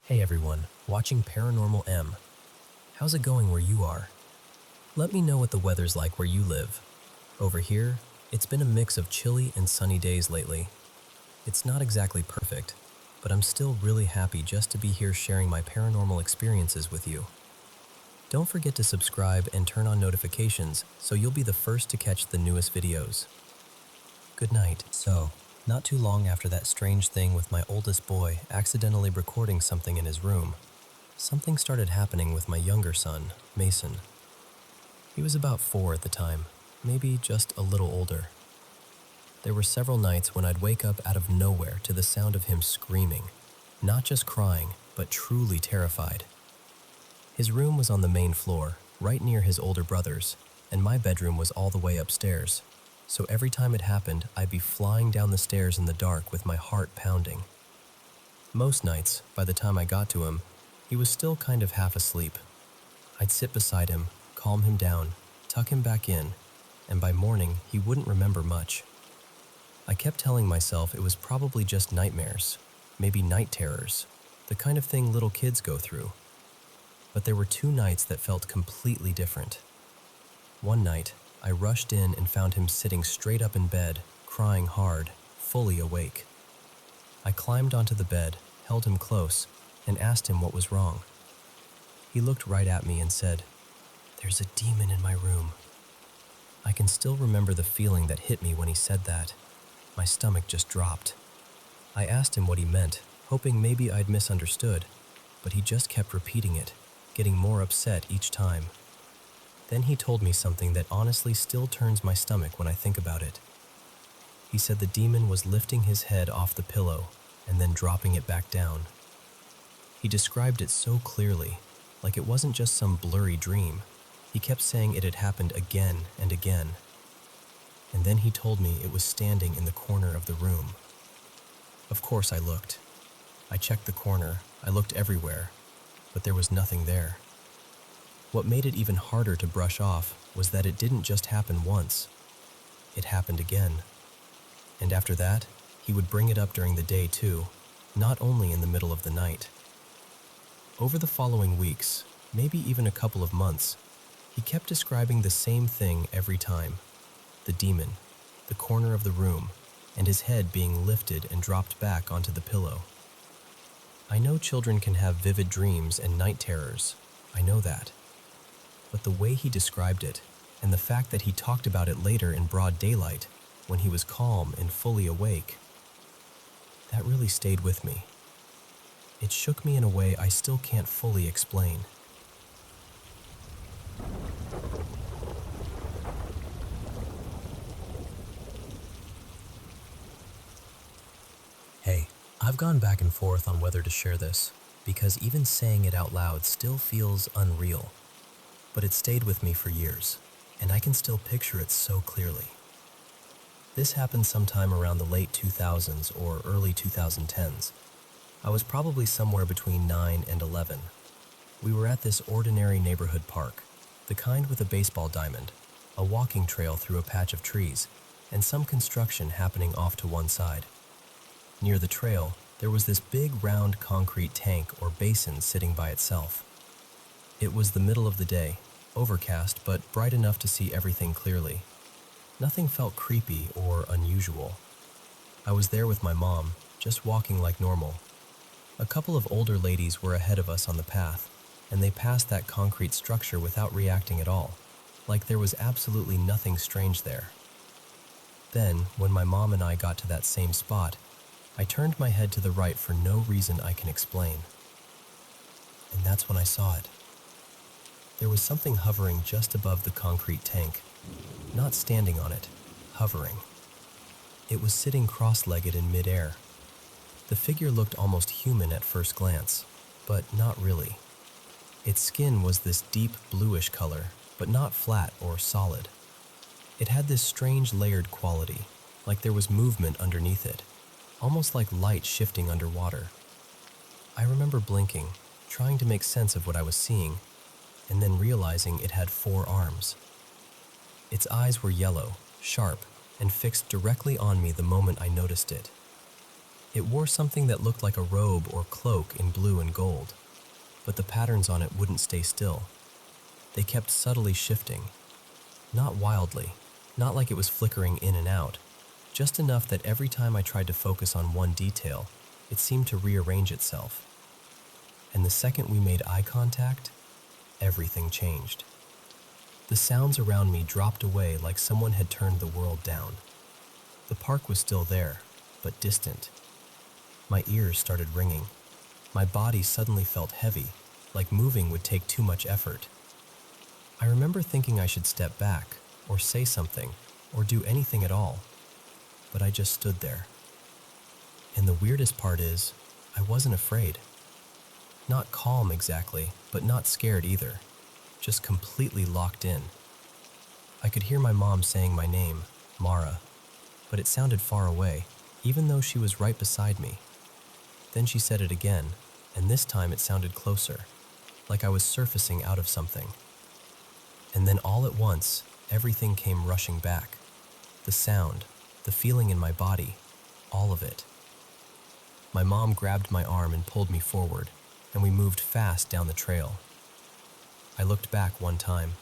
Hey everyone, watching Paranormal M. How's it going where you are? Let me know what the weather's like where you live. Over here, it's been a mix of chilly and sunny days lately. It's not exactly perfect, but I'm still really happy just to be here sharing my paranormal experiences with you. Don't forget to subscribe and turn on notifications so you'll be the first to catch the newest videos. Good night. So, not too long after that strange thing with my oldest boy accidentally recording something in his room, something started happening with my younger son, Mason. He was about 4 at the time, maybe just a little older. There were several nights when I'd wake up out of nowhere to the sound of him screaming, not just crying, but truly terrified. His room was on the main floor, right near his older brother's, and my bedroom was all the way upstairs. So every time it happened, I'd be flying down the stairs in the dark with my heart pounding. Most nights, by the time I got to him, he was still kind of half asleep. I'd sit beside him, calm him down, tuck him back in, and by morning, he wouldn't remember much. I kept telling myself it was probably just nightmares, maybe night terrors, the kind of thing little kids go through. But there were 2 nights that felt completely different. One night, I rushed in and found him sitting straight up in bed, crying hard, fully awake. I climbed onto the bed, held him close, and asked him what was wrong. He looked right at me and said, "There's a demon in my room." I can still remember the feeling that hit me when he said that. My stomach just dropped. I asked him what he meant, hoping maybe I'd misunderstood, but he just kept repeating it, getting more upset each time. Then he told me something that honestly still turns my stomach when I think about it. He said the demon was lifting his head off the pillow and then dropping it back down. He described it so clearly, like it wasn't just some blurry dream. He kept saying it had happened again and again. And then he told me it was standing in the corner of the room. Of course I looked. I checked the corner, I looked everywhere, but there was nothing there. What made it even harder to brush off was that it didn't just happen once. It happened again. And after that, he would bring it up during the day too, not only in the middle of the night. Over the following weeks, maybe even a couple of months, he kept describing the same thing every time. The demon, the corner of the room, and his head being lifted and dropped back onto the pillow. I know children can have vivid dreams and night terrors. I know that. But the way he described it, and the fact that he talked about it later in broad daylight, when he was calm and fully awake, that really stayed with me. It shook me in a way I still can't fully explain. Hey, I've gone back and forth on whether to share this, because even saying it out loud still feels unreal. But it stayed with me for years, and I can still picture it so clearly. This happened sometime around the late 2000s or early 2010s. I was probably somewhere between 9 and 11. We were at this ordinary neighborhood park, the kind with a baseball diamond, a walking trail through a patch of trees, and some construction happening off to one side. Near the trail, there was this big round concrete tank or basin sitting by itself. It was the middle of the day, overcast but bright enough to see everything clearly. Nothing felt creepy or unusual. I was there with my mom, just walking like normal. A couple of older ladies were ahead of us on the path, and they passed that concrete structure without reacting at all, like there was absolutely nothing strange there. Then, when my mom and I got to that same spot, I turned my head to the right for no reason I can explain. And that's when I saw it. There was something hovering just above the concrete tank, not standing on it, hovering. It was sitting cross-legged in midair. The figure looked almost human at first glance, but not really. Its skin was this deep bluish color, but not flat or solid. It had this strange layered quality, like there was movement underneath it, almost like light shifting underwater. I remember blinking, trying to make sense of what I was seeing, and then realizing it had 4 arms. Its eyes were yellow, sharp, and fixed directly on me the moment I noticed it. It wore something that looked like a robe or cloak in blue and gold, but the patterns on it wouldn't stay still. They kept subtly shifting, not wildly, not like it was flickering in and out, just enough that every time I tried to focus on one detail, it seemed to rearrange itself. And the second we made eye contact, everything changed. The sounds around me dropped away like someone had turned the world down. The park was still there, but distant. My ears started ringing. My body suddenly felt heavy, like moving would take too much effort. I remember thinking I should step back, or say something, or do anything at all, but I just stood there. And the weirdest part is, I wasn't afraid. Not calm exactly, but not scared either, just completely locked in. I could hear my mom saying my name, Mara, but it sounded far away, even though she was right beside me. Then she said it again, and this time it sounded closer, like I was surfacing out of something. And then all at once, everything came rushing back. The sound, the feeling in my body, all of it. My mom grabbed my arm and pulled me forward, and we moved fast down the trail. I looked back one time.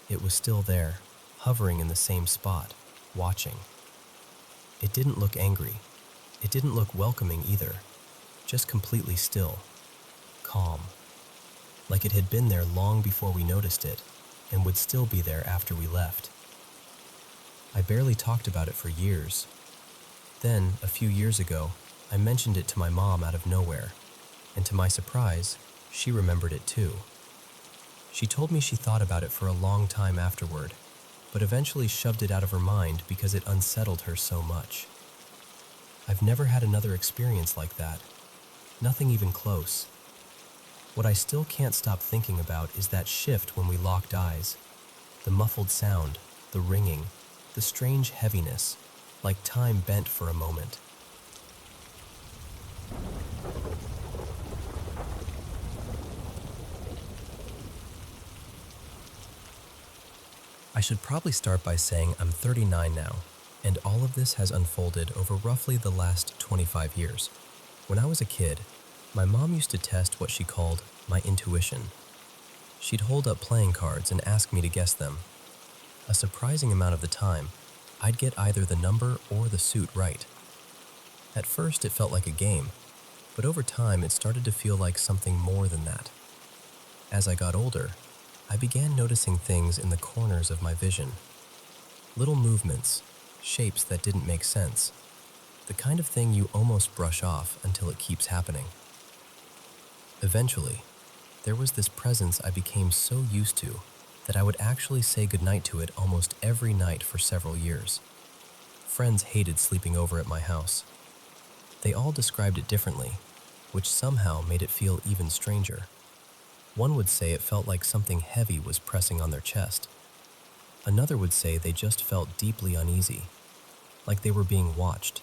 It was still there, hovering in the same spot, watching. It didn't look angry. It didn't look welcoming either, just completely still, calm, like it had been there long before we noticed it and would still be there after we left. I barely talked about it for years. Then, a few years ago, I mentioned it to my mom out of nowhere, and to my surprise, she remembered it too. She told me she thought about it for a long time afterward, but eventually shoved it out of her mind because it unsettled her so much. I've never had another experience like that, nothing even close. What I still can't stop thinking about is that shift when we locked eyes, the muffled sound, the ringing, the strange heaviness, like time bent for a moment. I should probably start by saying I'm 39 now, and all of this has unfolded over roughly the last 25 years. When I was a kid, my mom used to test what she called my intuition. She'd hold up playing cards and ask me to guess them. A surprising amount of the time, I'd get either the number or the suit right. At first, it felt like a game, but over time, it started to feel like something more than that. As I got older, I began noticing things in the corners of my vision. Little movements, shapes that didn't make sense. The kind of thing you almost brush off until it keeps happening. Eventually, there was this presence I became so used to that I would actually say goodnight to it almost every night for several years. Friends hated sleeping over at my house. They all described it differently, which somehow made it feel even stranger. One would say it felt like something heavy was pressing on their chest. Another would say they just felt deeply uneasy, like they were being watched,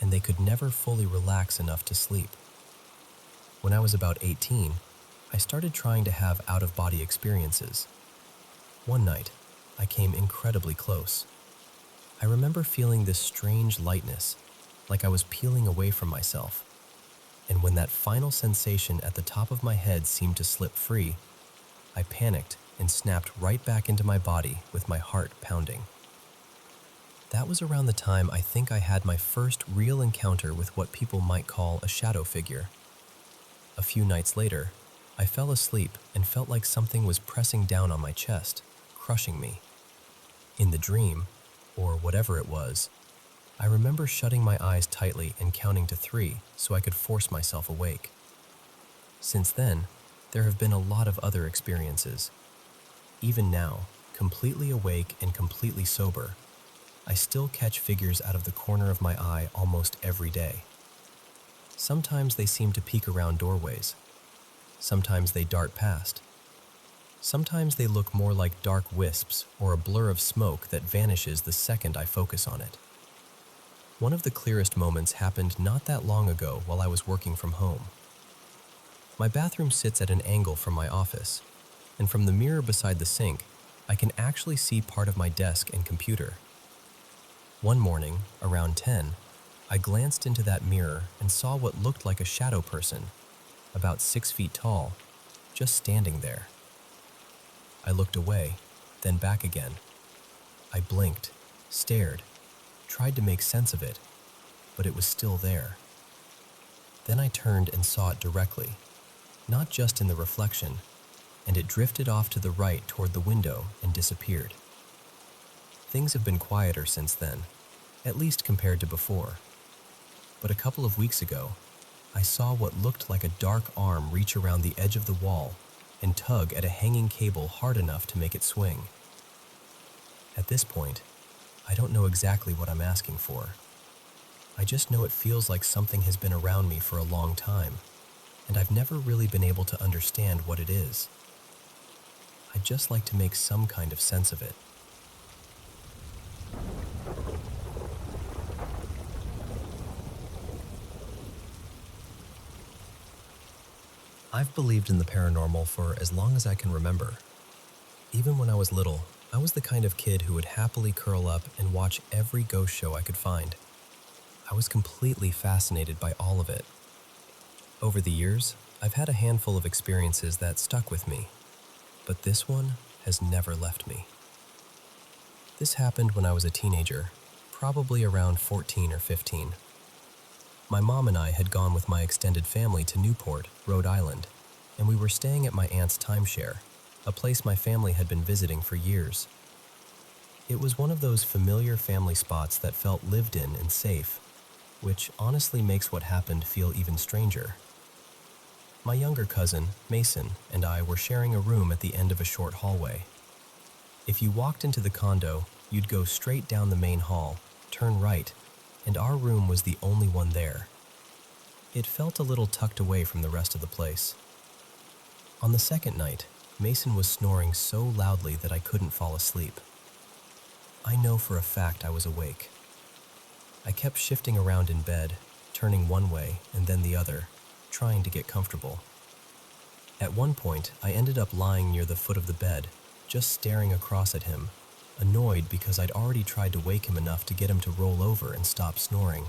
and they could never fully relax enough to sleep. When I was about 18, I started trying to have out-of-body experiences. One night, I came incredibly close. I remember feeling this strange lightness, like I was peeling away from myself. And when that final sensation at the top of my head seemed to slip free, I panicked and snapped right back into my body with my heart pounding. That was around the time I think I had my first real encounter with what people might call a shadow figure. A few nights later, I fell asleep and felt like something was pressing down on my chest, crushing me. In the dream, or whatever it was, I remember shutting my eyes tightly and counting to 3 so I could force myself awake. Since then, there have been a lot of other experiences. Even now, completely awake and completely sober, I still catch figures out of the corner of my eye almost every day. Sometimes they seem to peek around doorways. Sometimes they dart past. Sometimes they look more like dark wisps or a blur of smoke that vanishes the second I focus on it. One of the clearest moments happened not that long ago while I was working from home. My bathroom sits at an angle from my office, and from the mirror beside the sink, I can actually see part of my desk and computer. One morning, around 10, I glanced into that mirror and saw what looked like a shadow person, about 6 feet tall, just standing there. I looked away, then back again. I blinked, stared, tried to make sense of it, but it was still there. Then I turned and saw it directly, not just in the reflection, and it drifted off to the right toward the window and disappeared. Things have been quieter since then, at least compared to before. But a couple of weeks ago, I saw what looked like a dark arm reach around the edge of the wall and tug at a hanging cable hard enough to make it swing. At this point, I don't know exactly what I'm asking for. I just know it feels like something has been around me for a long time, and I've never really been able to understand what it is. I'd just like to make some kind of sense of it. I've believed in the paranormal for as long as I can remember. Even when I was little, I was the kind of kid who would happily curl up and watch every ghost show I could find. I was completely fascinated by all of it. Over the years, I've had a handful of experiences that stuck with me, but this one has never left me. This happened when I was a teenager, probably around 14 or 15. My mom and I had gone with my extended family to Newport, Rhode Island, and we were staying at my aunt's timeshare, a place my family had been visiting for years. It was one of those familiar family spots that felt lived in and safe, which honestly makes what happened feel even stranger. My younger cousin, Mason, and I were sharing a room at the end of a short hallway. If you walked into the condo, you'd go straight down the main hall, turn right, and our room was the only one there. It felt a little tucked away from the rest of the place. On the second night, Mason was snoring so loudly that I couldn't fall asleep. I know for a fact I was awake. I kept shifting around in bed, turning one way and then the other, trying to get comfortable. At one point, I ended up lying near the foot of the bed, just staring across at him, annoyed because I'd already tried to wake him enough to get him to roll over and stop snoring.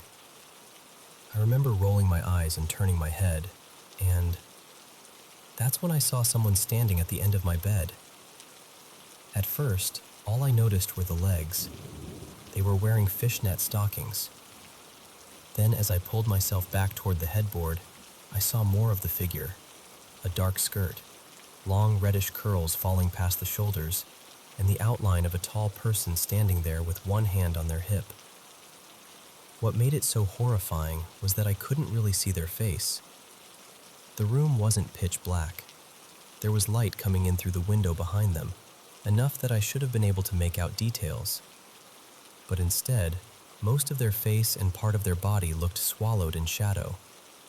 I remember rolling my eyes and turning my head, and that's when I saw someone standing at the end of my bed. At first, all I noticed were the legs. They were wearing fishnet stockings. Then, as I pulled myself back toward the headboard, I saw more of the figure. A dark skirt, long reddish curls falling past the shoulders, and the outline of a tall person standing there with one hand on their hip. What made it so horrifying was that I couldn't really see their face. The room wasn't pitch black. There was light coming in through the window behind them, enough that I should have been able to make out details. But instead, most of their face and part of their body looked swallowed in shadow,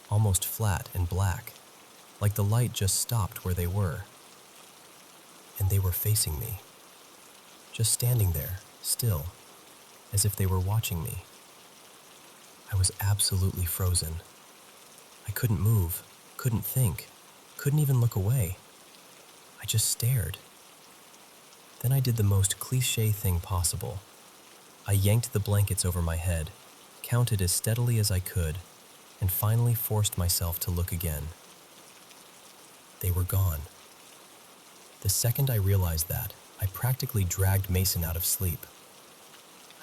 almost flat and black, like the light just stopped where they were. And they were facing me, just standing there, still, as if they were watching me. I was absolutely frozen. I couldn't move, couldn't think, couldn't even look away. I just stared. Then I did the most cliché thing possible. I yanked the blankets over my head, counted as steadily as I could, and finally forced myself to look again. They were gone. The second I realized that, I practically dragged Mason out of sleep.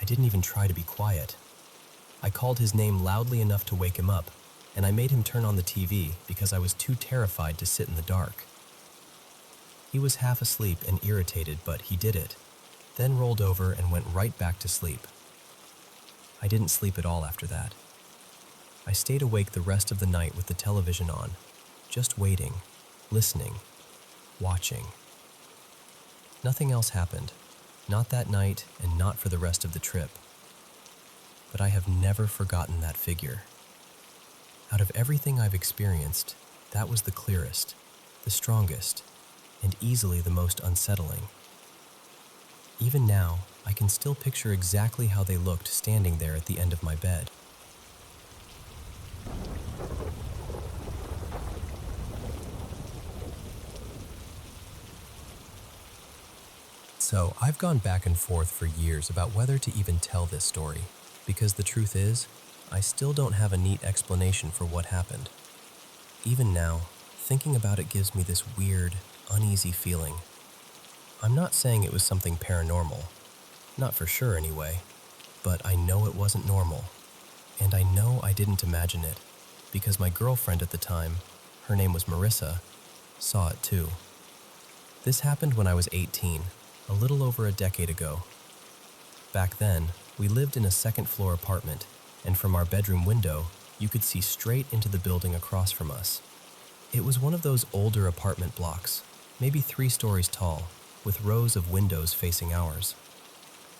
I didn't even try to be quiet. I called his name loudly enough to wake him up, and I made him turn on the TV because I was too terrified to sit in the dark. He was half asleep and irritated, but he did it, then rolled over and went right back to sleep. I didn't sleep at all after that. I stayed awake the rest of the night with the television on, just waiting, listening, watching. Nothing else happened, not that night and not for the rest of the trip. But I have never forgotten that figure. Out of everything I've experienced, that was the clearest, the strongest, and easily the most unsettling. Even now, I can still picture exactly how they looked standing there at the end of my bed. So, I've gone back and forth for years about whether to even tell this story, because the truth is, I still don't have a neat explanation for what happened. Even now, thinking about it gives me this weird, uneasy feeling. I'm not saying it was something paranormal, not for sure anyway, but I know it wasn't normal. And I know I didn't imagine it, because my girlfriend at the time, her name was Marissa, saw it too. This happened when I was 18, a little over a decade ago. Back then, we lived in a second-floor apartment, and from our bedroom window, you could see straight into the building across from us. It was one of those older apartment blocks, maybe 3 stories tall, with rows of windows facing ours.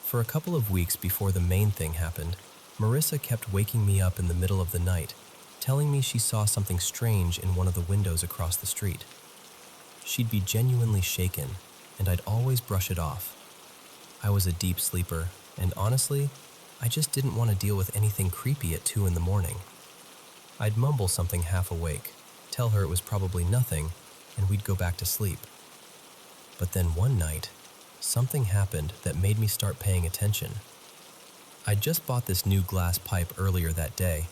For a couple of weeks before the main thing happened, Marissa kept waking me up in the middle of the night, telling me she saw something strange in one of the windows across the street. She'd be genuinely shaken, and I'd always brush it off. I was a deep sleeper, and honestly, I just didn't want to deal with anything creepy at 2 in the morning. I'd mumble something half awake, tell her it was probably nothing, and we'd go back to sleep. But then one night, something happened that made me start paying attention. I'd just bought this new glass pipe earlier that day,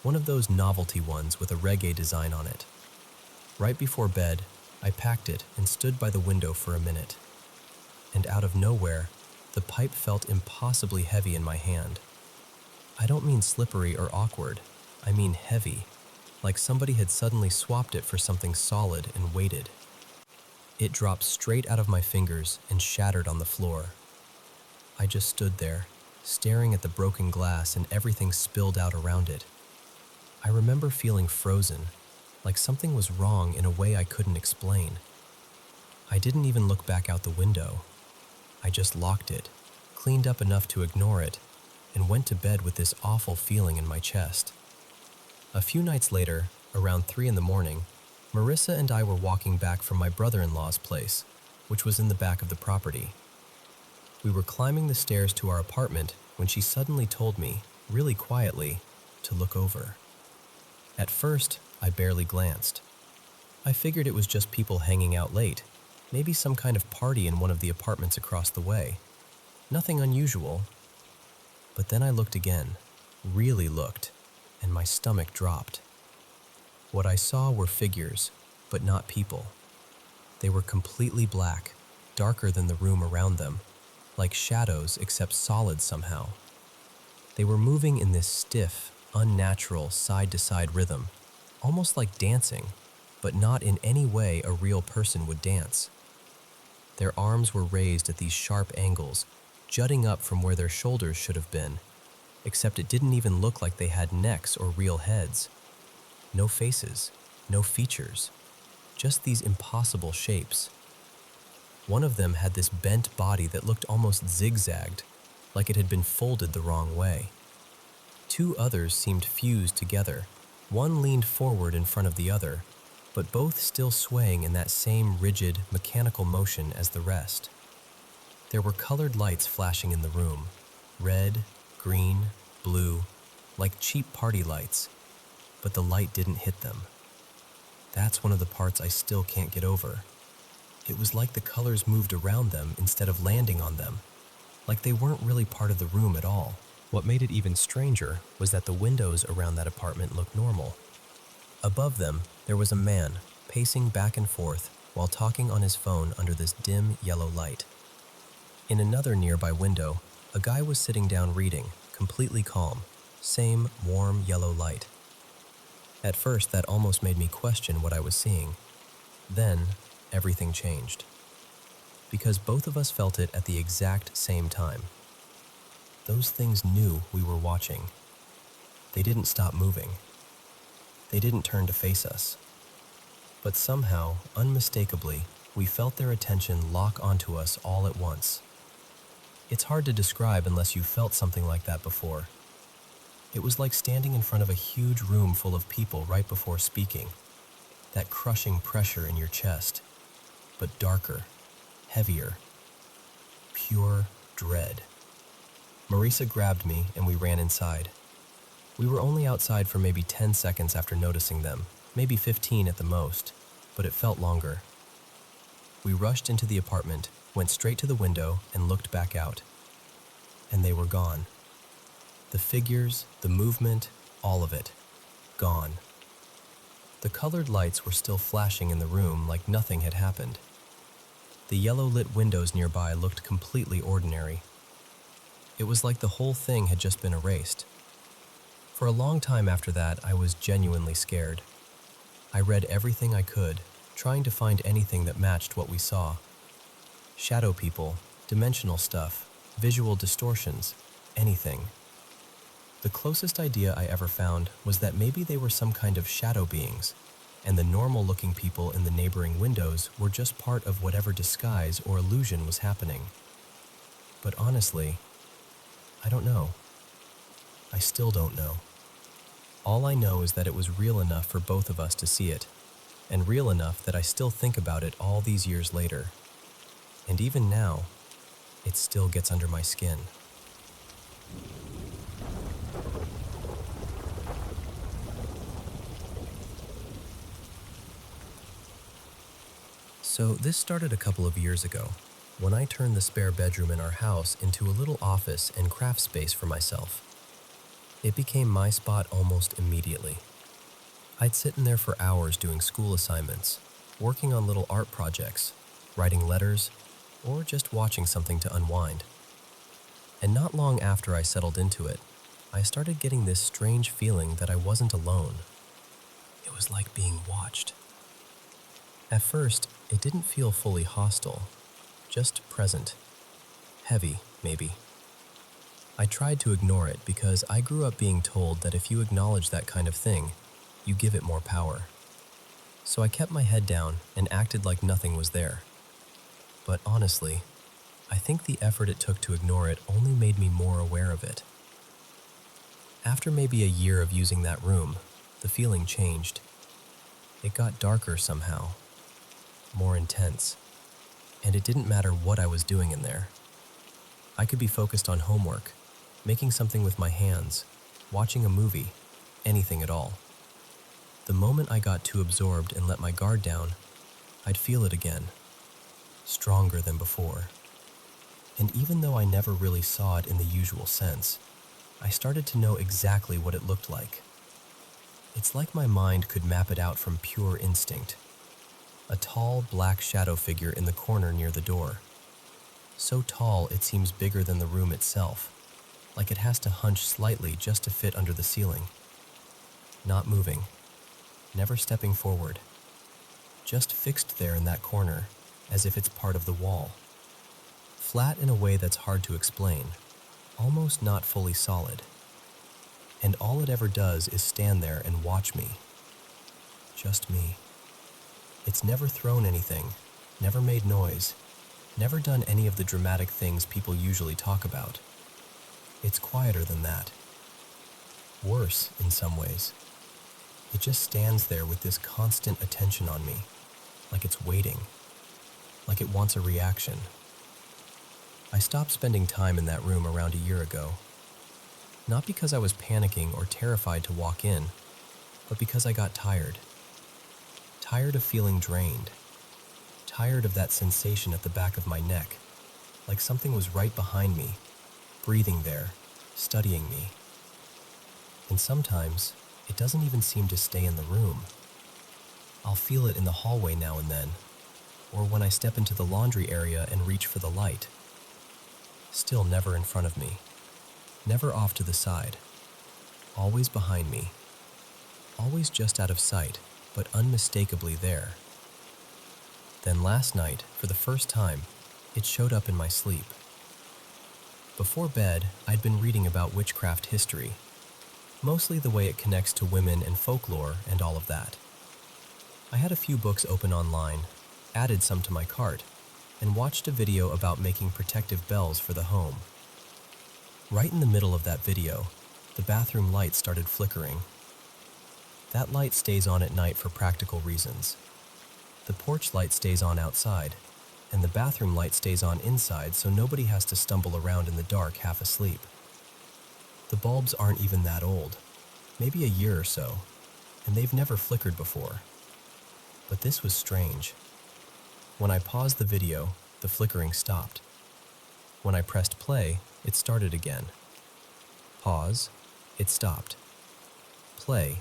one of those novelty ones with a reggae design on it. Right before bed, I packed it and stood by the window for a minute. And out of nowhere, the pipe felt impossibly heavy in my hand. I don't mean slippery or awkward, I mean heavy, like somebody had suddenly swapped it for something solid and weighted. It dropped straight out of my fingers and shattered on the floor. I just stood there, staring at the broken glass and everything spilled out around it. I remember feeling frozen, like something was wrong in a way I couldn't explain. I didn't even look back out the window. I just locked it, cleaned up enough to ignore it, and went to bed with this awful feeling in my chest. A few nights later, around 3 in the morning, Marissa and I were walking back from my brother-in-law's place, which was in the back of the property. We were climbing the stairs to our apartment when she suddenly told me, really quietly, to look over. At first, I barely glanced. I figured it was just people hanging out late, maybe some kind of party in one of the apartments across the way. Nothing unusual. But then I looked again, really looked, and my stomach dropped. What I saw were figures, but not people. They were completely black, darker than the room around them, like shadows except solid somehow. They were moving in this stiff, unnatural side-to-side rhythm, almost like dancing, but not in any way a real person would dance. Their arms were raised at these sharp angles, jutting up from where their shoulders should have been, except it didn't even look like they had necks or real heads. No faces, no features, just these impossible shapes. One of them had this bent body that looked almost zigzagged, like it had been folded the wrong way. 2 others seemed fused together. One leaned forward in front of the other, but both still swaying in that same rigid, mechanical motion as the rest. There were colored lights flashing in the room, red, green, blue, like cheap party lights, but the light didn't hit them. That's one of the parts I still can't get over. It was like the colors moved around them instead of landing on them, like they weren't really part of the room at all. What made it even stranger was that the windows around that apartment looked normal. Above them, there was a man pacing back and forth while talking on his phone under this dim yellow light. In another nearby window, a guy was sitting down reading, completely calm, same warm yellow light. At first, that almost made me question what I was seeing. Then, everything changed. Because both of us felt it at the exact same time. Those things knew we were watching. They didn't stop moving. They didn't turn to face us. But somehow, unmistakably, we felt their attention lock onto us all at once. It's hard to describe unless you've felt something like that before. It was like standing in front of a huge room full of people right before speaking. That crushing pressure in your chest, but darker, heavier, pure dread. Marisa grabbed me and we ran inside. We were only outside for maybe 10 seconds after noticing them, maybe 15 at the most, but it felt longer. We rushed into the apartment, went straight to the window, and looked back out. And they were gone. The figures, the movement, All of it. Gone. The colored lights were still flashing in the room like nothing had happened. The yellow-lit windows nearby looked completely ordinary. It was like the whole thing had just been erased. For a long time after that, I was genuinely scared. I read everything I could, trying to find anything that matched what we saw. Shadow people, dimensional stuff, visual distortions, anything. The closest idea I ever found was that maybe they were some kind of shadow beings, and the normal-looking people in the neighboring windows were just part of whatever disguise or illusion was happening. But honestly, I don't know. I still don't know. All I know is that it was real enough for both of us to see it, and real enough that I still think about it all these years later. And even now, it still gets under my skin. So this started a couple of years ago, when I turned the spare bedroom in our house into a little office and craft space for myself. It became my spot almost immediately. I'd sit in there for hours doing school assignments, working on little art projects, writing letters, or just watching something to unwind. And not long after I settled into it, I started getting this strange feeling that I wasn't alone. It was like being watched. At first, it didn't feel fully hostile, just present. Heavy, maybe. I tried to ignore it because I grew up being told that if you acknowledge that kind of thing, you give it more power. So I kept my head down and acted like nothing was there. But honestly, I think the effort it took to ignore it only made me more aware of it. After maybe a year of using that room, the feeling changed. It got darker somehow, more intense, and it didn't matter what I was doing in there. I could be focused on homework, making something with my hands, watching a movie, anything at all. The moment I got too absorbed and let my guard down, I'd feel it again, stronger than before. And even though I never really saw it in the usual sense, I started to know exactly what it looked like. It's like my mind could map it out from pure instinct. A tall, black shadow figure in the corner near the door. So tall it seems bigger than the room itself, like it has to hunch slightly just to fit under the ceiling. Not moving, never stepping forward, just fixed there in that corner, as if it's part of the wall. Flat in a way that's hard to explain, almost not fully solid. And all it ever does is stand there and watch me. Just me. It's never thrown anything, never made noise, never done any of the dramatic things people usually talk about. It's quieter than that. Worse, in some ways. It just stands there with this constant attention on me, like it's waiting, like it wants a reaction. I stopped spending time in that room around a year ago. Not because I was panicking or terrified to walk in, but because I got tired. Tired of feeling drained. Tired of that sensation at the back of my neck, like something was right behind me, breathing there, studying me. And sometimes, it doesn't even seem to stay in the room. I'll feel it in the hallway now and then, or when I step into the laundry area and reach for the light. Still never in front of me, never off to the side, always behind me, always just out of sight, but unmistakably there. Then last night, for the first time, it showed up in my sleep. Before bed, I'd been reading about witchcraft history, mostly the way it connects to women and folklore and all of that. I had a few books open online, added some to my cart, and watched a video about making protective bells for the home. Right in the middle of that video, the bathroom light started flickering. That light stays on at night for practical reasons. The porch light stays on outside, and the bathroom light stays on inside so nobody has to stumble around in the dark half asleep. The bulbs aren't even that old, maybe a year or so, and they've never flickered before. But this was strange. When I paused the video, the flickering stopped. When I pressed play, it started again. Pause, it stopped. play,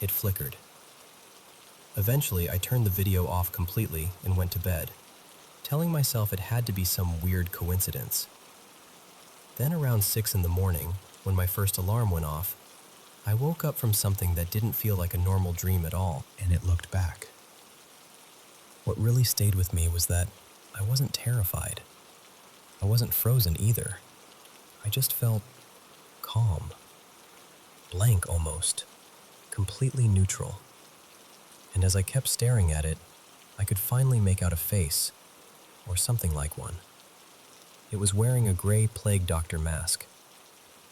it flickered. Eventually, I turned the video off completely and went to bed, telling myself it had to be some weird coincidence. Then around 6 in the morning, when my first alarm went off, I woke up from something that didn't feel like a normal dream at all, and it looked back. What really stayed with me was that I wasn't terrified. I wasn't frozen either. I just felt calm, blank almost, completely neutral. And as I kept staring at it, I could finally make out a face, or something like one. It was wearing a gray plague doctor mask.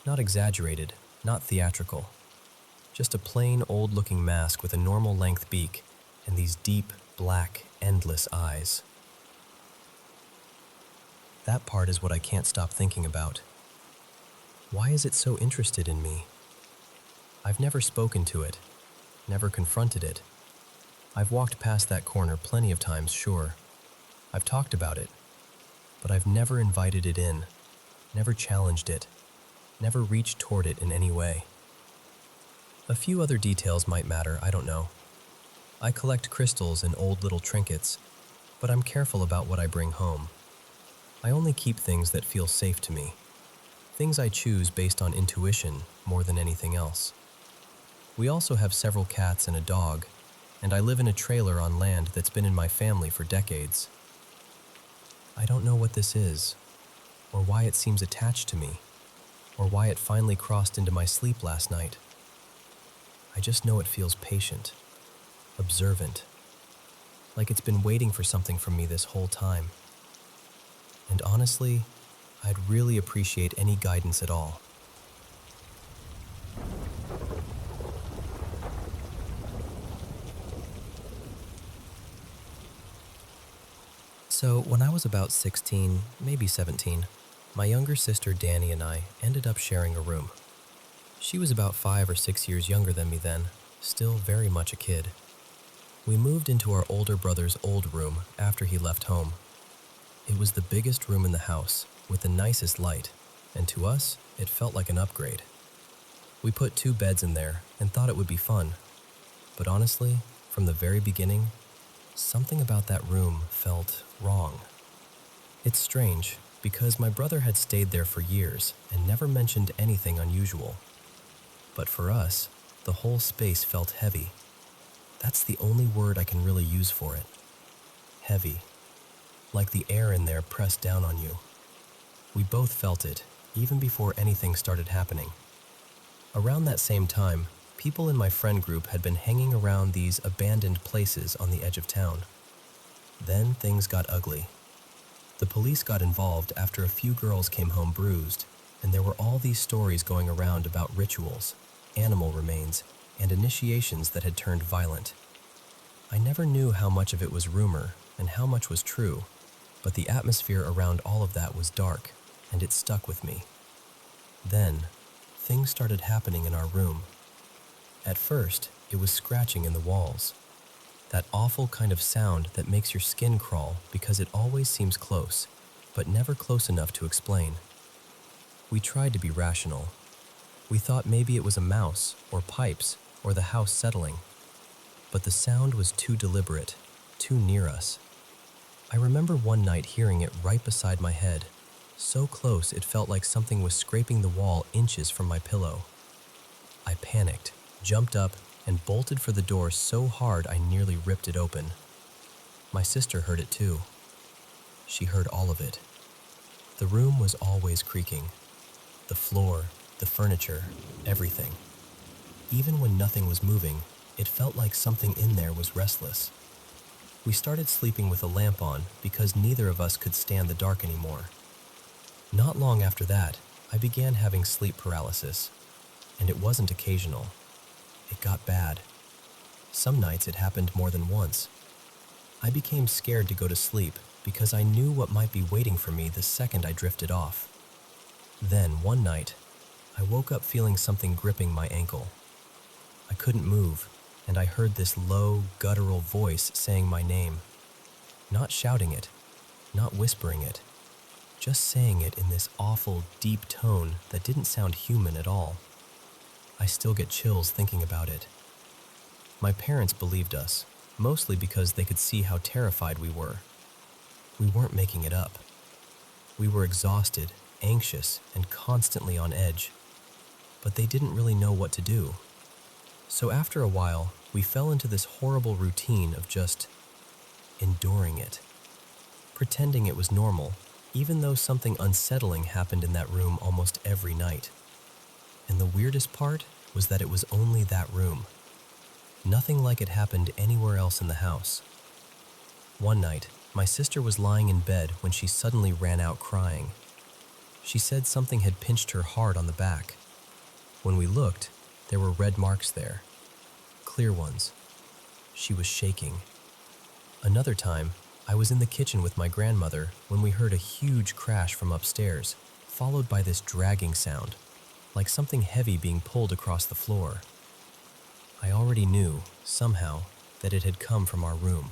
Not exaggerated, not theatrical. Just a plain, old-looking mask with a normal-length beak and these deep, black, endless eyes. That part is what I can't stop thinking about. Why is it so interested in me? I've never spoken to it, never confronted it. I've walked past that corner plenty of times, sure. I've talked about it, but I've never invited it in, never challenged it, never reached toward it in any way. A few other details might matter, I don't know. I collect crystals and old little trinkets, but I'm careful about what I bring home. I only keep things that feel safe to me, things I choose based on intuition more than anything else. We also have several cats and a dog, and I live in a trailer on land that's been in my family for decades. I don't know what this is, or why it seems attached to me, or why it finally crossed into my sleep last night. I just know it feels patient, observant, like it's been waiting for something from me this whole time. And honestly, I'd really appreciate any guidance at all. So, when I was about 16, maybe 17, my younger sister Danny and I ended up sharing a room. She was about 5 or 6 years younger than me then, still very much a kid. We moved into our older brother's old room after he left home. It was the biggest room in the house, with the nicest light, and to us, it felt like an upgrade. We put 2 beds in there and thought it would be fun, but honestly, from the very beginning, something about that room felt wrong. It's strange, because my brother had stayed there for years and never mentioned anything unusual. But for us, the whole space felt heavy. That's the only word I can really use for it. Heavy. Like the air in there pressed down on you. We both felt it, even before anything started happening. Around that same time, people in my friend group had been hanging around these abandoned places on the edge of town. Then things got ugly. The police got involved after a few girls came home bruised, and there were all these stories going around about rituals, animal remains, and initiations that had turned violent. I never knew how much of it was rumor and how much was true, but the atmosphere around all of that was dark, and it stuck with me. Then, things started happening in our room. At first, it was scratching in the walls. That awful kind of sound that makes your skin crawl because it always seems close, but never close enough to explain. We tried to be rational. We thought maybe it was a mouse, or pipes, or the house settling. But the sound was too deliberate, too near us. I remember one night hearing it right beside my head, so close it felt like something was scraping the wall inches from my pillow. I panicked, jumped up, and bolted for the door so hard I nearly ripped it open. My sister heard it too. She heard all of it. The room was always creaking. The floor, the furniture, everything. Even when nothing was moving, it felt like something in there was restless. We started sleeping with a lamp on because neither of us could stand the dark anymore. Not long after that, I began having sleep paralysis, and it wasn't occasional. It got bad. Some nights it happened more than once. I became scared to go to sleep because I knew what might be waiting for me the second I drifted off. Then, one night, I woke up feeling something gripping my ankle. I couldn't move, and I heard this low, guttural voice saying my name. Not shouting it, not whispering it, just saying it in this awful, deep tone that didn't sound human at all. I still get chills thinking about it. My parents believed us, mostly because they could see how terrified we were. We weren't making it up. We were exhausted, anxious, and constantly on edge. But they didn't really know what to do. So after a while, we fell into this horrible routine of just enduring it, pretending it was normal, even though something unsettling happened in that room almost every night. And the weirdest part was that it was only that room. Nothing like it happened anywhere else in the house. One night, my sister was lying in bed when she suddenly ran out crying. She said something had pinched her hard on the back. When we looked, there were red marks there, clear ones. She was shaking. Another time, I was in the kitchen with my grandmother when we heard a huge crash from upstairs, followed by this dragging sound, like something heavy being pulled across the floor. I already knew, somehow, that it had come from our room.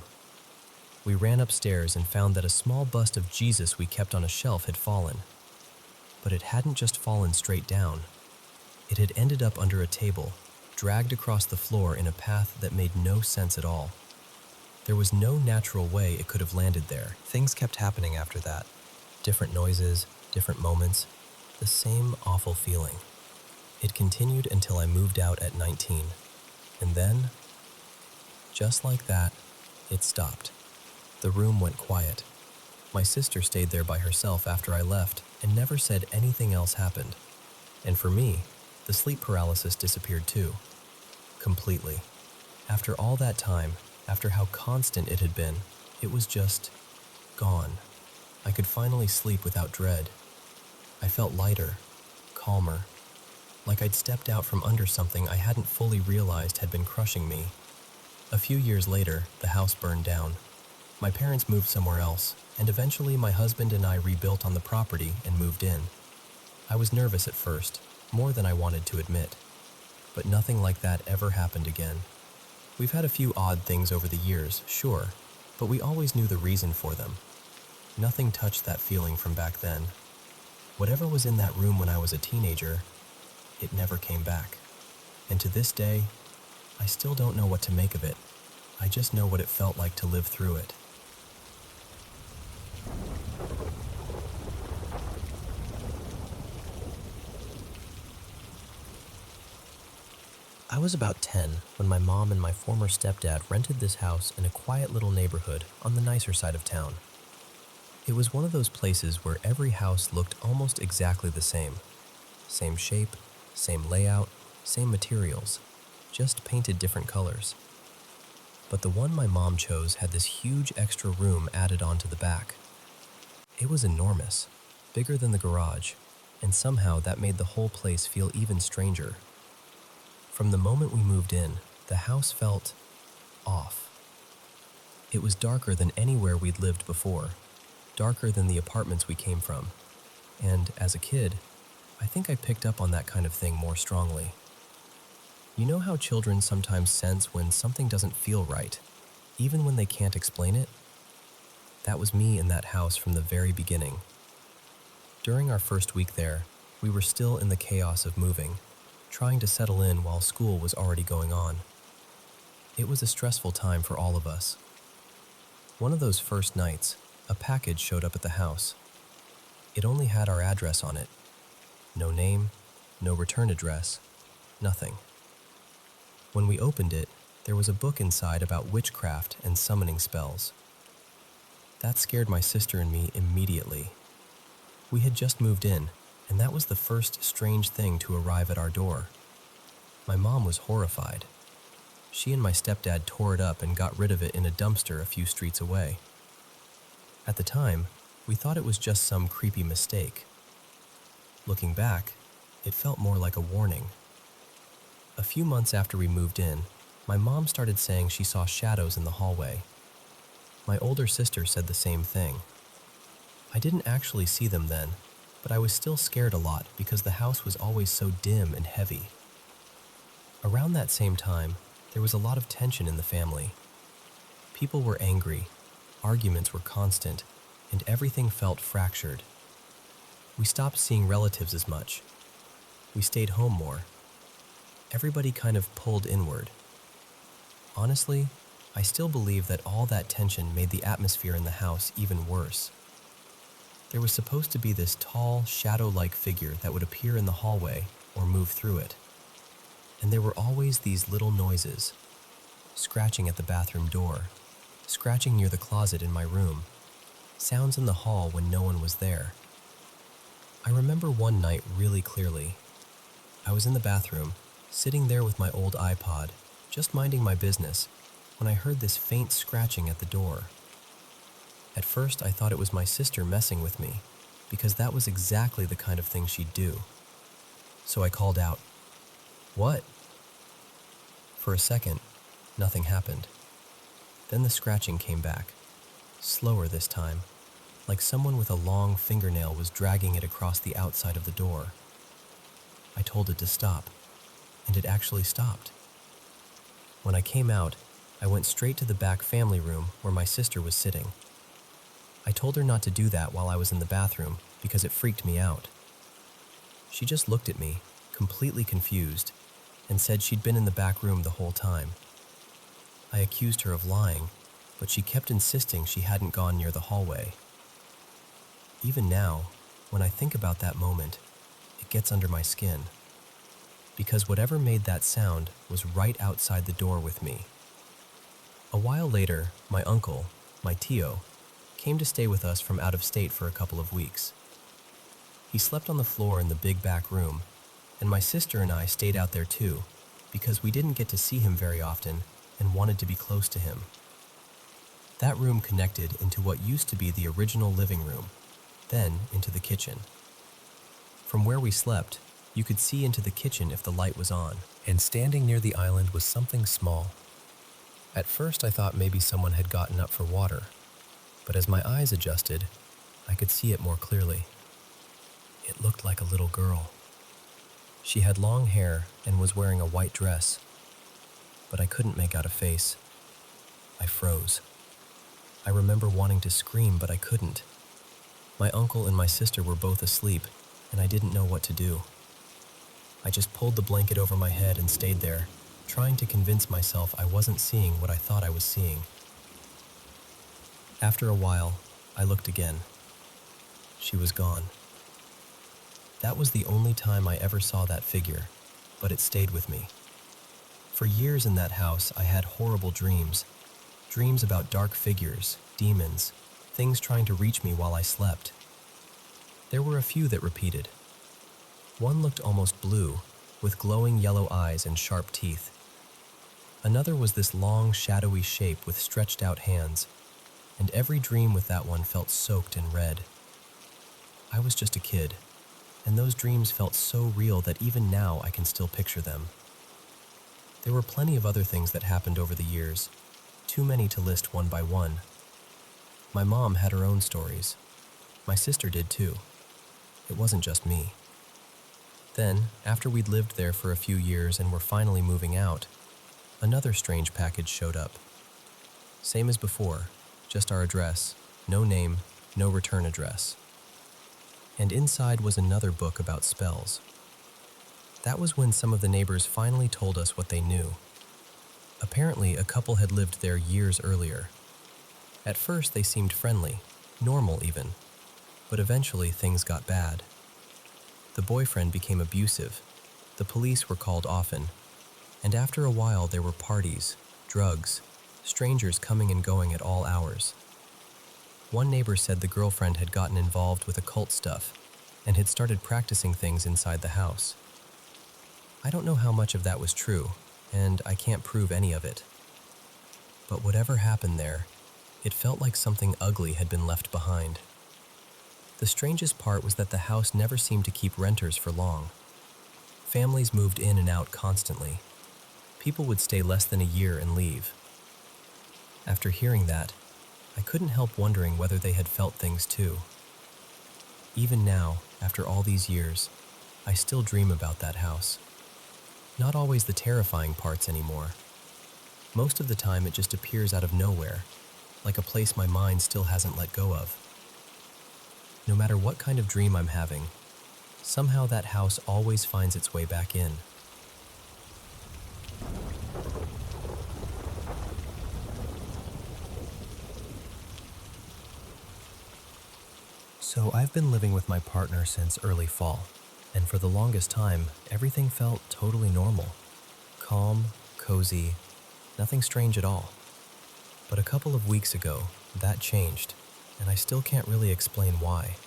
We ran upstairs and found that a small bust of Jesus we kept on a shelf had fallen. But it hadn't just fallen straight down. It had ended up under a table, dragged across the floor in a path that made no sense at all. There was no natural way it could have landed there. Things kept happening after that. Different noises, different moments, the same awful feeling. It continued until I moved out at 19. And then, just like that, it stopped. The room went quiet. My sister stayed there by herself after I left and never said anything else happened. And for me, the sleep paralysis disappeared too. Completely. After all that time, after how constant it had been, it was just gone. I could finally sleep without dread. I felt lighter, calmer, like I'd stepped out from under something I hadn't fully realized had been crushing me. A few years later, the house burned down. My parents moved somewhere else, and eventually my husband and I rebuilt on the property and moved in. I was nervous at first, more than I wanted to admit. But nothing like that ever happened again. We've had a few odd things over the years, sure, but we always knew the reason for them. Nothing touched that feeling from back then. Whatever was in that room when I was a teenager, it never came back. And to this day, I still don't know what to make of it. I just know what it felt like to live through it. I was about 10 when my mom and my former stepdad rented this house in a quiet little neighborhood on the nicer side of town. It was one of those places where every house looked almost exactly the same. Same shape, same layout, same materials, just painted different colors. But the one my mom chose had this huge extra room added onto the back. It was enormous, bigger than the garage, and somehow that made the whole place feel even stranger. From the moment we moved in, the house felt off. It was darker than anywhere we'd lived before, darker than the apartments we came from. And as a kid, I think I picked up on that kind of thing more strongly. You know how children sometimes sense when something doesn't feel right, even when they can't explain it? That was me in that house from the very beginning. During our first week there, we were still in the chaos of moving, trying to settle in while school was already going on. It was a stressful time for all of us. One of those first nights, a package showed up at the house. It only had our address on it. No name, no return address, nothing. When we opened it, there was a book inside about witchcraft and summoning spells. That scared my sister and me immediately. We had just moved in, and that was the first strange thing to arrive at our door. My mom was horrified. She and my stepdad tore it up and got rid of it in a dumpster a few streets away. At the time, we thought it was just some creepy mistake. Looking back, it felt more like a warning. A few months after we moved in, my mom started saying she saw shadows in the hallway. My older sister said the same thing. I didn't actually see them then, but I was still scared a lot because the house was always so dim and heavy. Around that same time, there was a lot of tension in the family. People were angry, arguments were constant, and everything felt fractured. We stopped seeing relatives as much. We stayed home more. Everybody kind of pulled inward. Honestly, I still believe that all that tension made the atmosphere in the house even worse. There was supposed to be this tall, shadow-like figure that would appear in the hallway or move through it. And there were always these little noises, scratching at the bathroom door, scratching near the closet in my room, sounds in the hall when no one was there. I remember one night really clearly. I was in the bathroom, sitting there with my old iPod, just minding my business, when I heard this faint scratching at the door. At first, I thought it was my sister messing with me, because that was exactly the kind of thing she'd do. So I called out, "What?" For a second, nothing happened. Then the scratching came back, slower this time, like someone with a long fingernail was dragging it across the outside of the door. I told it to stop, and it actually stopped. When I came out, I went straight to the back family room where my sister was sitting. I told her not to do that while I was in the bathroom because it freaked me out. She just looked at me, completely confused, and said she'd been in the back room the whole time. I accused her of lying, but she kept insisting she hadn't gone near the hallway. Even now, when I think about that moment, it gets under my skin. Because whatever made that sound was right outside the door with me. A while later, my uncle, my tío, came to stay with us from out of state for a couple of weeks. He slept on the floor in the big back room, and my sister and I stayed out there too, because we didn't get to see him very often and wanted to be close to him. That room connected into what used to be the original living room, then into the kitchen. From where we slept, you could see into the kitchen if the light was on, and standing near the island was something small. At first I thought maybe someone had gotten up for water, but as my eyes adjusted, I could see it more clearly. It looked like a little girl. She had long hair and was wearing a white dress, but I couldn't make out a face. I froze. I remember wanting to scream, but I couldn't. My uncle and my sister were both asleep, and I didn't know what to do. I just pulled the blanket over my head and stayed there, trying to convince myself I wasn't seeing what I thought I was seeing. After a while, I looked again. She was gone. That was the only time I ever saw that figure, but it stayed with me. For years in that house, I had horrible dreams. Dreams about dark figures, demons, things trying to reach me while I slept. There were a few that repeated. One looked almost blue, with glowing yellow eyes and sharp teeth. Another was this long, shadowy shape with stretched out hands, and every dream with that one felt soaked in red. I was just a kid, and those dreams felt so real that even now I can still picture them. There were plenty of other things that happened over the years, too many to list one by one. My mom had her own stories. My sister did too. It wasn't just me. Then, after we'd lived there for a few years and were finally moving out, another strange package showed up. Same as before, just our address, no name, no return address. And inside was another book about spells. That was when some of the neighbors finally told us what they knew. Apparently, a couple had lived there years earlier. At first, they seemed friendly, normal even, but eventually things got bad. The boyfriend became abusive, the police were called often, and after a while there were parties, drugs, strangers coming and going at all hours. One neighbor said the girlfriend had gotten involved with occult stuff and had started practicing things inside the house. I don't know how much of that was true, and I can't prove any of it. But whatever happened there, it felt like something ugly had been left behind. The strangest part was that the house never seemed to keep renters for long. Families moved in and out constantly. People would stay less than a year and leave. After hearing that, I couldn't help wondering whether they had felt things too. Even now, after all these years, I still dream about that house. Not always the terrifying parts anymore. Most of the time it just appears out of nowhere, like a place my mind still hasn't let go of. No matter what kind of dream I'm having, somehow that house always finds its way back in. So I've been living with my partner since early fall, and for the longest time, everything felt totally normal. Calm, cozy, nothing strange at all. But a couple of weeks ago, that changed, and I still can't really explain why.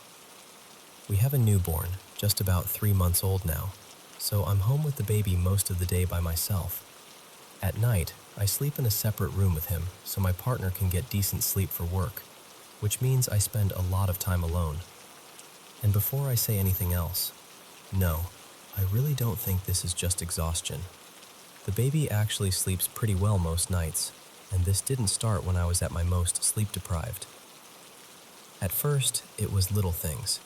We have a newborn, just about 3 months old now, so I'm home with the baby most of the day by myself. At night, I sleep in a separate room with him so my partner can get decent sleep for work, which means I spend a lot of time alone. And before I say anything else, no, I really don't think this is just exhaustion. The baby actually sleeps pretty well most nights, and this didn't start when I was at my most sleep-deprived. At first, it was little things.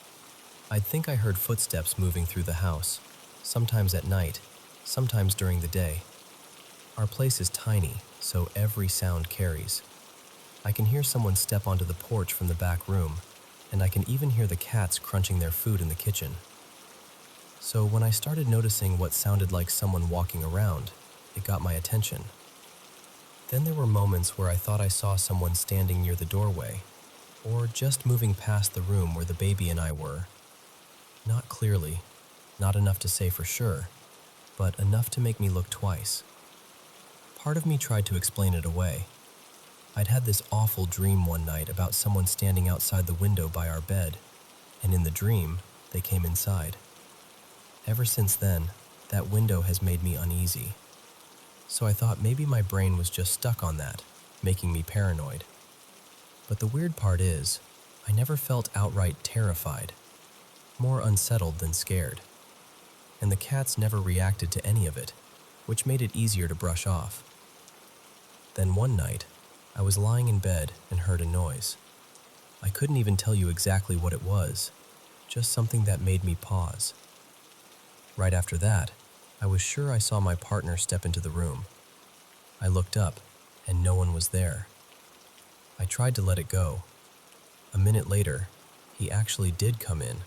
I'd think I heard footsteps moving through the house, sometimes at night, sometimes during the day. Our place is tiny, so every sound carries. I can hear someone step onto the porch from the back room, and I can even hear the cats crunching their food in the kitchen. So when I started noticing what sounded like someone walking around, it got my attention. Then there were moments where I thought I saw someone standing near the doorway, or just moving past the room where the baby and I were. Not clearly, not enough to say for sure, but enough to make me look twice. Part of me tried to explain it away. I'd had this awful dream one night about someone standing outside the window by our bed, and in the dream, they came inside. Ever since then, that window has made me uneasy. So I thought maybe my brain was just stuck on that, making me paranoid. But the weird part is, I never felt outright terrified, more unsettled than scared. And the cats never reacted to any of it, which made it easier to brush off. Then one night, I was lying in bed and heard a noise. I couldn't even tell you exactly what it was, just something that made me pause. Right after that, I was sure I saw my partner step into the room. I looked up, and no one was there. I tried to let it go. A minute later, he actually did come in.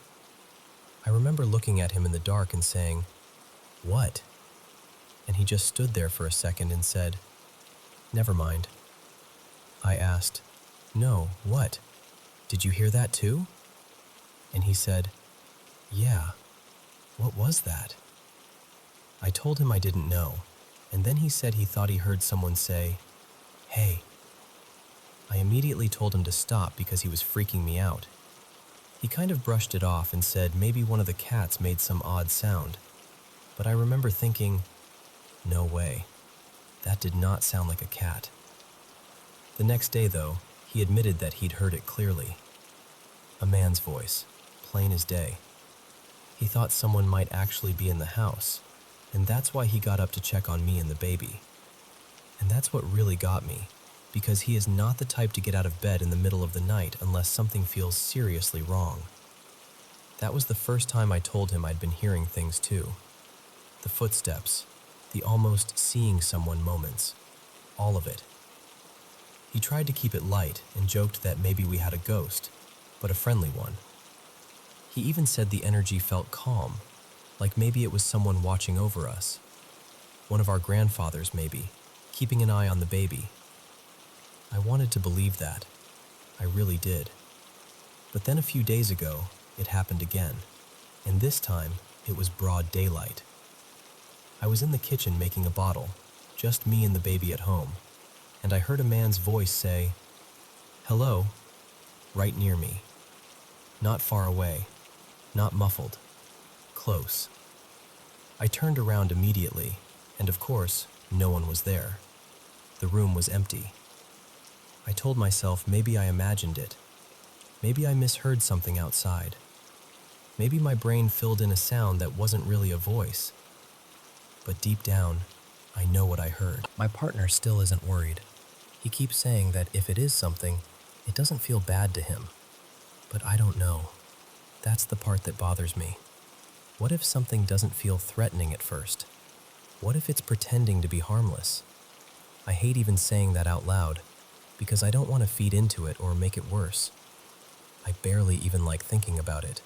I remember looking at him in the dark and saying, "What?" And he just stood there for a second and said, "Never mind." I asked, "No, what? Did you hear that too?" And he said, "Yeah, what was that?" I told him I didn't know, and then he said he thought he heard someone say, "Hey." I immediately told him to stop because he was freaking me out. He kind of brushed it off and said maybe one of the cats made some odd sound, but I remember thinking, no way, that did not sound like a cat. The next day, though, he admitted that he'd heard it clearly. A man's voice, plain as day. He thought someone might actually be in the house, and that's why he got up to check on me and the baby. And that's what really got me, because he is not the type to get out of bed in the middle of the night unless something feels seriously wrong. That was the first time I told him I'd been hearing things too. The footsteps, the almost seeing someone moments, all of it. He tried to keep it light and joked that maybe we had a ghost, but a friendly one. He even said the energy felt calm, like maybe it was someone watching over us. One of our grandfathers maybe, keeping an eye on the baby. I wanted to believe that. I really did. But then a few days ago, it happened again, and this time it was broad daylight. I was in the kitchen making a bottle, just me and the baby at home, and I heard a man's voice say, "Hello," right near me. Not far away, not muffled, close. I turned around immediately, and of course, no one was there. The room was empty. I told myself maybe I imagined it. Maybe I misheard something outside. Maybe my brain filled in a sound that wasn't really a voice. But deep down, I know what I heard. My partner still isn't worried. He keeps saying that if it is something, it doesn't feel bad to him. But I don't know. That's the part that bothers me. What if something doesn't feel threatening at first? What if it's pretending to be harmless? I hate even saying that out loud, because I don't want to feed into it or make it worse. I barely even like thinking about it.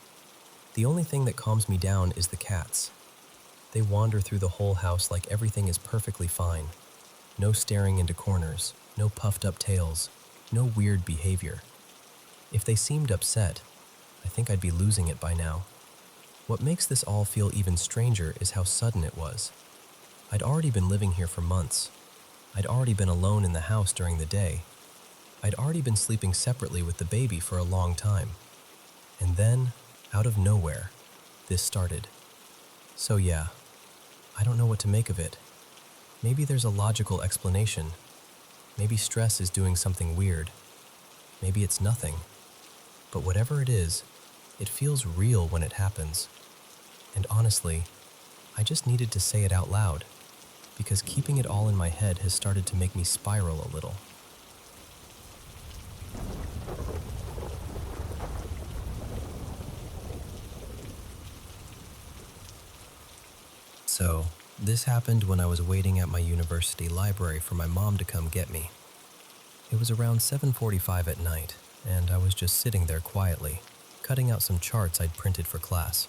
The only thing that calms me down is the cats. They wander through the whole house like everything is perfectly fine, No staring into corners, no puffed up tails, no weird behavior. If they seemed upset, I think I'd be losing it by now. What makes this all feel even stranger is how sudden it was. I'd already been living here for months. I'd already been alone in the house during the day. I'd already been sleeping separately with the baby for a long time. And then, out of nowhere, this started. So yeah, I don't know what to make of it. Maybe there's a logical explanation. Maybe stress is doing something weird. Maybe it's nothing. But whatever it is, it feels real when it happens. And honestly, I just needed to say it out loud, because keeping it all in my head has started to make me spiral a little. So, this happened when I was waiting at my university library for my mom to come get me. It was around 7:45 at night, and I was just sitting there quietly, cutting out some charts I'd printed for class,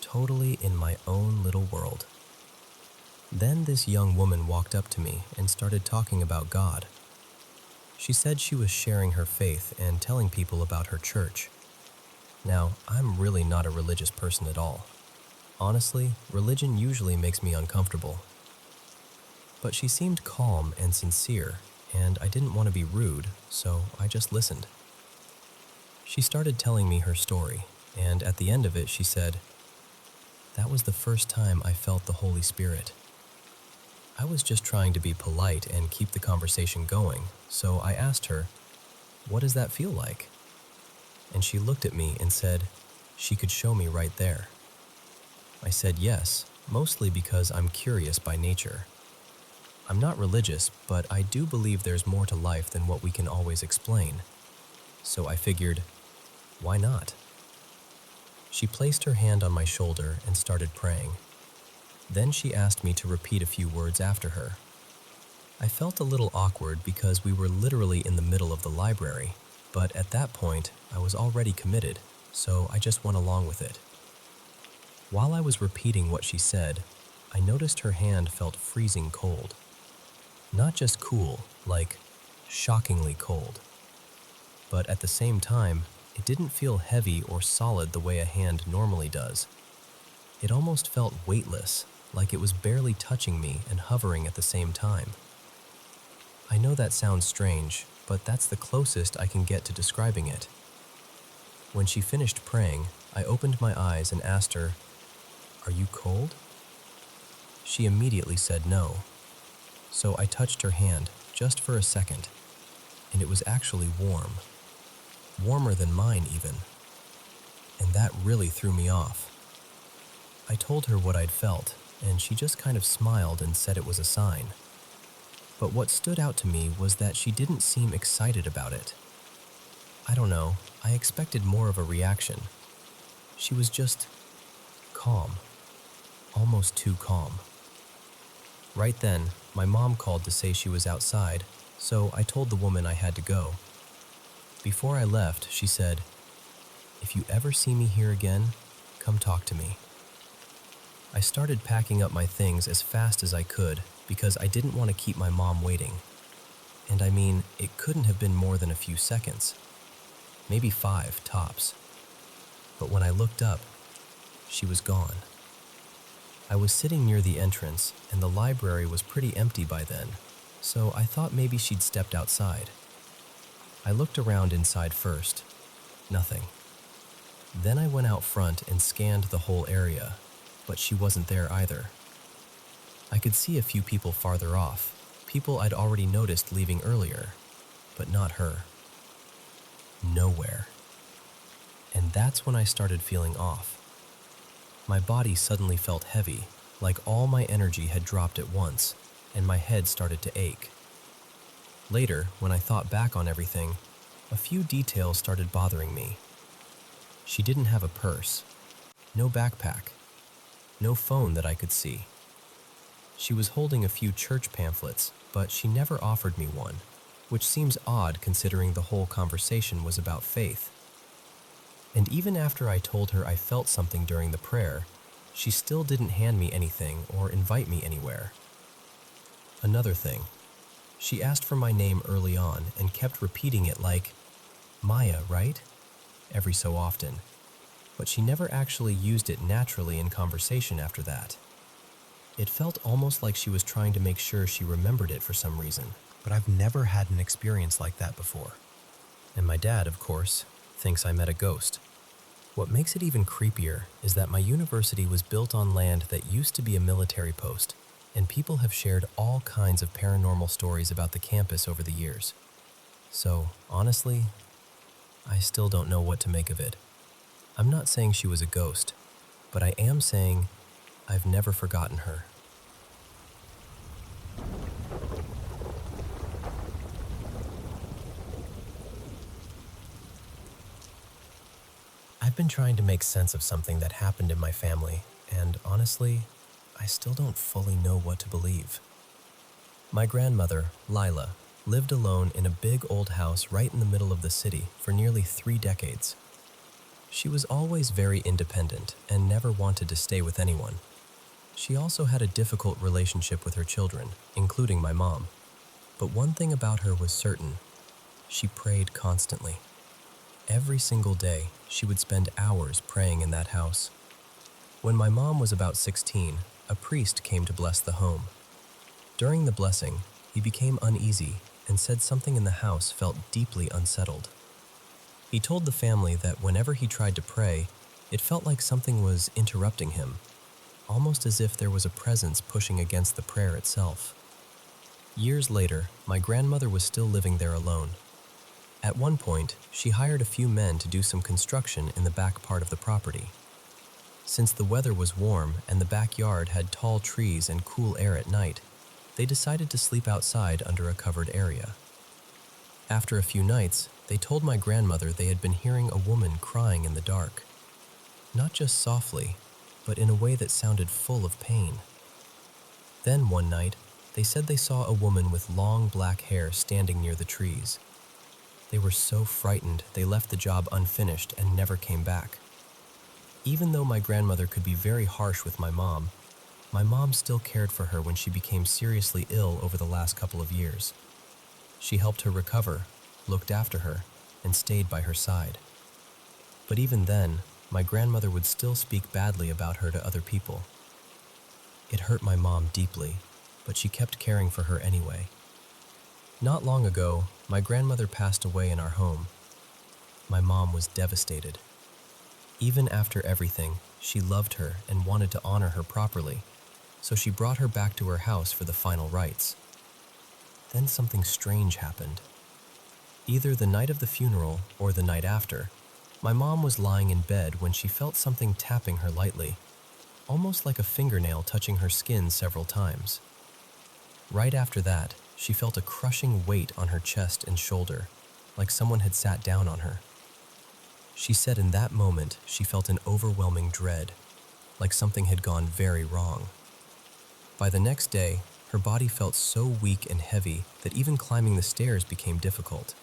totally in my own little world. Then this young woman walked up to me and started talking about God. She said she was sharing her faith and telling people about her church. Now, I'm really not a religious person at all. Honestly, religion usually makes me uncomfortable. But she seemed calm and sincere, and I didn't want to be rude, so I just listened. She started telling me her story, and at the end of it she said, "That was the first time I felt the Holy Spirit." I was just trying to be polite and keep the conversation going, so I asked her, "What does that feel like?" And she looked at me and said she could show me right there. I said yes, mostly because I'm curious by nature. I'm not religious, but I do believe there's more to life than what we can always explain. So I figured, why not? She placed her hand on my shoulder and started praying. Then she asked me to repeat a few words after her. I felt a little awkward because we were literally in the middle of the library, but at that point, I was already committed, so I just went along with it. While I was repeating what she said, I noticed her hand felt freezing cold. Not just cool, like shockingly cold. But at the same time, it didn't feel heavy or solid the way a hand normally does. It almost felt weightless, like it was barely touching me and hovering at the same time. I know that sounds strange, but that's the closest I can get to describing it. When she finished praying, I opened my eyes and asked her, "Are you cold?" She immediately said no. So I touched her hand, just for a second, and it was actually warm. Warmer than mine, even. And that really threw me off. I told her what I'd felt, and she just kind of smiled and said it was a sign. But what stood out to me was that she didn't seem excited about it. I don't know, I expected more of a reaction. She was just calm. Almost too calm. Right then, my mom called to say she was outside, so I told the woman I had to go. Before I left, she said, "If you ever see me here again, come talk to me." I started packing up my things as fast as I could because I didn't want to keep my mom waiting. And I mean, it couldn't have been more than a few seconds. Maybe 5, tops. But when I looked up, she was gone. I was sitting near the entrance, and the library was pretty empty by then, so I thought maybe she'd stepped outside. I looked around inside first. Nothing. Then I went out front and scanned the whole area, but she wasn't there either. I could see a few people farther off, people I'd already noticed leaving earlier, but not her. Nowhere. And that's when I started feeling off. My body suddenly felt heavy, like all my energy had dropped at once, and my head started to ache. Later, when I thought back on everything, a few details started bothering me. She didn't have a purse, no backpack, no phone that I could see. She was holding a few church pamphlets, but she never offered me one, which seems odd considering the whole conversation was about faith. And even after I told her I felt something during the prayer, she still didn't hand me anything or invite me anywhere. Another thing, She asked for my name early on and kept repeating it like, Maya, right? Every so often. But she never actually used it naturally in conversation after that. It felt almost like she was trying to make sure she remembered it for some reason, but I've never had an experience like that before. And my dad, of course, thinks I met a ghost. What makes it even creepier is that my university was built on land that used to be a military post, and people have shared all kinds of paranormal stories about the campus over the years. So, honestly, I still don't know what to make of it. I'm not saying she was a ghost, but I am saying I've never forgotten her. I've been trying to make sense of something that happened in my family, and honestly, I still don't fully know what to believe. My grandmother, Lila, lived alone in a big old house right in the middle of the city for nearly 3 decades. She was always very independent and never wanted to stay with anyone. She also had a difficult relationship with her children, including my mom. But one thing about her was certain: she prayed constantly. Every single day, she would spend hours praying in that house. When my mom was about 16, a priest came to bless the home. During the blessing, he became uneasy and said something in the house felt deeply unsettled. He told the family that whenever he tried to pray, it felt like something was interrupting him, almost as if there was a presence pushing against the prayer itself. Years later, my grandmother was still living there alone. At one point, she hired a few men to do some construction in the back part of the property. Since the weather was warm and the backyard had tall trees and cool air at night, they decided to sleep outside under a covered area. After a few nights, they told my grandmother they had been hearing a woman crying in the dark. Not just softly, but in a way that sounded full of pain. Then one night, they said they saw a woman with long black hair standing near the trees. They were so frightened they left the job unfinished and never came back. Even though my grandmother could be very harsh with my mom still cared for her when she became seriously ill over the last couple of years. She helped her recover, looked after her, and stayed by her side. But even then, my grandmother would still speak badly about her to other people. It hurt my mom deeply, but she kept caring for her anyway. Not long ago, my grandmother passed away in our home. My mom was devastated. Even after everything, she loved her and wanted to honor her properly, so she brought her back to her house for the final rites. Then something strange happened. Either the night of the funeral or the night after, my mom was lying in bed when she felt something tapping her lightly, almost like a fingernail touching her skin several times. Right after that, she felt a crushing weight on her chest and shoulder, like someone had sat down on her. She said in that moment she felt an overwhelming dread, like something had gone very wrong. By the next day, her body felt so weak and heavy that even climbing the stairs became difficult.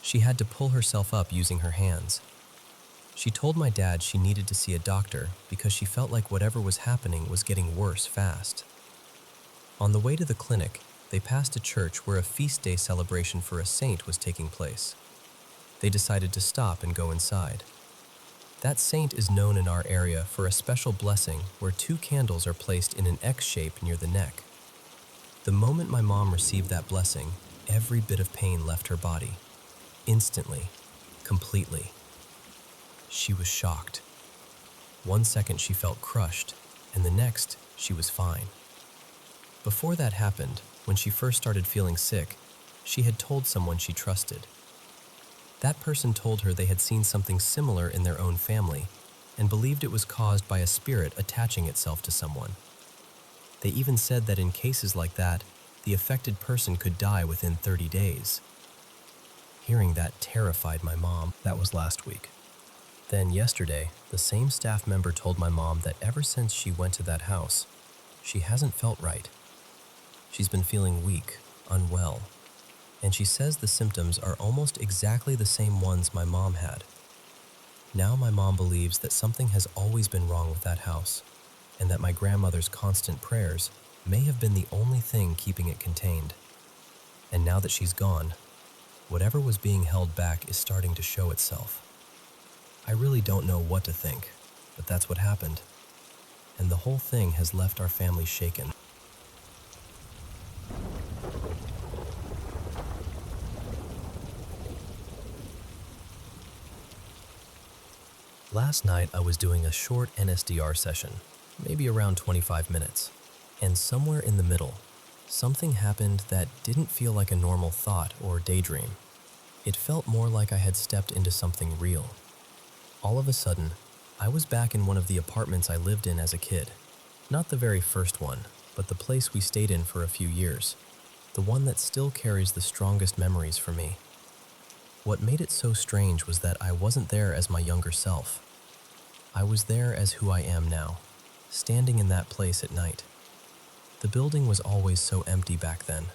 She had to pull herself up using her hands. She told my dad she needed to see a doctor because she felt like whatever was happening was getting worse fast. On the way to the clinic, they passed a church where a feast day celebration for a saint was taking place. They decided to stop and go inside. That saint is known in our area for a special blessing where 2 candles are placed in an X shape near the neck. The moment my mom received that blessing, every bit of pain left her body. Instantly, completely. She was shocked. One second she felt crushed, and the next she was fine. Before that happened, when she first started feeling sick, she had told someone she trusted. That person told her they had seen something similar in their own family and believed it was caused by a spirit attaching itself to someone. They even said that in cases like that, the affected person could die within 30 days. Hearing that terrified my mom. That was last week. Then yesterday, the same staff member told my mom that ever since she went to that house, she hasn't felt right. She's been feeling weak, unwell, and she says the symptoms are almost exactly the same ones my mom had. Now my mom believes that something has always been wrong with that house, and that my grandmother's constant prayers may have been the only thing keeping it contained. And now that she's gone, whatever was being held back is starting to show itself. I really don't know what to think, but that's what happened. And the whole thing has left our family shaken. Last night I was doing a short NSDR session, maybe around 25 minutes, and somewhere in the middle, something happened that didn't feel like a normal thought or daydream. It felt more like I had stepped into something real. All of a sudden, I was back in one of the apartments I lived in as a kid. Not the very first one, but the place we stayed in for a few years. The one that still carries the strongest memories for me. What made it so strange was that I wasn't there as my younger self. I was there as who I am now, standing in that place at night. The building was always so empty back then.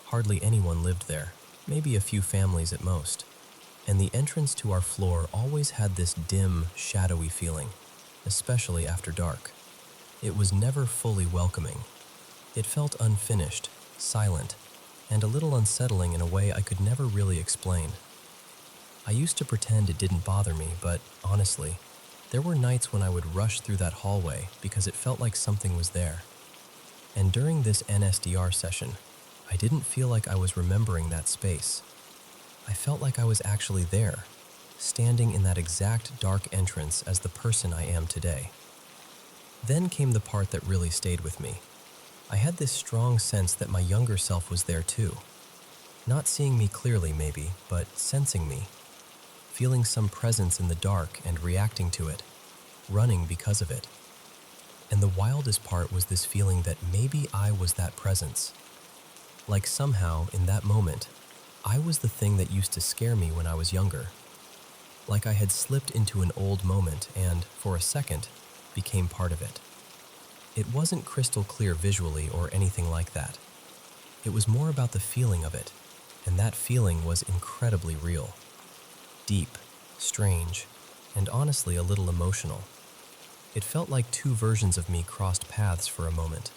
Hardly anyone lived there, maybe a few families at most. And the entrance to our floor always had this dim, shadowy feeling, especially after dark. It was never fully welcoming. It felt unfinished, silent, and a little unsettling in a way I could never really explain. I used to pretend it didn't bother me, but honestly, there were nights when I would rush through that hallway because it felt like something was there. And during this NSDR session, I didn't feel like I was remembering that space. I felt like I was actually there, standing in that exact dark entrance as the person I am today. Then came the part that really stayed with me. I had this strong sense that my younger self was there too. Not seeing me clearly maybe, but sensing me. Feeling some presence in the dark and reacting to it, running because of it. And the wildest part was this feeling that maybe I was that presence. Like somehow, in that moment, I was the thing that used to scare me when I was younger. Like I had slipped into an old moment and, for a second, became part of it. It wasn't crystal clear visually or anything like that. It was more about the feeling of it, and that feeling was incredibly real. Deep, strange, and honestly a little emotional. It felt like two versions of me crossed paths for a moment.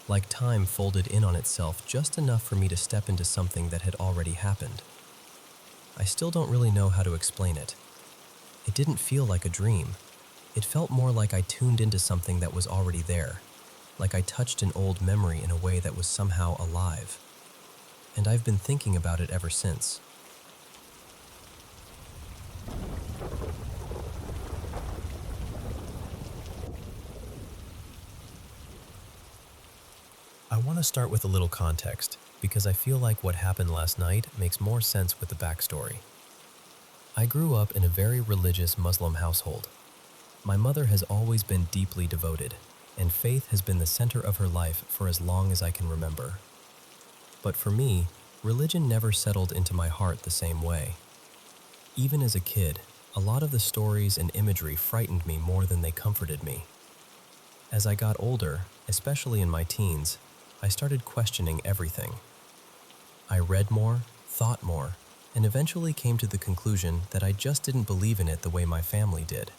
Like time folded in on itself just enough for me to step into something that had already happened. I still don't really know how to explain it. It didn't feel like a dream. It felt more like I tuned into something that was already there, like I touched an old memory in a way that was somehow alive. And I've been thinking about it ever since. I want to start with a little context, because I feel like what happened last night makes more sense with the backstory. I grew up in a very religious Muslim household. My mother has always been deeply devoted, and faith has been the center of her life for as long as I can remember. But for me, religion never settled into my heart the same way. Even as a kid, a lot of the stories and imagery frightened me more than they comforted me. As I got older, especially in my teens, I started questioning everything. I read more, thought more, and eventually came to the conclusion that I just didn't believe in it the way my family did.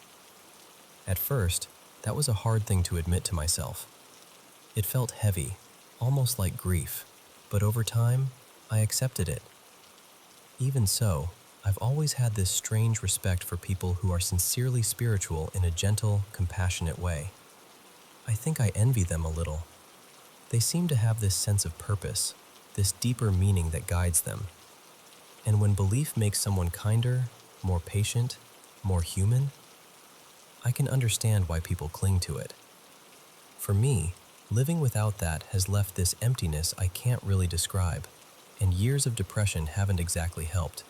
At first, that was a hard thing to admit to myself. It felt heavy, almost like grief, but over time, I accepted it. Even so, I've always had this strange respect for people who are sincerely spiritual in a gentle, compassionate way. I think I envy them a little. They seem to have this sense of purpose, this deeper meaning that guides them. And when belief makes someone kinder, more patient, more human, I can understand why people cling to it. For me, living without that has left this emptiness I can't really describe, and years of depression haven't exactly helped.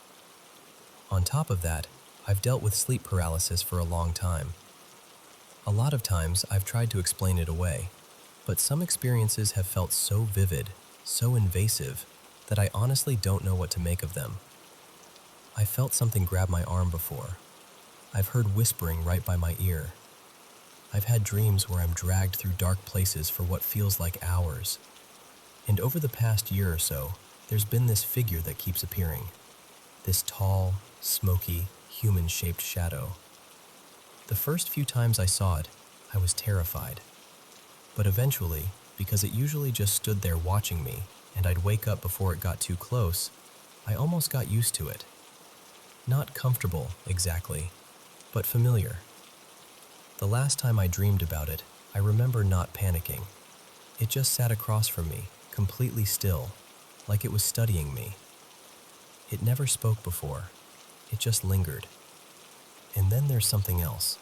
On top of that, I've dealt with sleep paralysis for a long time. A lot of times I've tried to explain it away, but some experiences have felt so vivid, so invasive, that I honestly don't know what to make of them. I felt something grab my arm before. I've heard whispering right by my ear. I've had dreams where I'm dragged through dark places for what feels like hours. And over the past year or so, there's been this figure that keeps appearing. This tall, smoky, human-shaped shadow. The first few times I saw it, I was terrified. But eventually, because it usually just stood there watching me, and I'd wake up before it got too close, I almost got used to it. Not comfortable, exactly, but familiar. The last time I dreamed about it, I remember not panicking. It just sat across from me, completely still, like it was studying me. It never spoke before. It just lingered. And then there's something else.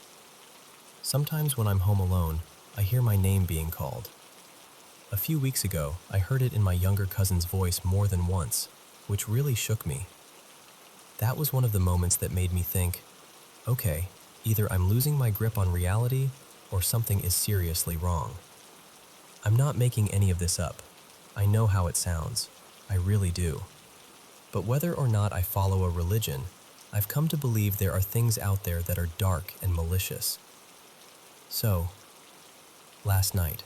Sometimes when I'm home alone, I hear my name being called. A few weeks ago, I heard it in my younger cousin's voice more than once, which really shook me. That was one of the moments that made me think, okay, either I'm losing my grip on reality or something is seriously wrong. I'm not making any of this up. I know how it sounds. I really do. But whether or not I follow a religion, I've come to believe there are things out there that are dark and malicious. So, last night,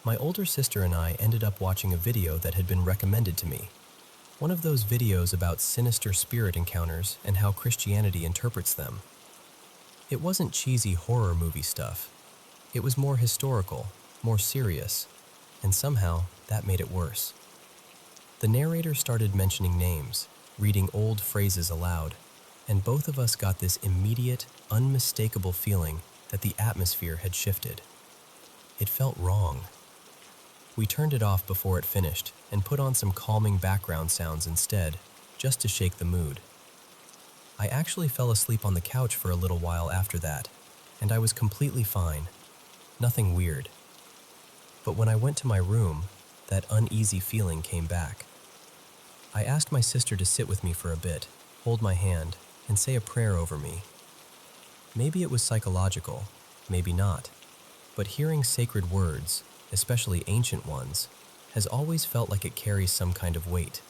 my older sister and I ended up watching a video that had been recommended to me. One of those videos about sinister spirit encounters and how Christianity interprets them. It wasn't cheesy horror movie stuff. It was more historical, more serious, and somehow that made it worse. The narrator started mentioning names, reading old phrases aloud, and both of us got this immediate, unmistakable feeling that the atmosphere had shifted. It felt wrong. We turned it off before it finished and put on some calming background sounds instead, just to shake the mood. I actually fell asleep on the couch for a little while after that, and I was completely fine. Nothing weird. But when I went to my room, that uneasy feeling came back. I asked my sister to sit with me for a bit, hold my hand, and say a prayer over me. Maybe it was psychological, maybe not, but hearing sacred words, especially ancient ones, has always felt like it carries some kind of weight.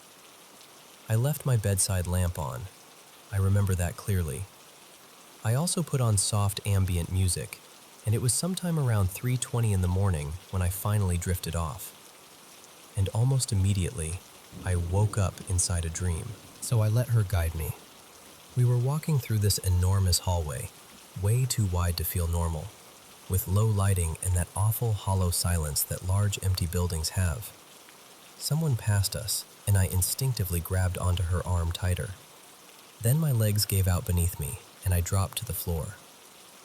I left my bedside lamp on. I remember that clearly. I also put on soft ambient music, and it was sometime around 3:20 in the morning when I finally drifted off. And almost immediately, I woke up inside a dream. So I let her guide me. We were walking through this enormous hallway, way too wide to feel normal, with low lighting and that awful hollow silence that large empty buildings have. Someone passed us, and I instinctively grabbed onto her arm tighter. Then my legs gave out beneath me, and I dropped to the floor.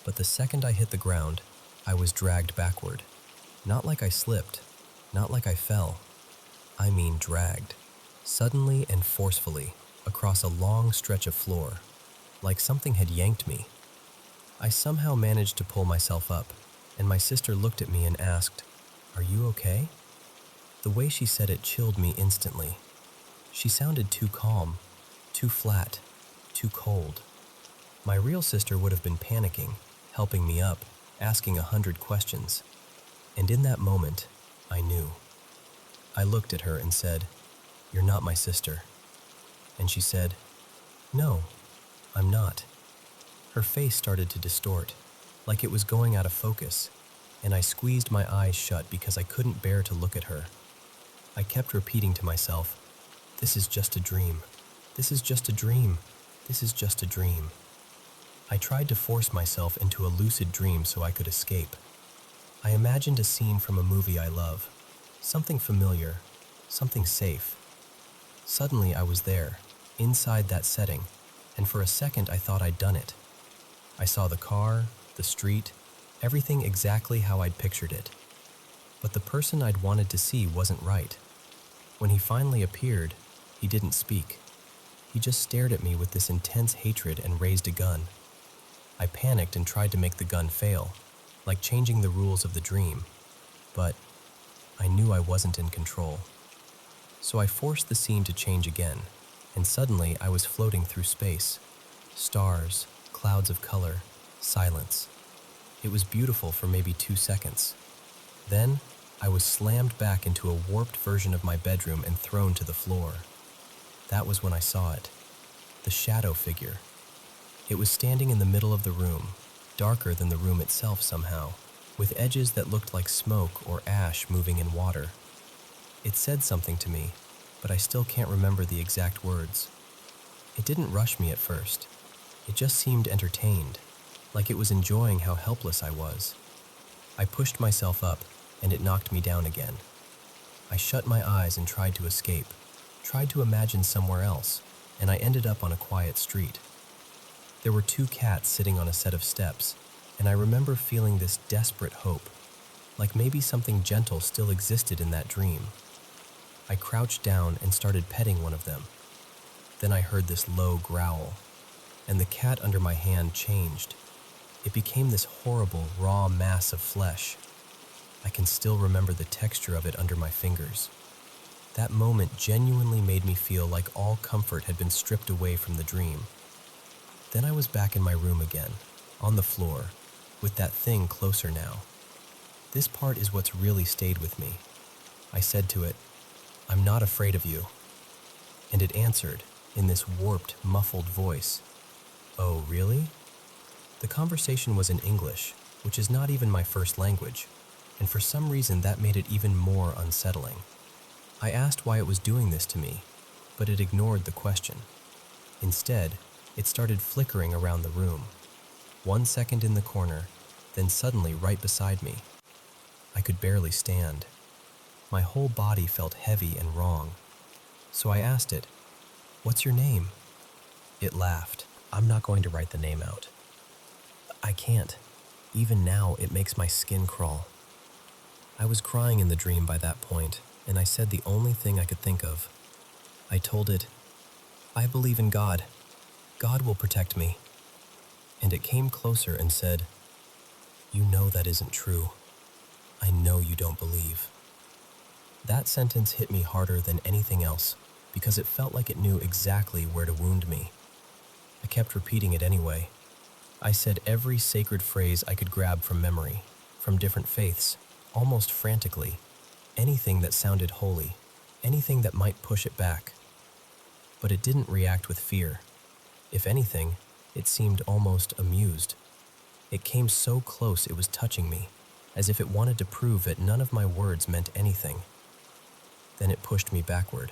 But the second I hit the ground, I was dragged backward. Not like I slipped, not like I fell. I mean dragged, suddenly and forcefully, across a long stretch of floor, like something had yanked me. I somehow managed to pull myself up, and my sister looked at me and asked, "Are you okay?" The way she said it chilled me instantly. She sounded too calm, too flat, too cold. My real sister would have been panicking, helping me up, asking 100 questions. And in that moment, I knew. I looked at her and said, "You're not my sister." And she said, "No, I'm not." Her face started to distort, like it was going out of focus, and I squeezed my eyes shut because I couldn't bear to look at her. I kept repeating to myself, "This is just a dream. This is just a dream. This is just a dream." I tried to force myself into a lucid dream so I could escape. I imagined a scene from a movie I love, something familiar, something safe. Suddenly I was there, inside that setting, and for a second I thought I'd done it. I saw the car, the street, everything exactly how I'd pictured it. But the person I'd wanted to see wasn't right. When he finally appeared, he didn't speak. He just stared at me with this intense hatred and raised a gun. I panicked and tried to make the gun fail, like changing the rules of the dream. But I knew I wasn't in control. So I forced the scene to change again, and suddenly I was floating through space. Stars, clouds of color, silence. It was beautiful for maybe 2 seconds. Then, I was slammed back into a warped version of my bedroom and thrown to the floor. That was when I saw it. The shadow figure. It was standing in the middle of the room, darker than the room itself somehow, with edges that looked like smoke or ash moving in water. It said something to me, but I still can't remember the exact words. It didn't rush me at first. It just seemed entertained, like it was enjoying how helpless I was. I pushed myself up, and it knocked me down again. I shut my eyes and tried to escape, tried to imagine somewhere else, and I ended up on a quiet street. There were two cats sitting on a set of steps, and I remember feeling this desperate hope, like maybe something gentle still existed in that dream. I crouched down and started petting one of them. Then I heard this low growl, and the cat under my hand changed. It became this horrible, raw mass of flesh. I can still remember the texture of it under my fingers. That moment genuinely made me feel like all comfort had been stripped away from the dream. Then I was back in my room again, on the floor, with that thing closer now. This part is what's really stayed with me. I said to it, "I'm not afraid of you." And it answered, in this warped, muffled voice, "Oh, really?" The conversation was in English, which is not even my first language, and for some reason that made it even more unsettling. I asked why it was doing this to me, but it ignored the question. Instead, it started flickering around the room. 1 second in the corner, then suddenly right beside me. I could barely stand. My whole body felt heavy and wrong. So I asked it, "What's your name?" It laughed. "I'm not going to write the name out. I can't. Even now, it makes my skin crawl." I was crying in the dream by that point, and I said the only thing I could think of. I told it, "I believe in God. God will protect me." And it came closer and said, "You know that isn't true. I know you don't believe." That sentence hit me harder than anything else because it felt like it knew exactly where to wound me. I kept repeating it anyway. I said every sacred phrase I could grab from memory, from different faiths, almost frantically, anything that sounded holy, anything that might push it back. But it didn't react with fear. If anything, it seemed almost amused. It came so close it was touching me, as if it wanted to prove that none of my words meant anything. Then it pushed me backward.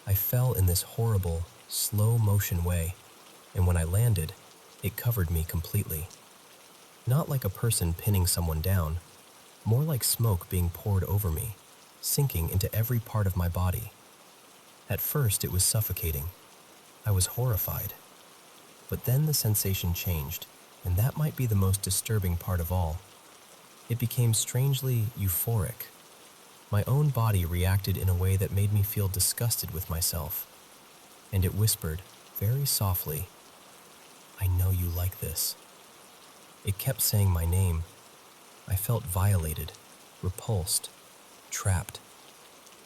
I fell in this horrible, slow motion way, and when I landed, it covered me completely. Not like a person pinning someone down, more like smoke being poured over me, sinking into every part of my body. At first, it was suffocating. I was horrified. But then the sensation changed, and that might be the most disturbing part of all. It became strangely euphoric. My own body reacted in a way that made me feel disgusted with myself. And it whispered, very softly, "I know you like this." It kept saying my name. I felt violated, repulsed, trapped.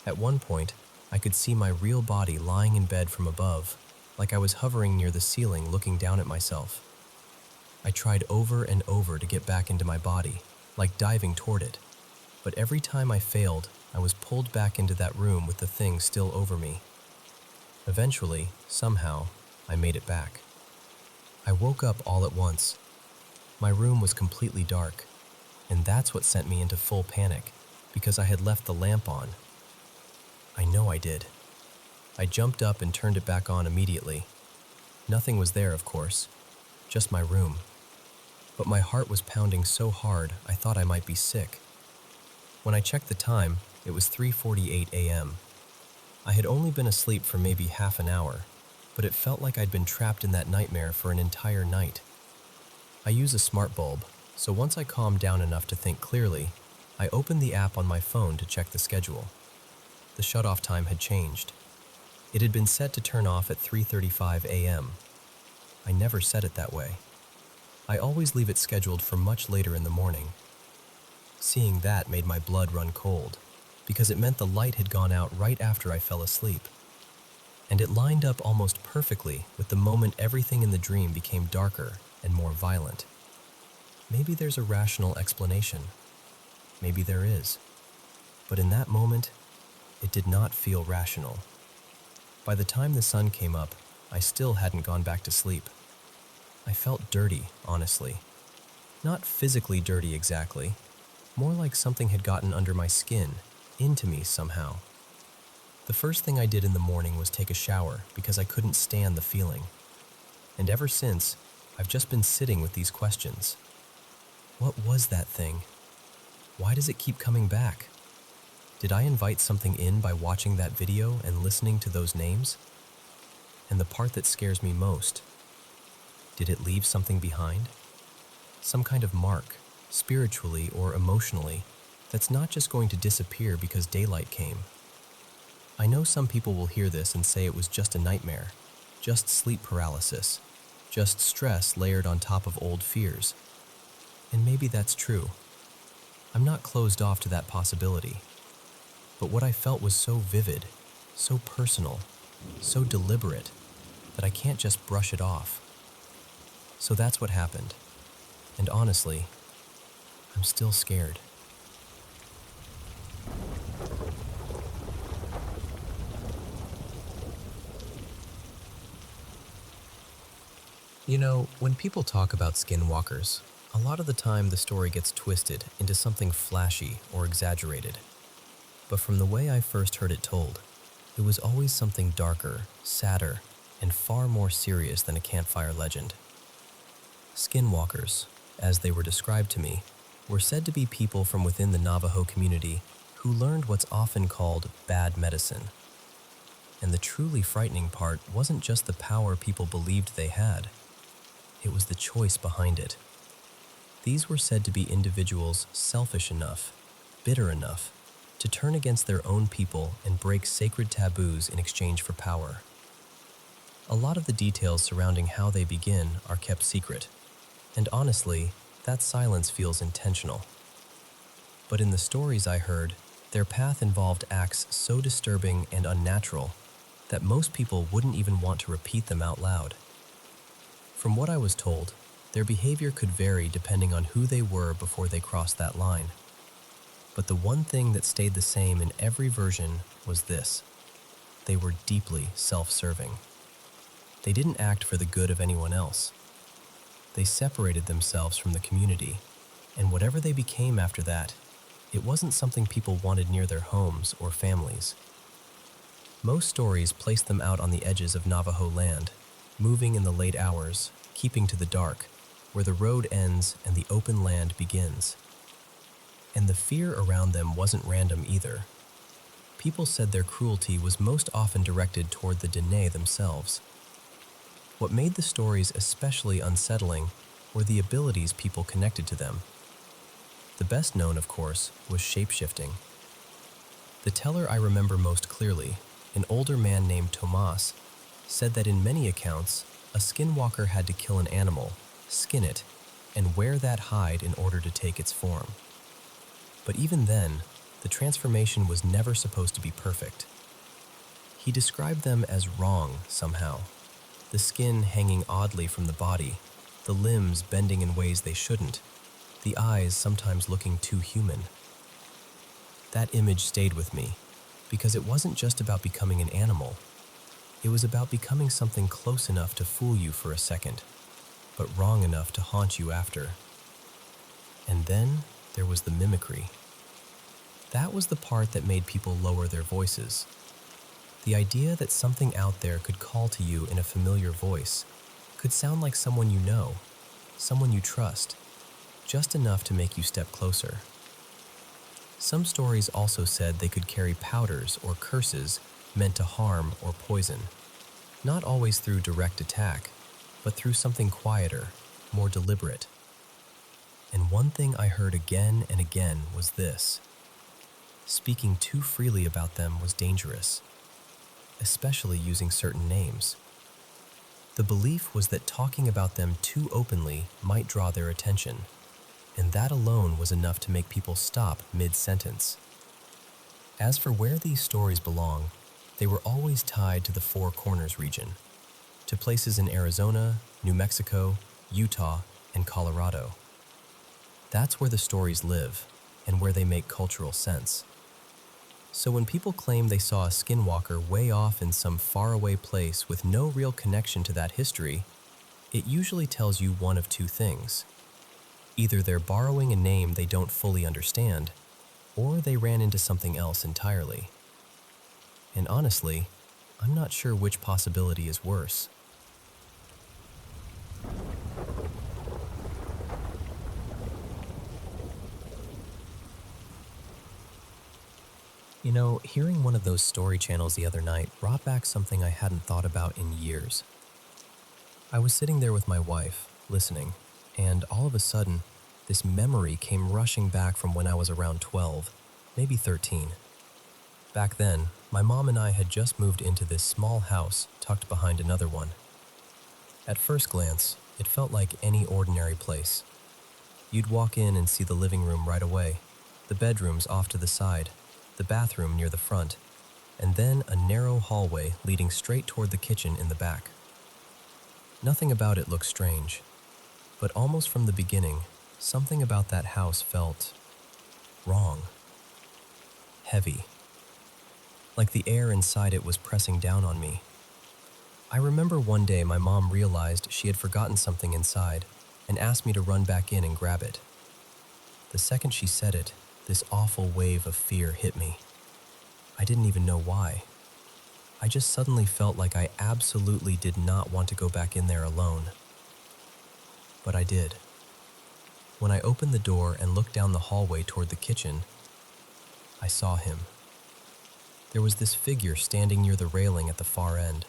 At one point, I could see my real body lying in bed from above, like I was hovering near the ceiling looking down at myself. I tried over and over to get back into my body, like diving toward it. But every time I failed, I was pulled back into that room with the thing still over me. Eventually, somehow, I made it back. I woke up all at once. My room was completely dark, and that's what sent me into full panic, because I had left the lamp on. I know I did. I jumped up and turned it back on immediately. Nothing was there, of course, just my room. But my heart was pounding so hard I thought I might be sick. When I checked the time, it was 3:48 a.m. I had only been asleep for maybe half an hour, but it felt like I'd been trapped in that nightmare for an entire night. I use a smart bulb, so once I calmed down enough to think clearly, I opened the app on my phone to check the schedule. The shut-off time had changed. It had been set to turn off at 3:35 a.m. I never set it that way. I always leave it scheduled for much later in the morning. Seeing that made my blood run cold, because it meant the light had gone out right after I fell asleep. And it lined up almost perfectly with the moment everything in the dream became darker and more violent. Maybe there's a rational explanation. Maybe there is. But in that moment, it did not feel rational. By the time the sun came up, I still hadn't gone back to sleep. I felt dirty, honestly. Not physically dirty exactly, more like something had gotten under my skin, into me somehow. The first thing I did in the morning was take a shower because I couldn't stand the feeling. And ever since, I've just been sitting with these questions. What was that thing? Why does it keep coming back? Did I invite something in by watching that video and listening to those names? And the part that scares me most, did it leave something behind? Some kind of mark, spiritually or emotionally, that's not just going to disappear because daylight came. I know some people will hear this and say it was just a nightmare, just sleep paralysis, just stress layered on top of old fears. And maybe that's true. I'm not closed off to that possibility. But what I felt was so vivid, so personal, so deliberate, that I can't just brush it off. So that's what happened. And honestly, I'm still scared. You know, when people talk about skinwalkers, a lot of the time the story gets twisted into something flashy or exaggerated. But from the way I first heard it told, it was always something darker, sadder, and far more serious than a campfire legend. Skinwalkers, as they were described to me, were said to be people from within the Navajo community who learned what's often called bad medicine. And the truly frightening part wasn't just the power people believed they had. It was the choice behind it. These were said to be individuals selfish enough, bitter enough, to turn against their own people and break sacred taboos in exchange for power. A lot of the details surrounding how they begin are kept secret, and honestly, that silence feels intentional. But in the stories I heard, their path involved acts so disturbing and unnatural that most people wouldn't even want to repeat them out loud. From what I was told, their behavior could vary depending on who they were before they crossed that line. But the one thing that stayed the same in every version was this: they were deeply self-serving. They didn't act for the good of anyone else. They separated themselves from the community, and whatever they became after that, it wasn't something people wanted near their homes or families. Most stories place them out on the edges of Navajo land, moving in the late hours, keeping to the dark, where the road ends and the open land begins. And the fear around them wasn't random either. People said their cruelty was most often directed toward the Dene themselves. What made the stories especially unsettling were the abilities people connected to them. The best known, of course, was shape-shifting. The teller I remember most clearly, an older man named Tomas, said that in many accounts, a skinwalker had to kill an animal, skin it, and wear that hide in order to take its form. But even then, the transformation was never supposed to be perfect. He described them as wrong somehow, the skin hanging oddly from the body, the limbs bending in ways they shouldn't, the eyes sometimes looking too human. That image stayed with me, because it wasn't just about becoming an animal. It was about becoming something close enough to fool you for a second, but wrong enough to haunt you after. And then there was the mimicry. That was the part that made people lower their voices. The idea that something out there could call to you in a familiar voice, could sound like someone you know, someone you trust, just enough to make you step closer. Some stories also said they could carry powders or curses meant to harm or poison, not always through direct attack, but through something quieter, more deliberate. And one thing I heard again and again was this: speaking too freely about them was dangerous, especially using certain names. The belief was that talking about them too openly might draw their attention, and that alone was enough to make people stop mid-sentence. As for where these stories belong, they were always tied to the Four Corners region, to places in Arizona, New Mexico, Utah, and Colorado. That's where the stories live, and where they make cultural sense. So when people claim they saw a skinwalker way off in some faraway place with no real connection to that history, it usually tells you one of two things. Either they're borrowing a name they don't fully understand, or they ran into something else entirely. And honestly, I'm not sure which possibility is worse. Hearing one of those story channels the other night brought back something I hadn't thought about in years. I was sitting there with my wife, listening, and all of a sudden, this memory came rushing back from when I was around 12, maybe 13. Back then, my mom and I had just moved into this small house tucked behind another one. At first glance, it felt like any ordinary place. You'd walk in and see the living room right away, the bedrooms off to the side, the bathroom near the front, and then a narrow hallway leading straight toward the kitchen in the back. Nothing about it looked strange, but almost from the beginning, something about that house felt wrong. Heavy. Like the air inside it was pressing down on me. I remember one day my mom realized she had forgotten something inside and asked me to run back in and grab it. The second she said it, this awful wave of fear hit me. I didn't even know why. I just suddenly felt like I absolutely did not want to go back in there alone. But I did. When I opened the door and looked down the hallway toward the kitchen, I saw him. There was this figure standing near the railing at the far end,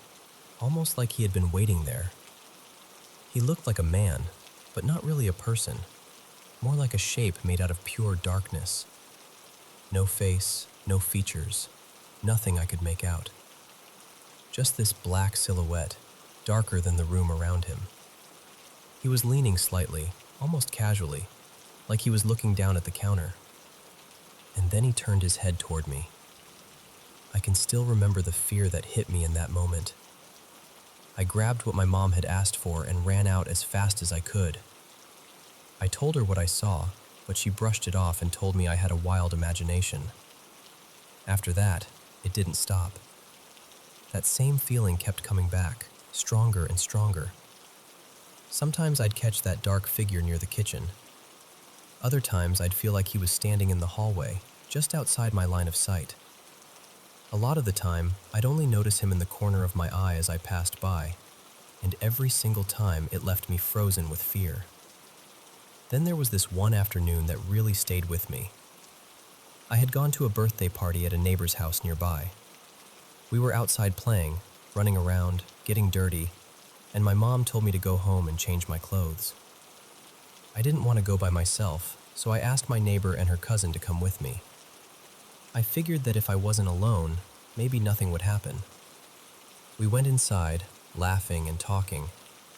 almost like he had been waiting there. He looked like a man, but not really a person, more like a shape made out of pure darkness. No face, no features, nothing I could make out. Just this black silhouette, darker than the room around him. He was leaning slightly, almost casually, like he was looking down at the counter. And then he turned his head toward me. I can still remember the fear that hit me in that moment. I grabbed what my mom had asked for and ran out as fast as I could. I told her what I saw, but she brushed it off and told me I had a wild imagination. After that, it didn't stop. That same feeling kept coming back, stronger and stronger. Sometimes I'd catch that dark figure near the kitchen. Other times I'd feel like he was standing in the hallway, just outside my line of sight. A lot of the time, I'd only notice him in the corner of my eye as I passed by, and every single time it left me frozen with fear. Then there was this one afternoon that really stayed with me. I had gone to a birthday party at a neighbor's house nearby. We were outside playing, running around, getting dirty, and my mom told me to go home and change my clothes. I didn't want to go by myself, so I asked my neighbor and her cousin to come with me. I figured that if I wasn't alone, maybe nothing would happen. We went inside, laughing and talking,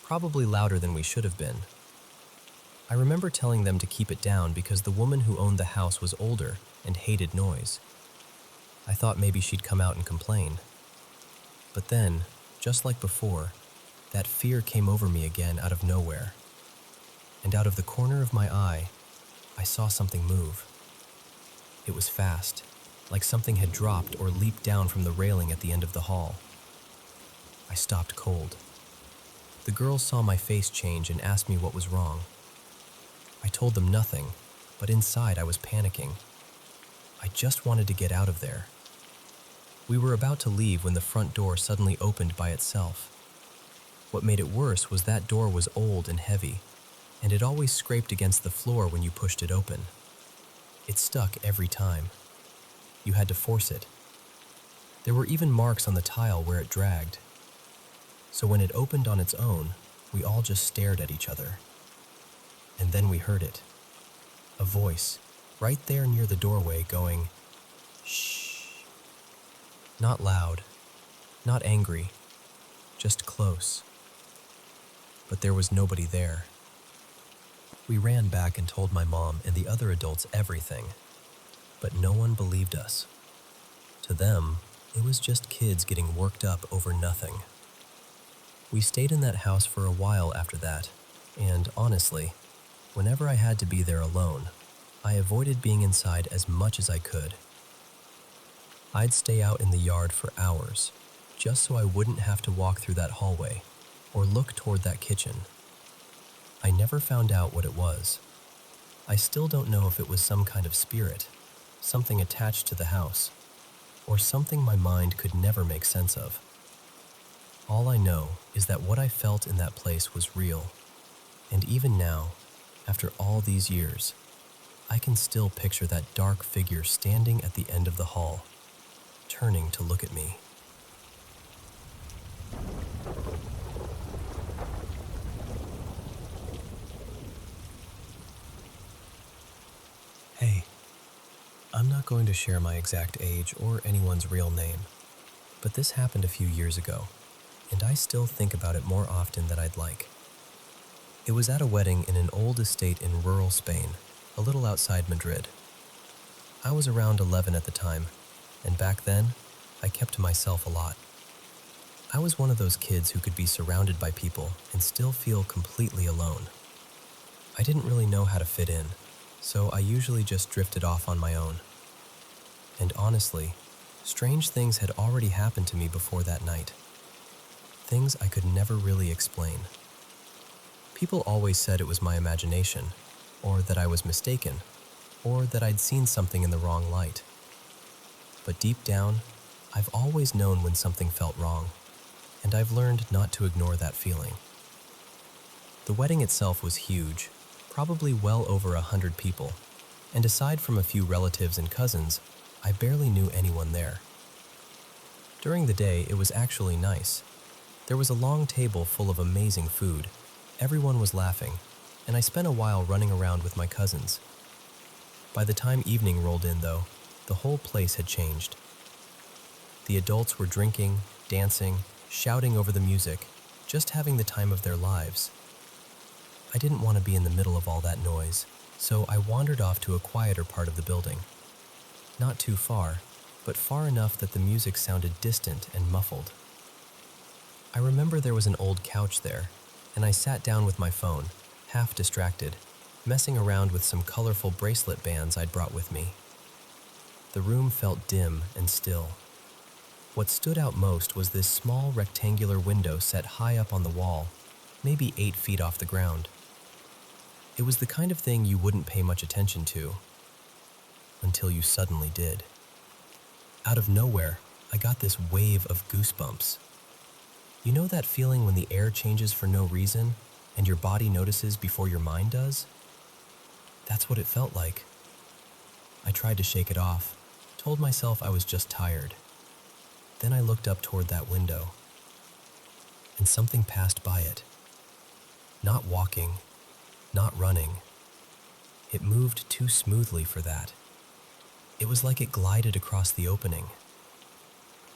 probably louder than we should have been. I remember telling them to keep it down because the woman who owned the house was older and hated noise. I thought maybe she'd come out and complain. But then, just like before, that fear came over me again out of nowhere. And out of the corner of my eye, I saw something move. It was fast, like something had dropped or leaped down from the railing at the end of the hall. I stopped cold. The girls saw my face change and asked me what was wrong. I told them nothing, but inside I was panicking. I just wanted to get out of there. We were about to leave when the front door suddenly opened by itself. What made it worse was that door was old and heavy, and it always scraped against the floor when you pushed it open. It stuck every time. You had to force it. There were even marks on the tile where it dragged. So when it opened on its own, we all just stared at each other. And then we heard it. A voice, right there near the doorway, going, "Shh." Not loud, not angry, just close. But there was nobody there. We ran back and told my mom and the other adults everything, but no one believed us. To them, it was just kids getting worked up over nothing. We stayed in that house for a while after that, and honestly, whenever I had to be there alone, I avoided being inside as much as I could. I'd stay out in the yard for hours, just so I wouldn't have to walk through that hallway or look toward that kitchen. I never found out what it was. I still don't know if it was some kind of spirit, something attached to the house, or something my mind could never make sense of. All I know is that what I felt in that place was real, and even now, after all these years, I can still picture that dark figure standing at the end of the hall, turning to look at me. Hey, I'm not going to share my exact age or anyone's real name, but this happened a few years ago, and I still think about it more often than I'd like. It was at a wedding in an old estate in rural Spain, a little outside Madrid. I was around 11 at the time, and back then, I kept to myself a lot. I was one of those kids who could be surrounded by people and still feel completely alone. I didn't really know how to fit in, so I usually just drifted off on my own. And honestly, strange things had already happened to me before that night. Things I could never really explain. People always said it was my imagination, or that I was mistaken, or that I'd seen something in the wrong light. But deep down, I've always known when something felt wrong, and I've learned not to ignore that feeling. The wedding itself was huge, probably well over 100 people, and aside from a few relatives and cousins, I barely knew anyone there. During the day, it was actually nice. There was a long table full of amazing food. Everyone was laughing, and I spent a while running around with my cousins. By the time evening rolled in, though, the whole place had changed. The adults were drinking, dancing, shouting over the music, just having the time of their lives. I didn't want to be in the middle of all that noise, so I wandered off to a quieter part of the building. Not too far, but far enough that the music sounded distant and muffled. I remember there was an old couch there, and I sat down with my phone, half distracted, messing around with some colorful bracelet bands I'd brought with me. The room felt dim and still. What stood out most was this small rectangular window set high up on the wall, maybe 8 feet off the ground. It was the kind of thing you wouldn't pay much attention to, until you suddenly did. Out of nowhere, I got this wave of goosebumps. You know that feeling when the air changes for no reason, and your body notices before your mind does? That's what it felt like. I tried to shake it off, told myself I was just tired. Then I looked up toward that window, and something passed by it. Not walking, not running. It moved too smoothly for that. It was like it glided across the opening.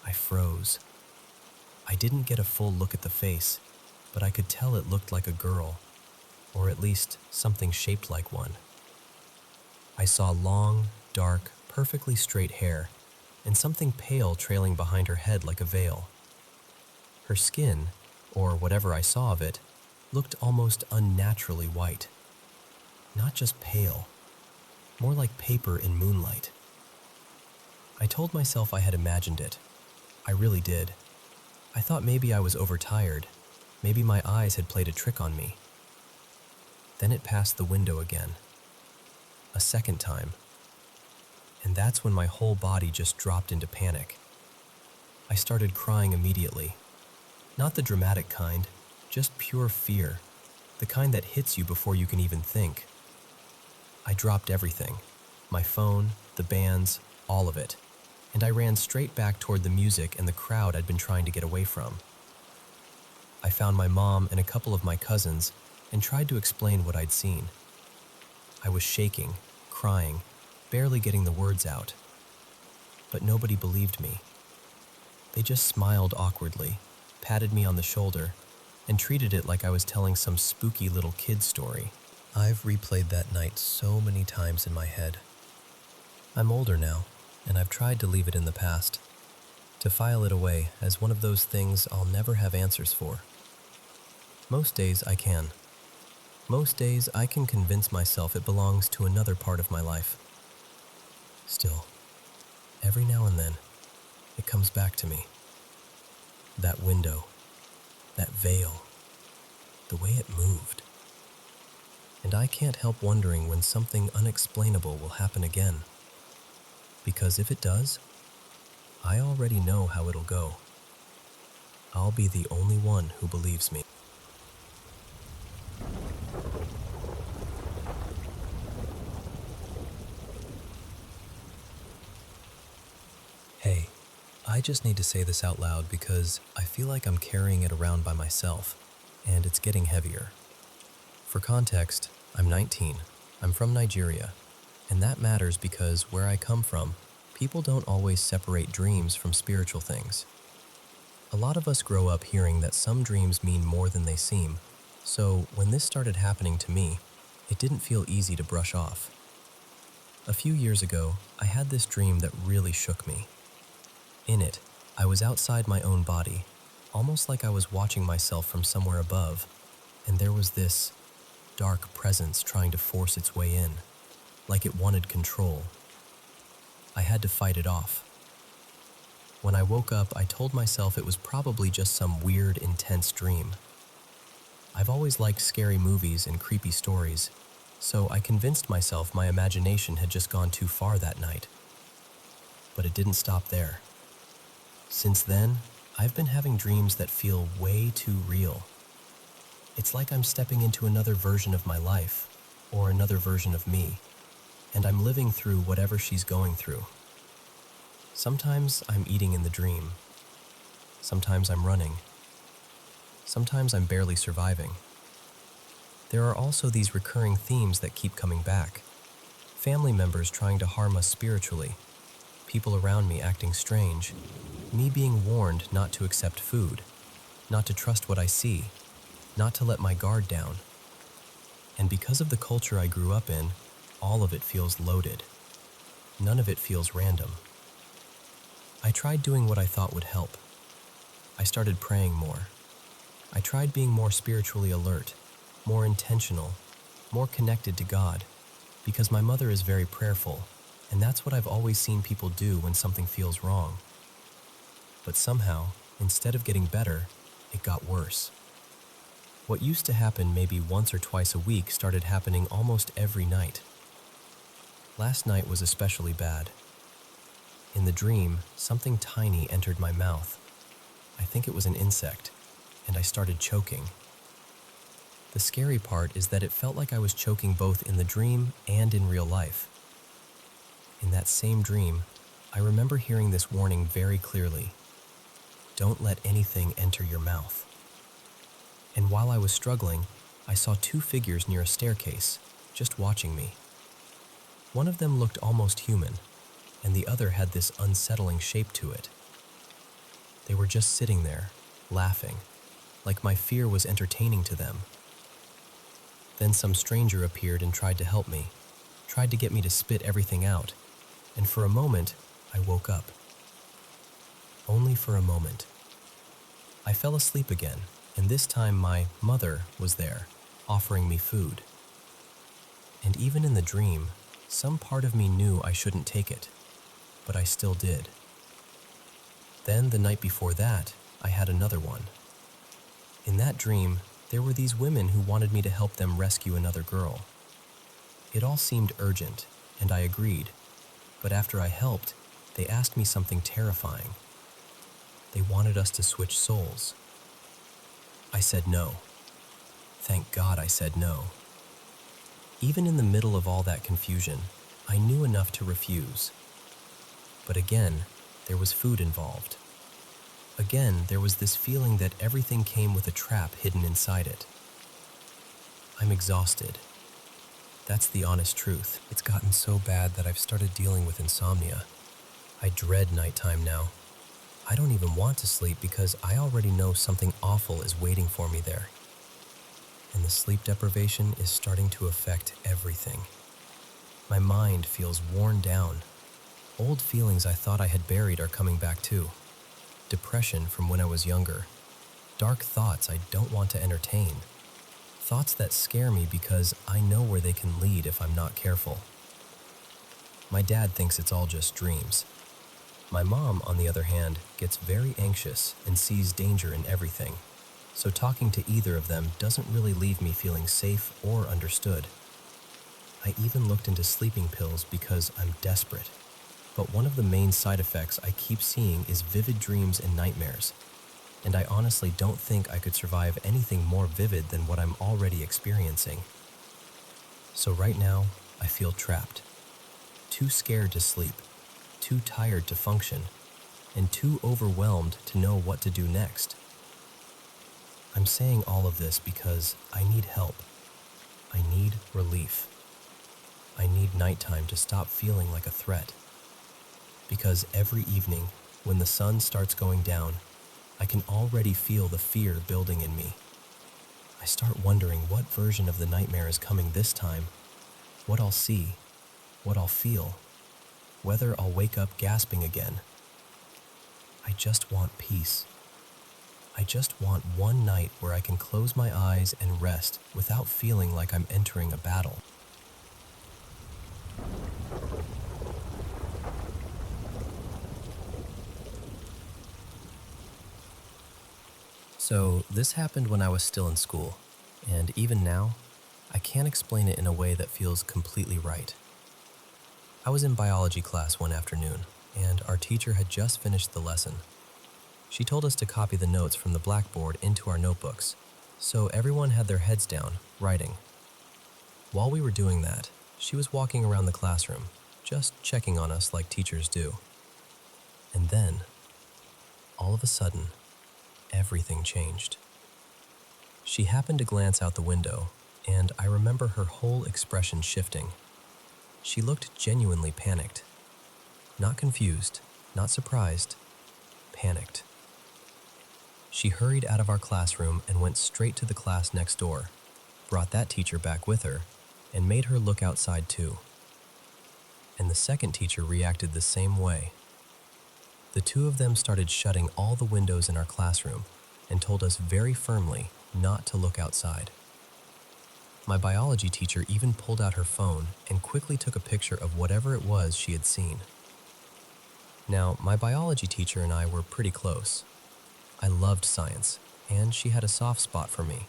I froze. I didn't get a full look at the face, but I could tell it looked like a girl, or at least something shaped like one. I saw long, dark, perfectly straight hair, and something pale trailing behind her head like a veil. Her skin, or whatever I saw of it, looked almost unnaturally white. Not just pale, more like paper in moonlight. I told myself I had imagined it. I really did. I thought maybe I was overtired. Maybe my eyes had played a trick on me. Then it passed the window again. A second time. And that's when my whole body just dropped into panic. I started crying immediately. Not the dramatic kind, just pure fear, the kind that hits you before you can even think. I dropped everything, my phone, the bands, all of it, and I ran straight back toward the music and the crowd I'd been trying to get away from. I found my mom and a couple of my cousins and tried to explain what I'd seen. I was shaking, crying, barely getting the words out. But nobody believed me. They just smiled awkwardly, patted me on the shoulder, and treated it like I was telling some spooky little kid story. I've replayed that night so many times in my head. I'm older now, and I've tried to leave it in the past, to file it away as one of those things I'll never have answers for. Most days I can. Most days I can convince myself it belongs to another part of my life. Still, every now and then, it comes back to me. That window, that veil, the way it moved. And I can't help wondering when something unexplainable will happen again. Because if it does, I already know how it'll go. I'll be the only one who believes me. Hey, I just need to say this out loud because I feel like I'm carrying it around by myself, and it's getting heavier. For context, I'm 19. I'm from Nigeria, and that matters because where I come from, people don't always separate dreams from spiritual things. A lot of us grow up hearing that some dreams mean more than they seem, so when this started happening to me, it didn't feel easy to brush off. A few years ago, I had this dream that really shook me. In it, I was outside my own body, almost like I was watching myself from somewhere above, and there was this dark presence trying to force its way in, like it wanted control. I had to fight it off. When I woke up, I told myself it was probably just some weird, intense dream. I've always liked scary movies and creepy stories, so I convinced myself my imagination had just gone too far that night. But it didn't stop there. Since then, I've been having dreams that feel way too real. It's like I'm stepping into another version of my life, or another version of me, and I'm living through whatever she's going through. Sometimes I'm eating in the dream. Sometimes I'm running. Sometimes I'm barely surviving. There are also these recurring themes that keep coming back. Family members trying to harm us spiritually, people around me acting strange, me being warned not to accept food, not to trust what I see, not to let my guard down. And because of the culture I grew up in, all of it feels loaded. None of it feels random. I tried doing what I thought would help. I started praying more. I tried being more spiritually alert, more intentional, more connected to God, because my mother is very prayerful, and that's what I've always seen people do when something feels wrong. But somehow, instead of getting better, it got worse. What used to happen maybe once or twice a week started happening almost every night. Last night was especially bad. In the dream, something tiny entered my mouth. I think it was an insect, and I started choking. The scary part is that it felt like I was choking both in the dream and in real life. In that same dream, I remember hearing this warning very clearly. Don't let anything enter your mouth. And while I was struggling, I saw two figures near a staircase, just watching me. One of them looked almost human, and the other had this unsettling shape to it. They were just sitting there, laughing, like my fear was entertaining to them. Then some stranger appeared and tried to help me, tried to get me to spit everything out, and for a moment, I woke up. Only for a moment. I fell asleep again, and this time my mother was there, offering me food. And even in the dream, some part of me knew I shouldn't take it, but I still did. Then the night before that, I had another one. In that dream, there were these women who wanted me to help them rescue another girl. It all seemed urgent, and I agreed, but after I helped, they asked me something terrifying. They wanted us to switch souls. I said no. Thank God I said no. Even in the middle of all that confusion, I knew enough to refuse. But again, there was food involved. Again, there was this feeling that everything came with a trap hidden inside it. I'm exhausted. That's the honest truth. It's gotten so bad that I've started dealing with insomnia. I dread nighttime now. I don't even want to sleep because I already know something awful is waiting for me there. And the sleep deprivation is starting to affect everything. My mind feels worn down. Old feelings I thought I had buried are coming back too. Depression from when I was younger. Dark thoughts I don't want to entertain. Thoughts that scare me because I know where they can lead if I'm not careful. My dad thinks it's all just dreams. My mom, on the other hand, gets very anxious and sees danger in everything. So talking to either of them doesn't really leave me feeling safe or understood. I even looked into sleeping pills because I'm desperate. But one of the main side effects I keep seeing is vivid dreams and nightmares. And I honestly don't think I could survive anything more vivid than what I'm already experiencing. So right now, I feel trapped. Too scared to sleep. Too tired to function. and too overwhelmed to know what to do next. I'm saying all of this because I need help. I need relief. I need nighttime to stop feeling like a threat. Because every evening, when the sun starts going down, I can already feel the fear building in me. I start wondering what version of the nightmare is coming this time, what I'll see, what I'll feel, whether I'll wake up gasping again. I just want peace. I just want one night where I can close my eyes and rest without feeling like I'm entering a battle. So this happened when I was still in school, and even now, I can't explain it in a way that feels completely right. I was in biology class one afternoon, and our teacher had just finished the lesson. She told us to copy the notes from the blackboard into our notebooks, so everyone had their heads down, writing. While we were doing that, she was walking around the classroom, just checking on us like teachers do. And then, all of a sudden, everything changed. She happened to glance out the window, and I remember her whole expression shifting. She looked genuinely panicked. Not confused, not surprised, panicked. She hurried out of our classroom and went straight to the class next door, brought that teacher back with her, and made her look outside too. And the second teacher reacted the same way. The two of them started shutting all the windows in our classroom and told us very firmly not to look outside. My biology teacher even pulled out her phone and quickly took a picture of whatever it was she had seen. Now, my biology teacher and I were pretty close. I loved science, and she had a soft spot for me.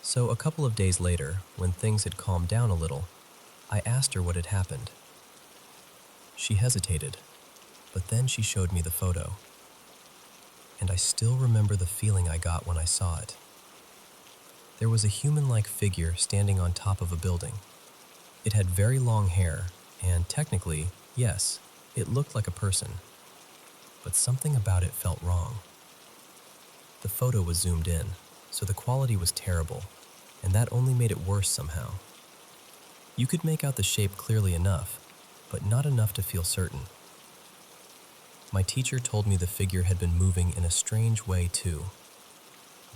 So a couple of days later, when things had calmed down a little, I asked her what had happened. She hesitated, but then she showed me the photo. And I still remember the feeling I got when I saw it. There was a human-like figure standing on top of a building. It had very long hair, and technically, yes, it looked like a person. But something about it felt wrong. The photo was zoomed in, so the quality was terrible, and that only made it worse somehow. You could make out the shape clearly enough, but not enough to feel certain. My teacher told me the figure had been moving in a strange way too.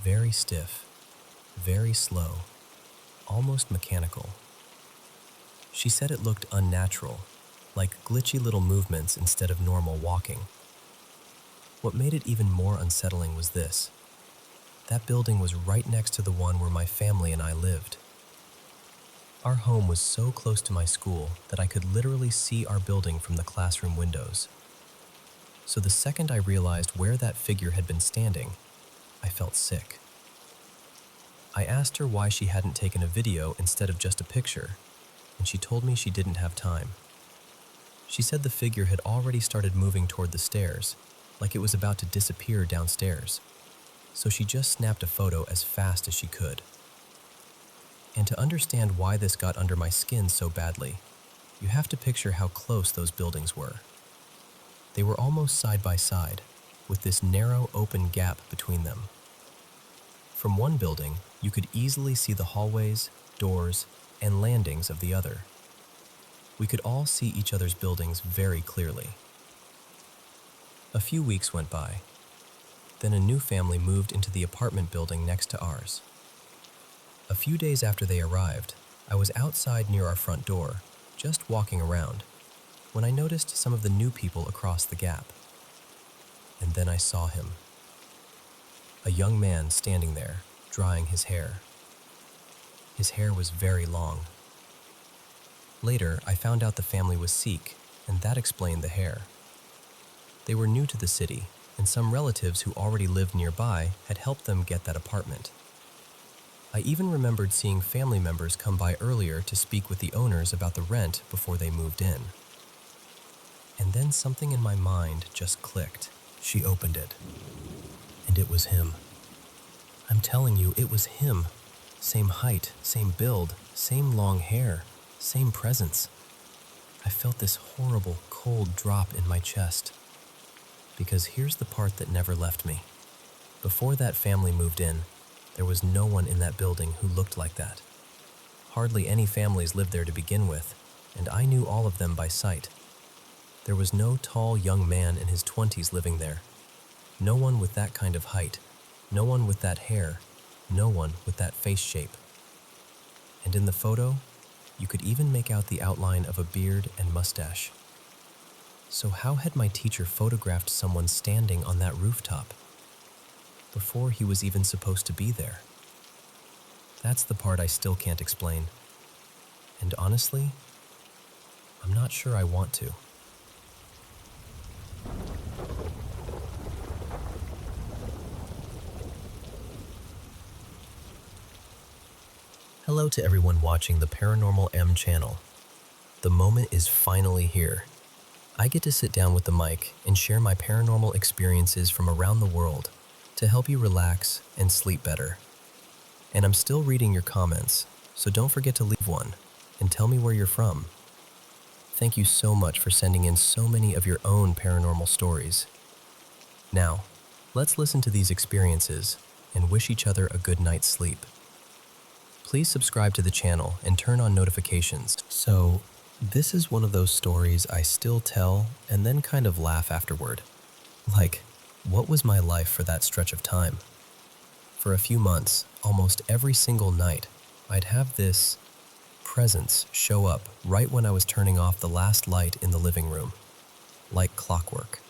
Very stiff, very slow, almost mechanical. She said it looked unnatural, like glitchy little movements instead of normal walking. What made it even more unsettling was this. That building was right next to the one where my family and I lived. Our home was so close to my school that I could literally see our building from the classroom windows. So the second I realized where that figure had been standing, I felt sick. I asked her why she hadn't taken a video instead of just a picture, and she told me she didn't have time. She said the figure had already started moving toward the stairs, like it was about to disappear downstairs, so she just snapped a photo as fast as she could. And to understand why this got under my skin so badly, you have to picture how close those buildings were. They were almost side by side, with this narrow open gap between them. From one building, you could easily see the hallways, doors, and landings of the other. We could all see each other's buildings very clearly. A few weeks went by. Then a new family moved into the apartment building next to ours. A few days after they arrived, I was outside near our front door, just walking around, when I noticed some of the new people across the gap. And then I saw him. A young man standing there, drying his hair. His hair was very long. Later, I found out the family was Sikh, and that explained the hair. They were new to the city, and some relatives who already lived nearby had helped them get that apartment. I even remembered seeing family members come by earlier to speak with the owners about the rent before they moved in. And then something in my mind just clicked. She opened it, and it was him. I'm telling you, it was him. Same height, same build, same long hair, same presence. I felt this horrible, cold drop in my chest. because here's the part that never left me. Before that family moved in, there was no one in that building who looked like that. Hardly any families lived there to begin with, and I knew all of them by sight. There was no tall young man in his 20s living there. No one with that kind of height, no one with that hair, no one with that face shape. And in the photo, you could even make out the outline of a beard and mustache. So how had my teacher photographed someone standing on that rooftop before he was even supposed to be there? That's the part I still can't explain. And honestly, I'm not sure I want to. Hello to everyone watching the Paranormal M channel. The moment is finally here. I get to sit down with the mic and share my paranormal experiences from around the world to help you relax and sleep better. And I'm still reading your comments, so don't forget to leave one and tell me where you're from. Thank you so much for sending in so many of your own paranormal stories. Now, let's listen to these experiences and wish each other a good night's sleep. Please subscribe to the channel and turn on notifications. So, this is one of those stories I still tell and then kind of laugh afterward. Like, what was my life for that stretch of time? For a few months, almost every single night, I'd have this presence show up right when I was turning off the last light in the living room, like clockwork.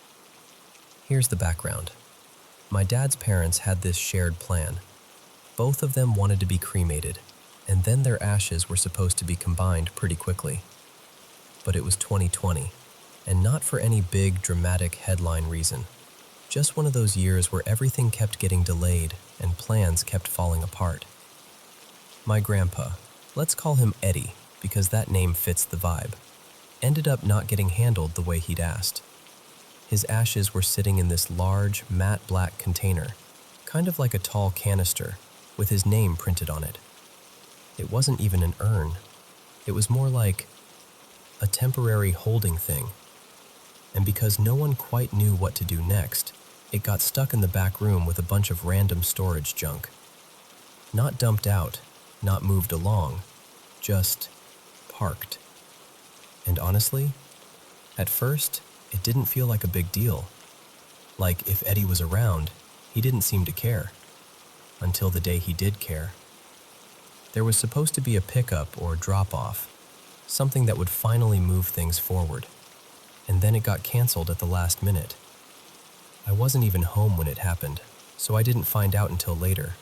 Here's the background. My dad's parents had this shared plan. Both of them wanted to be cremated, and then their ashes were supposed to be combined pretty quickly. But it was 2020, and not for any big, dramatic headline reason. Just one of those years where everything kept getting delayed and plans kept falling apart. My grandpa, let's call him Eddie because that name fits the vibe, ended up not getting handled the way he'd asked. His ashes were sitting in this large, matte black container, kind of like a tall canister, with his name printed on it. It wasn't even an urn. It was more like a temporary holding thing. And because no one quite knew what to do next, it got stuck in the back room with a bunch of random storage junk. Not dumped out, not moved along, just parked. And honestly, at first, it didn't feel like a big deal. Like if Eddie was around, he didn't seem to care. Until the day he did care. There was supposed to be a pickup or drop-off, something that would finally move things forward, and then it got canceled at the last minute. I wasn't even home when it happened, so I didn't find out until later.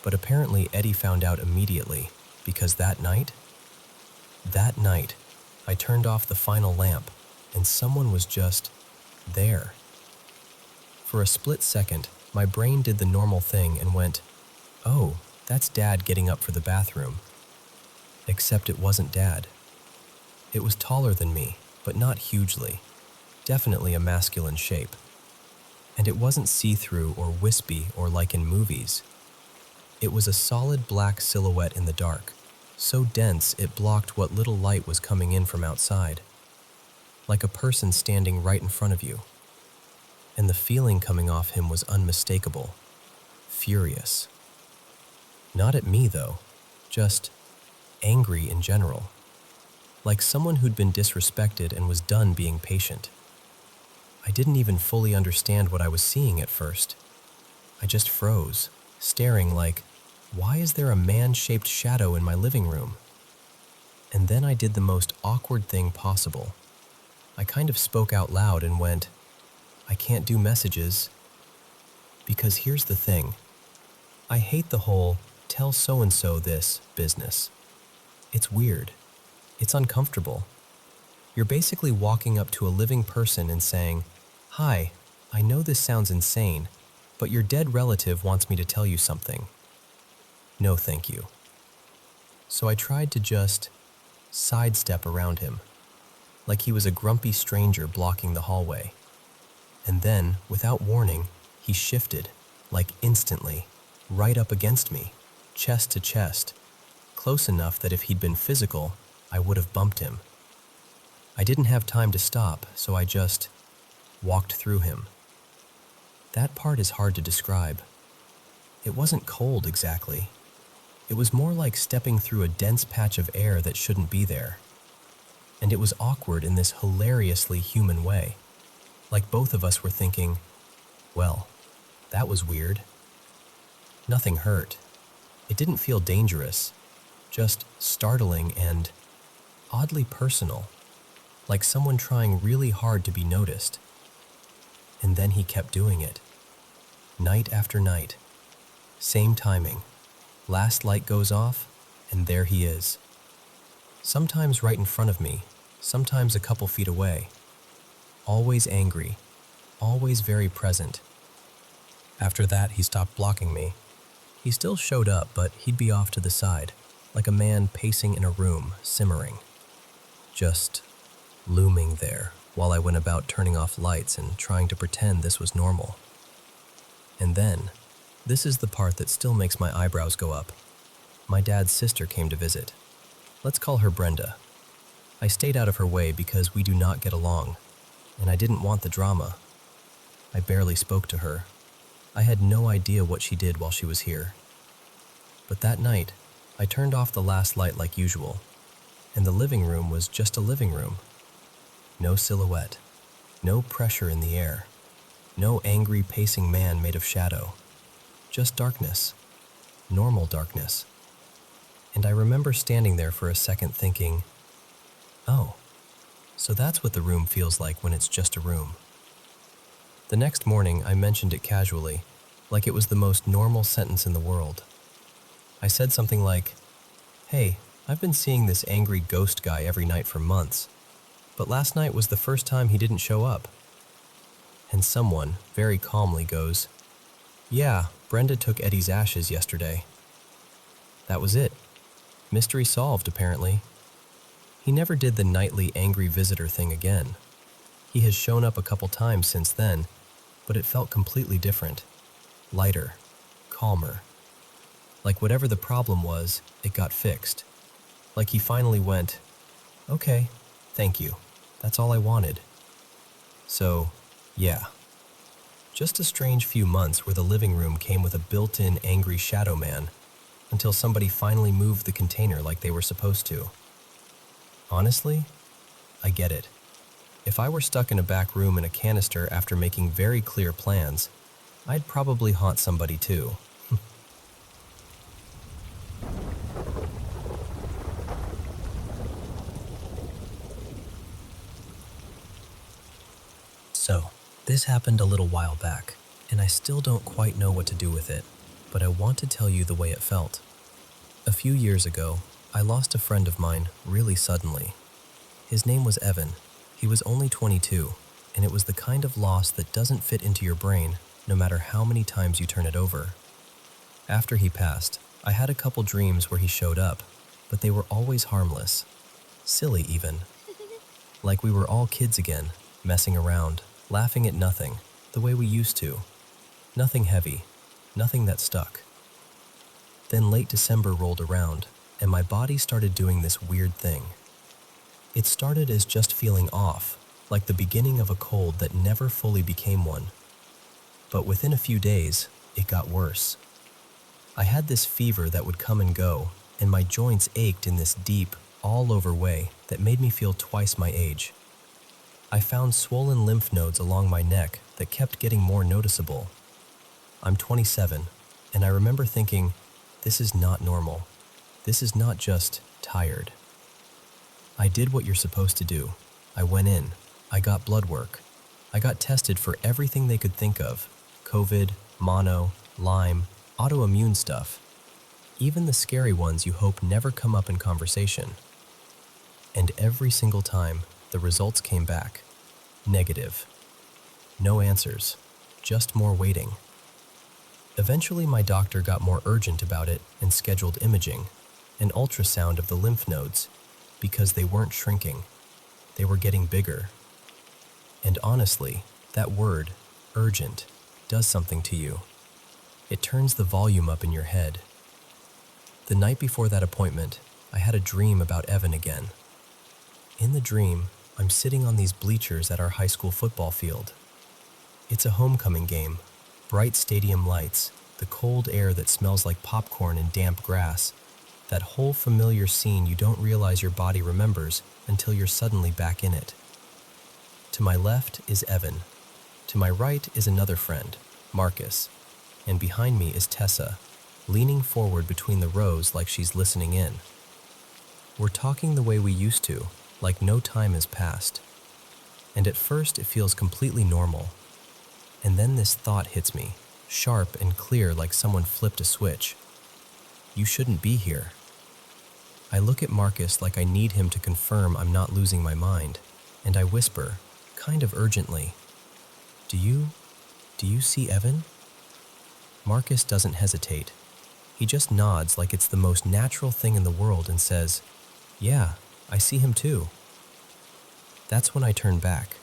But apparently Eddie found out immediately, because that night, I turned off the final lamp, and someone was just there. For a split second, my brain did the normal thing and went, oh, that's Dad getting up for the bathroom. Except it wasn't Dad. It was taller than me, but not hugely. Definitely a masculine shape. And it wasn't see-through or wispy or like in movies. It was a solid black silhouette in the dark, so dense it blocked what little light was coming in from outside. Like a person standing right in front of you. And the feeling coming off him was unmistakable, furious. Not at me, though, just angry in general. Like someone who'd been disrespected and was done being patient. I didn't even fully understand what I was seeing at first. I just froze, staring like, why is there a man-shaped shadow in my living room? And then I did the most awkward thing possible. I kind of spoke out loud and went, I can't do messages. Because here's the thing. I hate the whole tell so-and-so this business. It's weird. It's uncomfortable. You're basically walking up to a living person and saying, hi, I know this sounds insane, but your dead relative wants me to tell you something. No, thank you. So I tried to just sidestep around him, like he was a grumpy stranger blocking the hallway. And then, without warning, he shifted, like instantly, right up against me, chest to chest, close enough that if he'd been physical, I would have bumped him. I didn't have time to stop, so I just walked through him. That part is hard to describe. It wasn't cold exactly. It was more like stepping through a dense patch of air that shouldn't be there. And it was awkward in this hilariously human way. Like both of us were thinking, well, that was weird. Nothing hurt. It didn't feel dangerous, just startling and oddly personal, like someone trying really hard to be noticed. And then he kept doing it. Night after night. Same timing. Last light goes off, and there he is. Sometimes right in front of me, sometimes a couple feet away. Always angry, always very present. After that, he stopped blocking me. He still showed up, but he'd be off to the side, like a man pacing in a room, simmering. Just looming there while I went about turning off lights and trying to pretend this was normal. And then, this is the part that still makes my eyebrows go up. My dad's sister came to visit. Let's call her Brenda. I stayed out of her way because we do not get along, and I didn't want the drama. I barely spoke to her. I had no idea what she did while she was here. But that night, I turned off the last light like usual, and the living room was just a living room. No silhouette, no pressure in the air, no angry pacing man made of shadow, just darkness, normal darkness. And I remember standing there for a second thinking, oh, so that's what the room feels like when it's just a room. The next morning, I mentioned it casually, like it was the most normal sentence in the world. I said something like, hey, I've been seeing this angry ghost guy every night for months, but last night was the first time he didn't show up. And someone, very calmly, goes, yeah, Brenda took Eddie's ashes yesterday. That was it. Mystery solved, apparently. He never did the nightly angry visitor thing again. He has shown up a couple times since then, but it felt completely different. Lighter, calmer. Like whatever the problem was, it got fixed. Like he finally went, okay, thank you. That's all I wanted. So, yeah. Just a strange few months where the living room came with a built-in angry shadow man, until somebody finally moved the container like they were supposed to. Honestly, I get it. If I were stuck in a back room in a canister after making very clear plans, I'd probably haunt somebody too. So, this happened a little while back, and I still don't quite know what to do with it, but I want to tell you the way it felt. A few years ago, I lost a friend of mine really suddenly. His name was Evan. He was only 22, and it was the kind of loss that doesn't fit into your brain no matter how many times you turn it over. After he passed, I had a couple dreams where he showed up, but they were always harmless. Silly even. Like we were all kids again, messing around, laughing at nothing, the way we used to. Nothing heavy, nothing that stuck. Then late December rolled around, and my body started doing this weird thing. It started as just feeling off, like the beginning of a cold that never fully became one. But within a few days, it got worse. I had this fever that would come and go, and my joints ached in this deep, all-over way that made me feel twice my age. I found swollen lymph nodes along my neck that kept getting more noticeable. I'm 27, and I remember thinking, this is not normal. This is not just tired. I did what you're supposed to do. I went in. I got blood work. I got tested for everything they could think of. COVID, mono, Lyme, autoimmune stuff. Even the scary ones you hope never come up in conversation. And every single time, the results came back. Negative. No answers. Just more waiting. Eventually, my doctor got more urgent about it and scheduled imaging, an ultrasound of the lymph nodes, because they weren't shrinking. They were getting bigger. And honestly, that word, urgent, does something to you. It turns the volume up in your head. The night before that appointment, I had a dream about Evan again. In the dream, I'm sitting on these bleachers at our high school football field, It's a homecoming game. Bright stadium lights, the cold air that smells like popcorn and damp grass. That whole familiar scene you don't realize your body remembers until you're suddenly back in it. To my left is Evan. To my right is another friend, Marcus. And behind me is Tessa, leaning forward between the rows like she's listening in. We're talking the way we used to, like no time has passed. And at first it feels completely normal. And then this thought hits me, sharp and clear like someone flipped a switch. You shouldn't be here. I look at Marcus like I need him to confirm I'm not losing my mind, and I whisper, kind of urgently, Do you see Evan? Marcus doesn't hesitate. He just nods like it's the most natural thing in the world and says, Yeah, I see him too. That's when I turn back,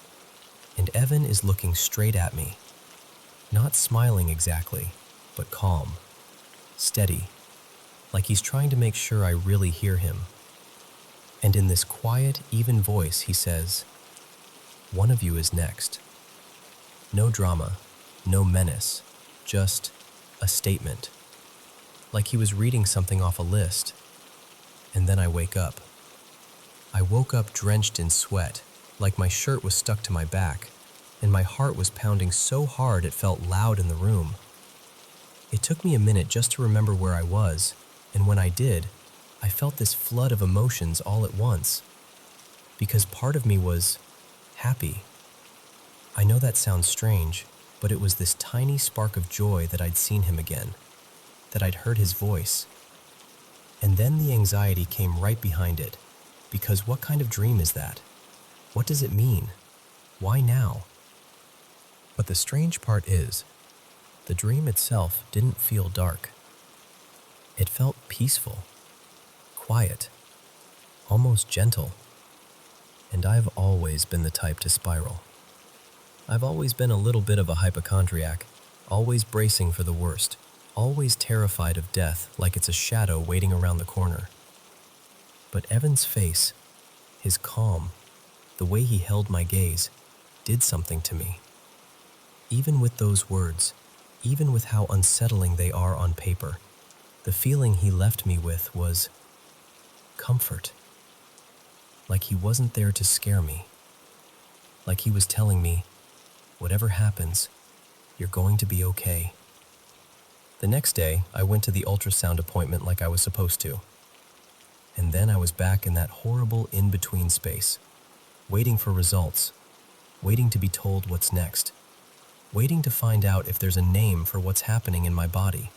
and Evan is looking straight at me. Not smiling exactly, but calm, steady, like he's trying to make sure I really hear him. And in this quiet, even voice, he says, One of you is next. No drama, no menace, just a statement. Like he was reading something off a list. And then I wake up. I woke up drenched in sweat, like my shirt was stuck to my back, and my heart was pounding so hard it felt loud in the room. It took me a minute just to remember where I was, and when I did, I felt this flood of emotions all at once. Because part of me was happy. I know that sounds strange, but it was this tiny spark of joy that I'd seen him again, that I'd heard his voice. And then the anxiety came right behind it, because what kind of dream is that? What does it mean? Why now? But the strange part is, the dream itself didn't feel dark. It felt peaceful, quiet, almost gentle. And I've always been the type to spiral. I've always been a little bit of a hypochondriac, always bracing for the worst, always terrified of death like it's a shadow waiting around the corner. But Evan's face, his calm, the way he held my gaze, did something to me. Even with those words, even with how unsettling they are on paper, the feeling he left me with was comfort. Like he wasn't there to scare me. Like he was telling me, whatever happens, you're going to be okay. The next day, I went to the ultrasound appointment like I was supposed to. And then I was back in that horrible in-between space, waiting for results, waiting to be told what's next, waiting to find out if there's a name for what's happening in my body.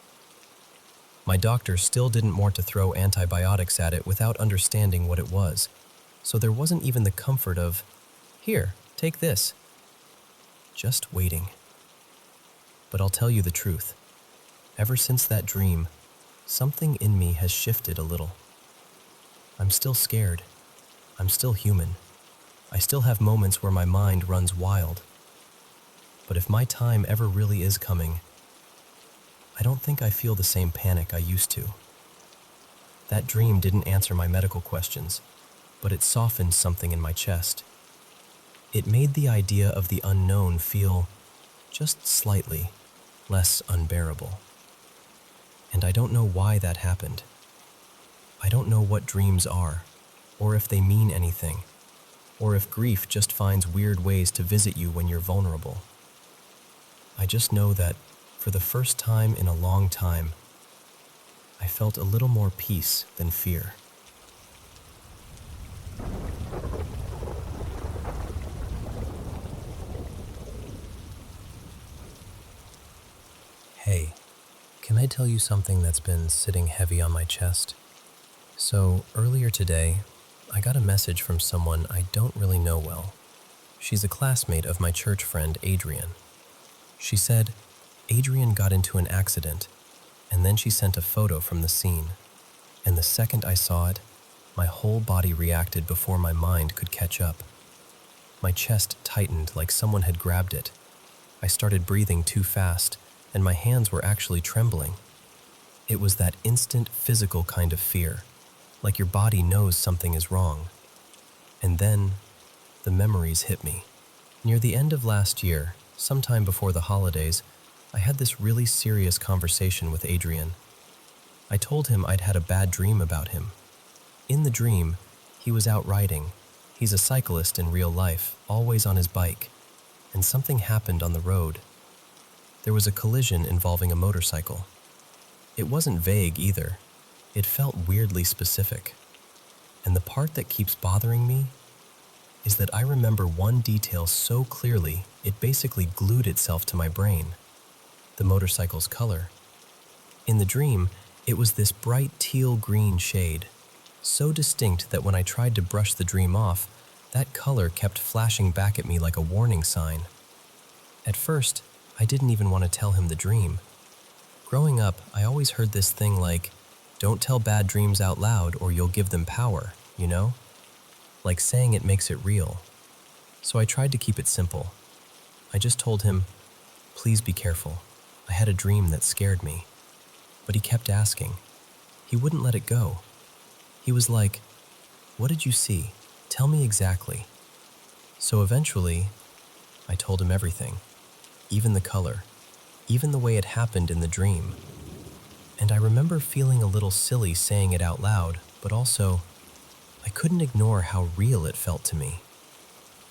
My doctor still didn't want to throw antibiotics at it without understanding what it was, so there wasn't even the comfort of, here, take this. Just waiting. But I'll tell you the truth. Ever since that dream, something in me has shifted a little. I'm still scared. I'm still human. I still have moments where my mind runs wild. But if my time ever really is coming, I don't think I feel the same panic I used to. That dream didn't answer my medical questions, but it softened something in my chest. It made the idea of the unknown feel just slightly less unbearable. And I don't know why that happened. I don't know what dreams are, or if they mean anything, or if grief just finds weird ways to visit you when you're vulnerable. I just know that, for the first time in a long time, I felt a little more peace than fear. Hey, can I tell you something that's been sitting heavy on my chest? So, earlier today, I got a message from someone I don't really know well. She's a classmate of my church friend, Adrian. She said, Adrian got into an accident, and then she sent a photo from the scene. And the second I saw it, my whole body reacted before my mind could catch up. My chest tightened like someone had grabbed it. I started breathing too fast, and my hands were actually trembling. It was that instant physical kind of fear, like your body knows something is wrong. And then, the memories hit me. Near the end of last year, sometime before the holidays, I had this really serious conversation with Adrian. I told him I'd had a bad dream about him. In the dream, he was out riding. He's a cyclist in real life, always on his bike, and something happened on the road. There was a collision involving a motorcycle. It wasn't vague either. It felt weirdly specific. And the part that keeps bothering me is that I remember one detail so clearly it basically glued itself to my brain: the motorcycle's color. In the dream, it was this bright teal-green shade, so distinct that when I tried to brush the dream off, that color kept flashing back at me like a warning sign. At first, I didn't even want to tell him the dream. Growing up, I always heard this thing like, "Don't tell bad dreams out loud or you'll give them power," you know? Like saying it makes it real. So I tried to keep it simple. I just told him, "Please be careful. I had a dream that scared me." But he kept asking. He wouldn't let it go. He was like, "What did you see? Tell me exactly." So eventually, I told him everything, even the color, even the way it happened in the dream. And I remember feeling a little silly saying it out loud, but also, I couldn't ignore how real it felt to me.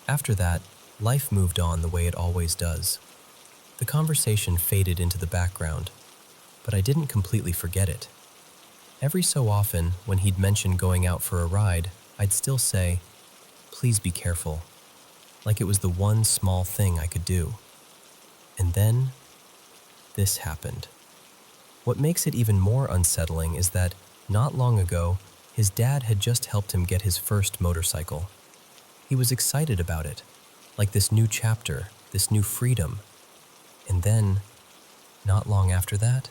After that, life moved on the way it always does. The conversation faded into the background, but I didn't completely forget it. Every so often, when he'd mention going out for a ride, I'd still say, "Please be careful," like it was the one small thing I could do. And then, this happened. What makes it even more unsettling is that, not long ago, his dad had just helped him get his first motorcycle. He was excited about it, like this new chapter, this new freedom. And then, not long after that,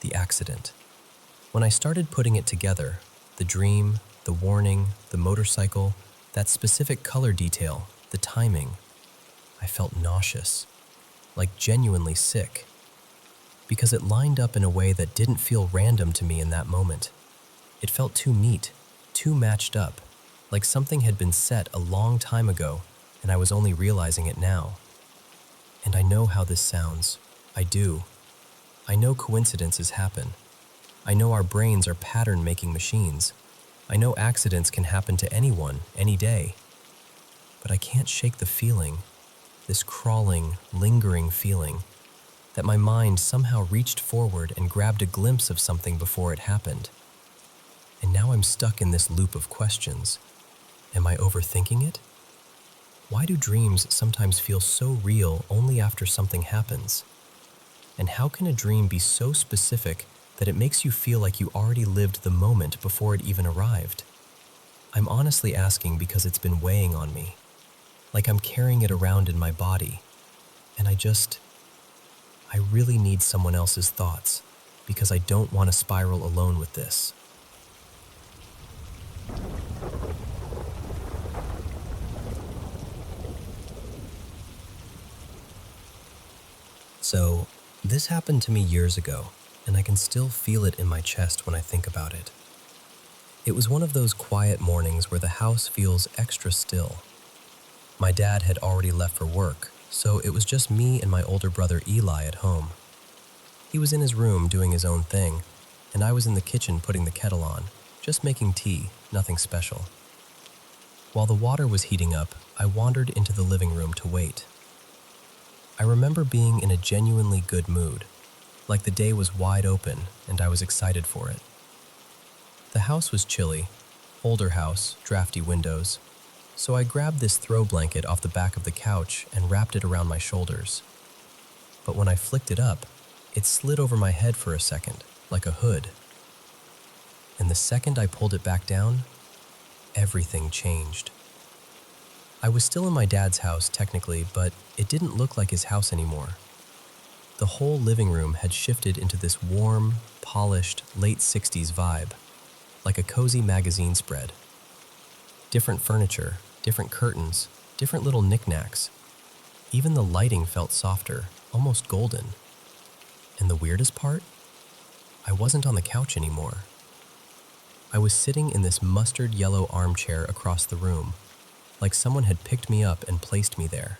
the accident. When I started putting it together, the dream, the warning, the motorcycle, that specific color detail, the timing, I felt nauseous, like genuinely sick, because it lined up in a way that didn't feel random to me in that moment. It felt too neat, too matched up, like something had been set a long time ago and I was only realizing it now. And I know how this sounds. I do. I know coincidences happen. I know our brains are pattern-making machines. I know accidents can happen to anyone, any day. But I can't shake the feeling, this crawling, lingering feeling, that my mind somehow reached forward and grabbed a glimpse of something before it happened. And now I'm stuck in this loop of questions. Am I overthinking it? Why do dreams sometimes feel so real only after something happens? And how can a dream be so specific that it makes you feel like you already lived the moment before it even arrived? I'm honestly asking because it's been weighing on me, like I'm carrying it around in my body, and I really need someone else's thoughts, because I don't want to spiral alone with this. So, this happened to me years ago, and I can still feel it in my chest when I think about it. It was one of those quiet mornings where the house feels extra still. My dad had already left for work, so it was just me and my older brother Eli at home. He was in his room doing his own thing, and I was in the kitchen putting the kettle on, just making tea, nothing special. While the water was heating up, I wandered into the living room to wait. I remember being in a genuinely good mood, like the day was wide open and I was excited for it. The house was chilly, older house, drafty windows, so I grabbed this throw blanket off the back of the couch and wrapped it around my shoulders. But when I flicked it up, it slid over my head for a second, like a hood. And the second I pulled it back down, everything changed. I was still in my dad's house technically, but it didn't look like his house anymore. The whole living room had shifted into this warm, polished, late 60s vibe, like a cozy magazine spread. Different furniture, different curtains, different little knickknacks. Even the lighting felt softer, almost golden. And the weirdest part? I wasn't on the couch anymore. I was sitting in this mustard yellow armchair across the room, like someone had picked me up and placed me there.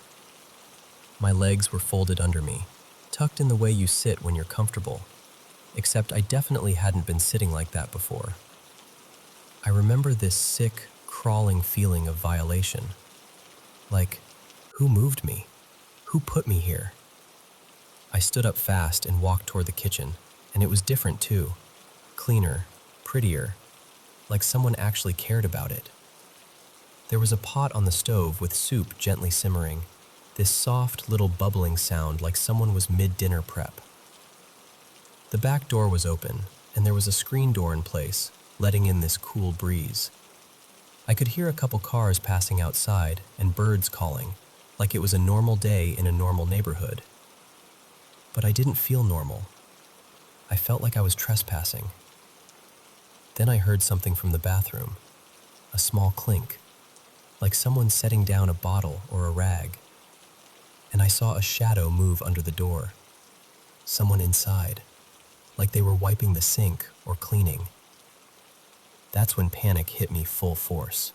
My legs were folded under me, tucked in the way you sit when you're comfortable, except I definitely hadn't been sitting like that before. I remember this sick, crawling feeling of violation. Like, who moved me? Who put me here? I stood up fast and walked toward the kitchen, and it was different too. Cleaner, prettier, like someone actually cared about it. There was a pot on the stove with soup gently simmering, this soft little bubbling sound like someone was mid-dinner prep. The back door was open, and there was a screen door in place, letting in this cool breeze. I could hear a couple cars passing outside and birds calling, like it was a normal day in a normal neighborhood. But I didn't feel normal. I felt like I was trespassing. Then I heard something from the bathroom, a small clink, like someone setting down a bottle or a rag. And I saw a shadow move under the door, someone inside, like they were wiping the sink or cleaning. That's when panic hit me full force.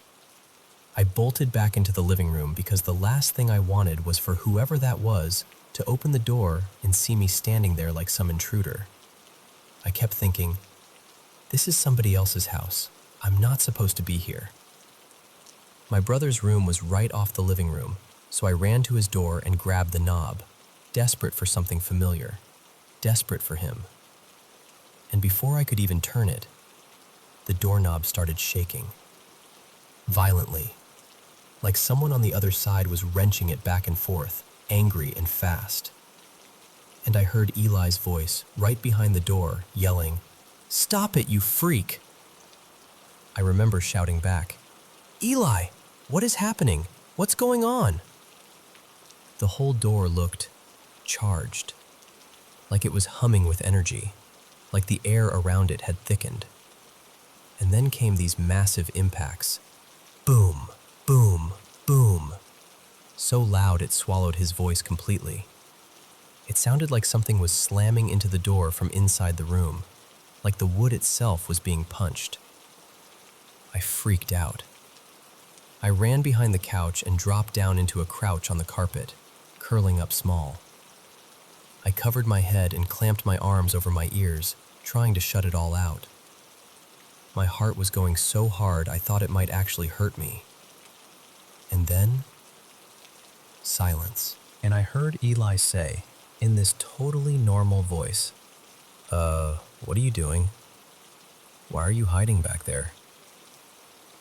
I bolted back into the living room because the last thing I wanted was for whoever that was to open the door and see me standing there like some intruder. I kept thinking, this is somebody else's house. I'm not supposed to be here. My brother's room was right off the living room, so I ran to his door and grabbed the knob, desperate for something familiar, desperate for him. And before I could even turn it, the doorknob started shaking. Violently, like someone on the other side was wrenching it back and forth, angry and fast. And I heard Eli's voice right behind the door, yelling, "Stop it, you freak!" I remember shouting back, "Eli, what is happening? What's going on?" The whole door looked charged, like it was humming with energy, like the air around it had thickened. And then came these massive impacts. Boom, boom, boom. So loud it swallowed his voice completely. It sounded like something was slamming into the door from inside the room, like the wood itself was being punched. I freaked out. I ran behind the couch and dropped down into a crouch on the carpet, curling up small. I covered my head and clamped my arms over my ears, trying to shut it all out. My heart was going so hard I thought it might actually hurt me. And then, silence. And I heard Eli say, in this totally normal voice, what are you doing? Why are you hiding back there?"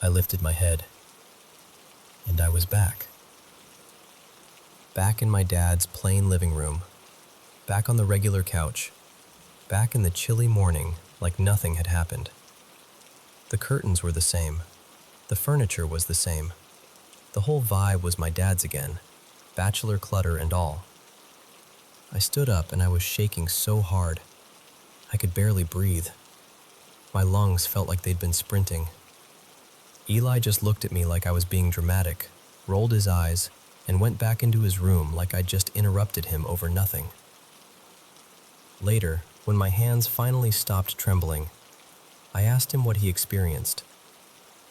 I lifted my head, and I was back. Back in my dad's plain living room, back on the regular couch, back in the chilly morning like nothing had happened. The curtains were the same. The furniture was the same. The whole vibe was my dad's again, bachelor clutter and all. I stood up and I was shaking so hard. I could barely breathe. My lungs felt like they'd been sprinting. Eli just looked at me like I was being dramatic, rolled his eyes, and went back into his room like I'd just interrupted him over nothing. Later, when my hands finally stopped trembling, I asked him what he experienced,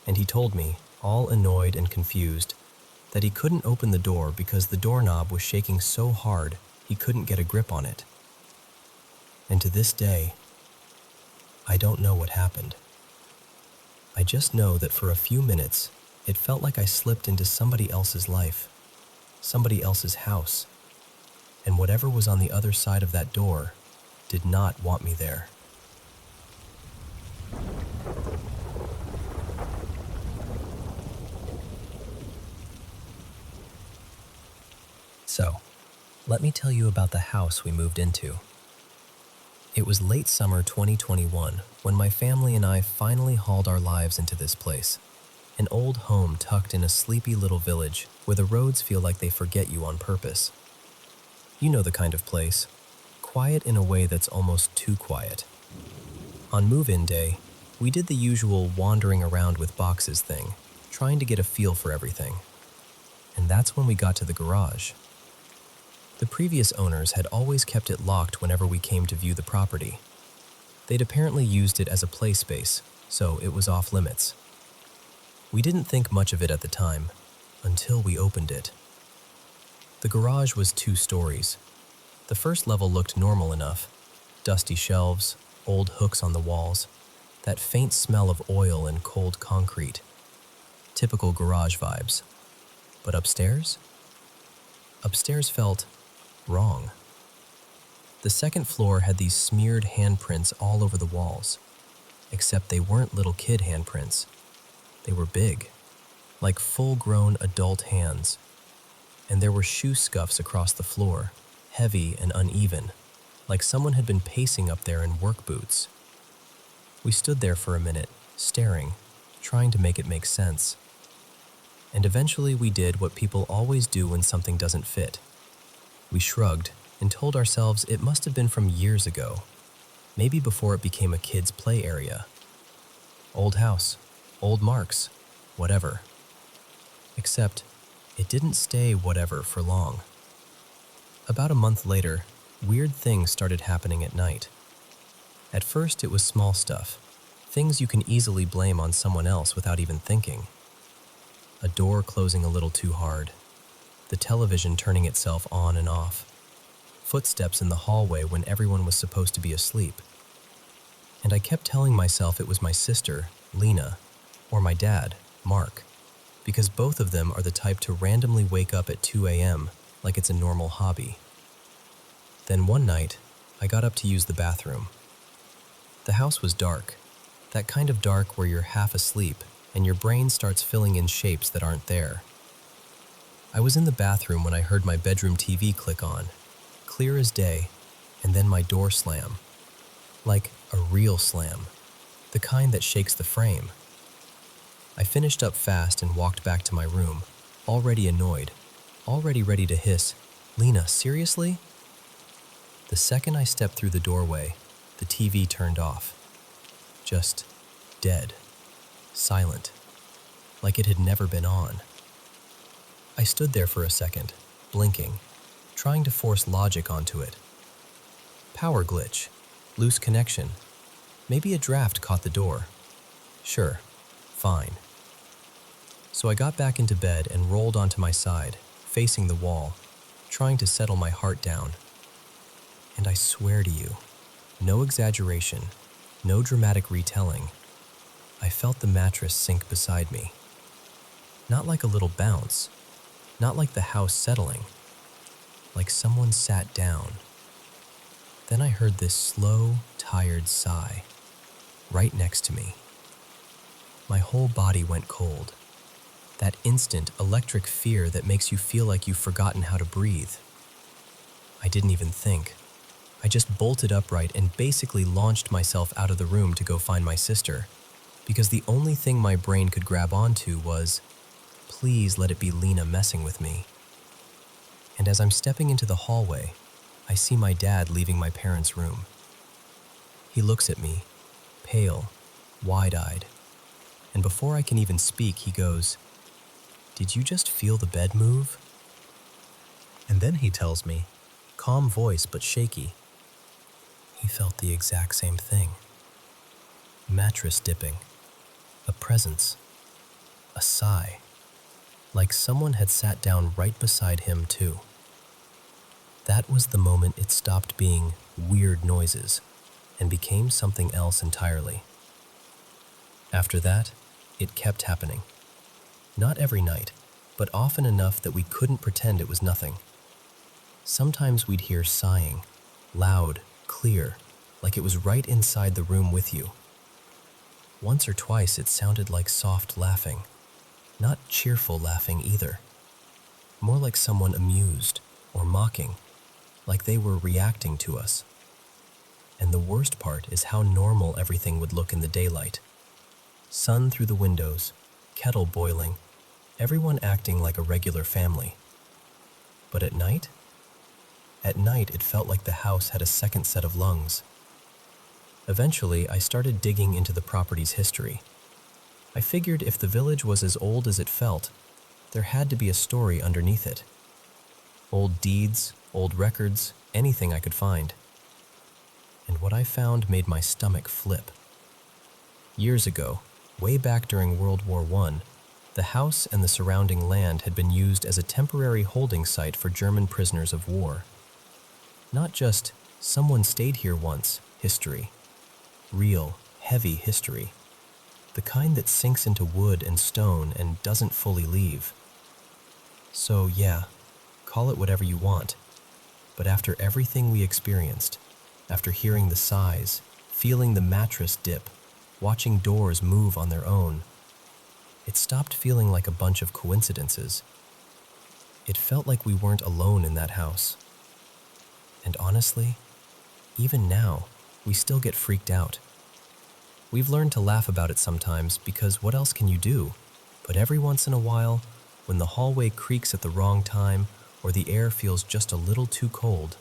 and he told me, all annoyed and confused, that he couldn't open the door because the doorknob was shaking so hard he couldn't get a grip on it. And to this day, I don't know what happened. I just know that for a few minutes, it felt like I slipped into somebody else's life, somebody else's house, and whatever was on the other side of that door did not want me there. So, let me tell you about the house we moved into. It was late summer 2021 when my family and I finally hauled our lives into this place. An old home tucked in a sleepy little village where the roads feel like they forget you on purpose. You know the kind of place. Quiet in a way that's almost too quiet. On move-in day, we did the usual wandering around with boxes thing, trying to get a feel for everything. And that's when we got to the garage. The previous owners had always kept it locked whenever we came to view the property. They'd apparently used it as a play space, so it was off limits. We didn't think much of it at the time, until we opened it. The garage was 2 stories. The first level looked normal enough. Dusty shelves, old hooks on the walls, that faint smell of oil and cold concrete. Typical garage vibes. But upstairs? Upstairs felt wrong. The second floor had these smeared handprints all over the walls, except they weren't little kid handprints. They were big, like full-grown adult hands. And there were shoe scuffs across the floor, heavy and uneven, like someone had been pacing up there in work boots. We stood there for a minute, staring, trying to make it make sense. And eventually we did what people always do when something doesn't fit. We shrugged and told ourselves it must have been from years ago, maybe before it became a kid's play area. Old house, old marks, whatever. Except, it didn't stay whatever for long. About a month later, weird things started happening at night. At first, it was small stuff, things you can easily blame on someone else without even thinking. A door closing a little too hard, the television turning itself on and off, footsteps in the hallway when everyone was supposed to be asleep. And I kept telling myself it was my sister, Lena, or my dad, Mark, because both of them are the type to randomly wake up at 2 a.m. like it's a normal hobby. Then one night, I got up to use the bathroom. The house was dark, that kind of dark where you're half asleep and your brain starts filling in shapes that aren't there. I was in the bathroom when I heard my bedroom TV click on, clear as day, and then my door slam. Like a real slam, the kind that shakes the frame. I finished up fast and walked back to my room, already annoyed, already ready to hiss, "Lena, seriously?" The second I stepped through the doorway, the TV turned off. Just dead, silent, like it had never been on. I stood there for a second, blinking, trying to force logic onto it. Power glitch, loose connection, maybe a draft caught the door. Sure, fine. So I got back into bed and rolled onto my side, facing the wall, trying to settle my heart down. And I swear to you, no exaggeration, no dramatic retelling, I felt the mattress sink beside me. Not like a little bounce, not like the house settling, like someone sat down. Then I heard this slow, tired sigh, right next to me. My whole body went cold. That instant, electric fear that makes you feel like you've forgotten how to breathe. I didn't even think. I just bolted upright and basically launched myself out of the room to go find my sister, because the only thing my brain could grab onto was, please let it be Lena messing with me. And as I'm stepping into the hallway, I see my dad leaving my parents' room. He looks at me, pale, wide-eyed, and before I can even speak, he goes, "Did you just feel the bed move?" And then he tells me, calm voice but shaky, he felt the exact same thing. Mattress dipping, a presence, a sigh, like someone had sat down right beside him too. That was the moment it stopped being weird noises and became something else entirely. After that, it kept happening. Not every night, but often enough that we couldn't pretend it was nothing. Sometimes we'd hear sighing, loud, clear, like it was right inside the room with you. Once or twice it sounded like soft laughing, not cheerful laughing either. More like someone amused or mocking, like they were reacting to us. And the worst part is how normal everything would look in the daylight. Sun through the windows, kettle boiling, everyone acting like a regular family. But at night? At night, it felt like the house had a second set of lungs. Eventually, I started digging into the property's history. I figured if the village was as old as it felt, there had to be a story underneath it. Old deeds, old records, anything I could find. And what I found made my stomach flip. Years ago, way back during World War I, The house and the surrounding land had been used as a temporary holding site for German prisoners of war. Not just someone stayed here once history. Real, heavy history. The kind that sinks into wood and stone and doesn't fully leave. So yeah, call it whatever you want. But after everything we experienced, after hearing the sighs, feeling the mattress dip, watching doors move on their own, it stopped feeling like a bunch of coincidences. It felt like we weren't alone in that house. And honestly, even now, we still get freaked out. We've learned to laugh about it sometimes because what else can you do? But every once in a while, when the hallway creaks at the wrong time or the air feels just a little too cold,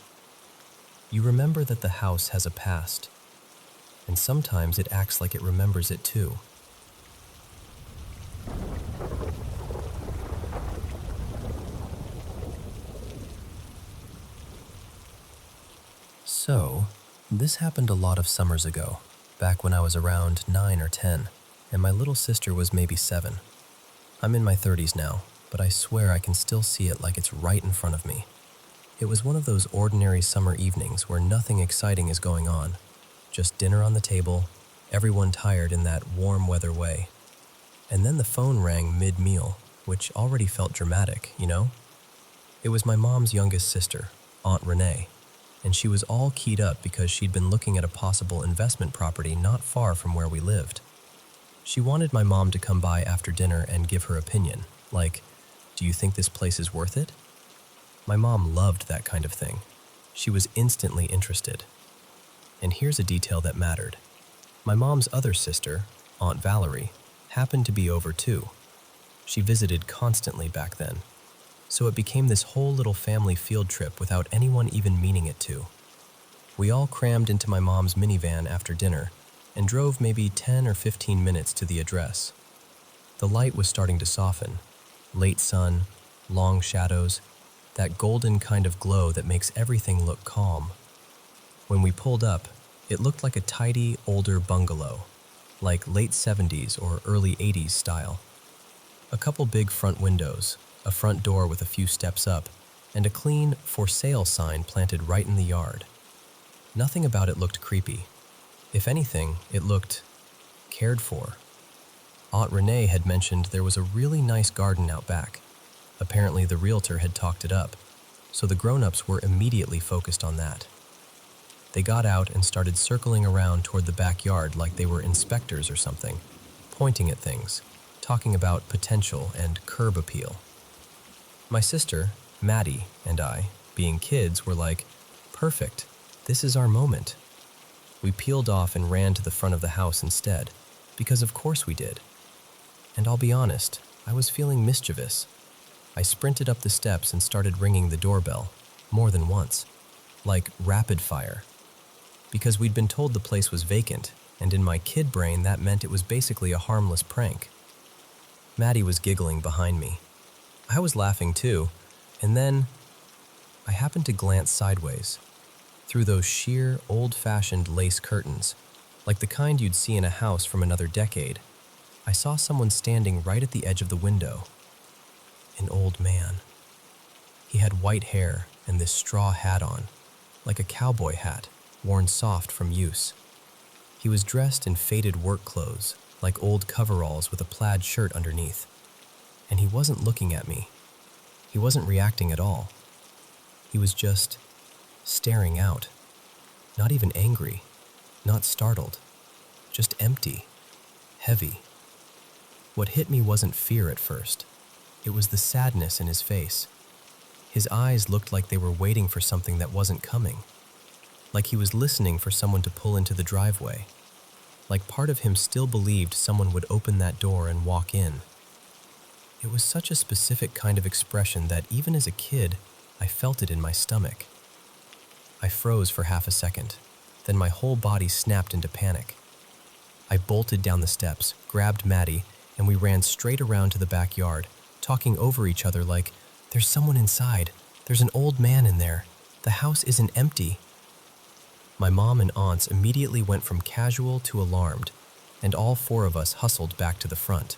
you remember that the house has a past, and sometimes it acts like it remembers it too. So, this happened a lot of summers ago, back when I was around 9 or 10, and my little sister was maybe 7. I'm in my 30s now, but I swear I can still see it like it's right in front of me. It was one of those ordinary summer evenings where nothing exciting is going on. Just dinner on the table, everyone tired in that warm weather way. And then the phone rang mid-meal, which already felt dramatic, you know? It was my mom's youngest sister, Aunt Renee, and she was all keyed up because she'd been looking at a possible investment property not far from where we lived. She wanted my mom to come by after dinner and give her opinion, like, "Do you think this place is worth it?" My mom loved that kind of thing. She was instantly interested. And here's a detail that mattered. My mom's other sister, Aunt Valerie, happened to be over too. She visited constantly back then. So it became this whole little family field trip without anyone even meaning it to. We all crammed into my mom's minivan after dinner and drove maybe 10 or 15 minutes to the address. The light was starting to soften. Late sun, long shadows, that golden kind of glow that makes everything look calm. When we pulled up, it looked like a tidy, older bungalow, like late 70s or early 80s style. A couple big front windows, a front door with a few steps up, and a clean "for sale" sign planted right in the yard. Nothing about it looked creepy. If anything, it looked cared for. Aunt Renee had mentioned there was a really nice garden out back. Apparently the realtor had talked it up, so the grown-ups were immediately focused on that. They got out and started circling around toward the backyard like they were inspectors or something, pointing at things, talking about potential and curb appeal. My sister, Maddie, and I, being kids, were like, "Perfect, this is our moment." We peeled off and ran to the front of the house instead, because of course we did. And I'll be honest, I was feeling mischievous. I sprinted up the steps and started ringing the doorbell, more than once, like rapid fire. Because we'd been told the place was vacant, and in my kid brain that meant it was basically a harmless prank. Maddie was giggling behind me. I was laughing too, and then I happened to glance sideways, through those sheer, old-fashioned lace curtains, like the kind you'd see in a house from another decade. I saw someone standing right at the edge of the window. An old man. He had white hair and this straw hat on, like a cowboy hat, worn soft from use. He was dressed in faded work clothes, like old coveralls with a plaid shirt underneath. And he wasn't looking at me. He wasn't reacting at all. He was just staring out. Not even angry, not startled, just empty, heavy. What hit me wasn't fear at first. It was the sadness in his face. His eyes looked like they were waiting for something that wasn't coming. Like he was listening for someone to pull into the driveway. Like part of him still believed someone would open that door and walk in. It was such a specific kind of expression that even as a kid, I felt it in my stomach. I froze for half a second, then my whole body snapped into panic. I bolted down the steps, grabbed Maddie, and we ran straight around to the backyard, talking over each other like, "There's someone inside. There's an old man in there. The house isn't empty." My mom and aunts immediately went from casual to alarmed, and all 4 of us hustled back to the front.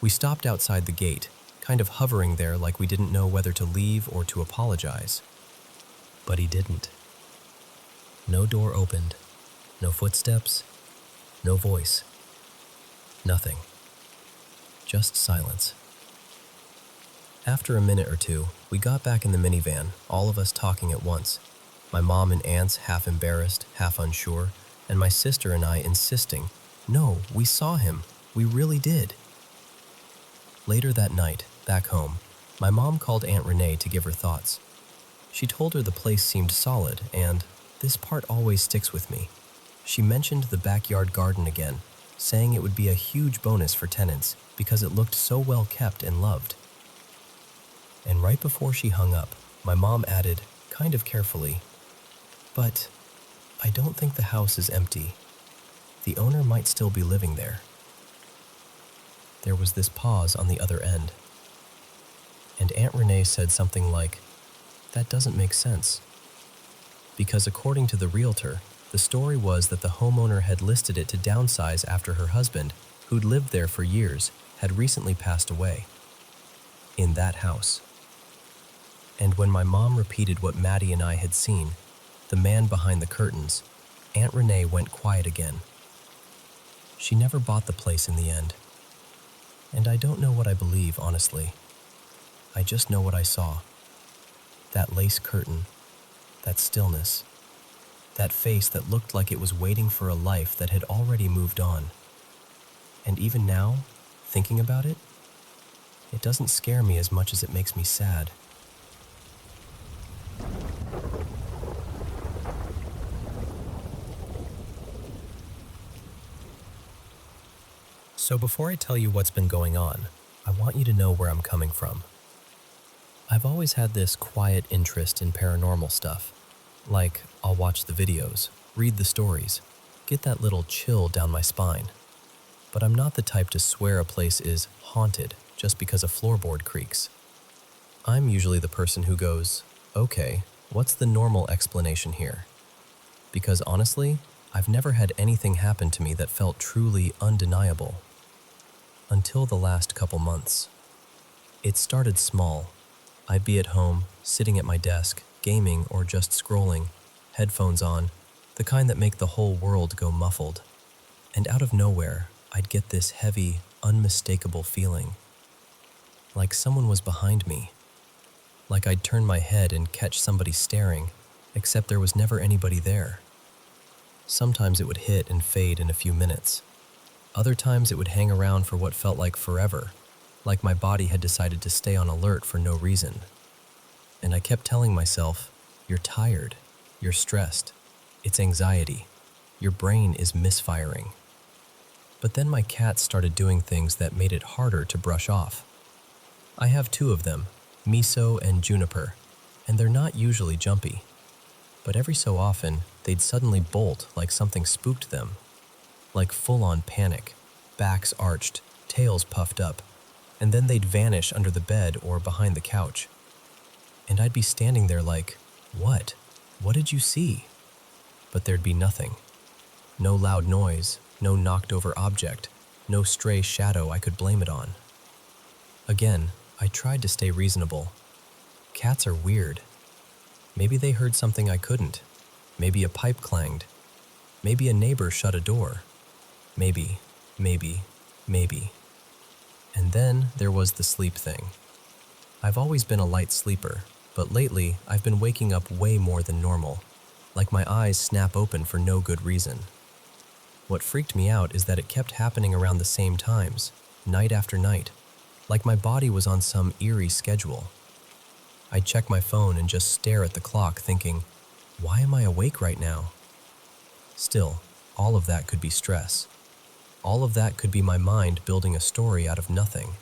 We stopped outside the gate, kind of hovering there like we didn't know whether to leave or to apologize. But he didn't. No door opened, no footsteps, no voice. Nothing. Just silence. After a minute or two, we got back in the minivan, all of us talking at once. My mom and aunts half embarrassed, half unsure, and my sister and I insisting, "No, we saw him. We really did." Later that night, back home, my mom called Aunt Renee to give her thoughts. She told her the place seemed solid and, this part always sticks with me, she mentioned the backyard garden again, saying it would be a huge bonus for tenants because it looked so well kept and loved. And right before she hung up, my mom added, kind of carefully, "But I don't think the house is empty. The owner might still be living there." There was this pause on the other end. And Aunt Renee said something like, "That doesn't make sense." Because according to the realtor, the story was that the homeowner had listed it to downsize after her husband, who'd lived there for years, had recently passed away. In that house. And when my mom repeated what Maddie and I had seen, the man behind the curtains, Aunt Renee went quiet again. She never bought the place in the end. And I don't know what I believe, honestly. I just know what I saw. That lace curtain, that stillness, that face that looked like it was waiting for a life that had already moved on. And even now, thinking about it, it doesn't scare me as much as it makes me sad. So before I tell you what's been going on, I want you to know where I'm coming from. I've always had this quiet interest in paranormal stuff. Like, I'll watch the videos, read the stories, get that little chill down my spine. But I'm not the type to swear a place is haunted just because a floorboard creaks. I'm usually the person who goes, "Okay, what's the normal explanation here?" Because honestly, I've never had anything happen to me that felt truly undeniable. Until the last couple months. It started small. I'd be at home, sitting at my desk, gaming or just scrolling, headphones on, the kind that make the whole world go muffled. And out of nowhere, I'd get this heavy, unmistakable feeling. Like someone was behind me. Like I'd turn my head and catch somebody staring, except there was never anybody there. Sometimes it would hit and fade in a few minutes. Other times it would hang around for what felt like forever, like my body had decided to stay on alert for no reason. And I kept telling myself, "You're tired, you're stressed, it's anxiety, your brain is misfiring." But then my cats started doing things that made it harder to brush off. I have two of them, Miso and Juniper, and they're not usually jumpy. But every so often, they'd suddenly bolt like something spooked them. Like full-on panic, backs arched, tails puffed up, and then they'd vanish under the bed or behind the couch. And I'd be standing there like, "What? What did you see?" But there'd be nothing. No loud noise, no knocked-over object, no stray shadow I could blame it on. Again, I tried to stay reasonable. Cats are weird. Maybe they heard something I couldn't. Maybe a pipe clanged. Maybe a neighbor shut a door. Maybe. And then there was the sleep thing. I've always been a light sleeper, but lately I've been waking up way more than normal, like my eyes snap open for no good reason. What freaked me out is that it kept happening around the same times, night after night, like my body was on some eerie schedule. I'd check my phone and just stare at the clock thinking, why am I awake right now? Still, all of that could be stress. All of that could be my mind building a story out of nothing.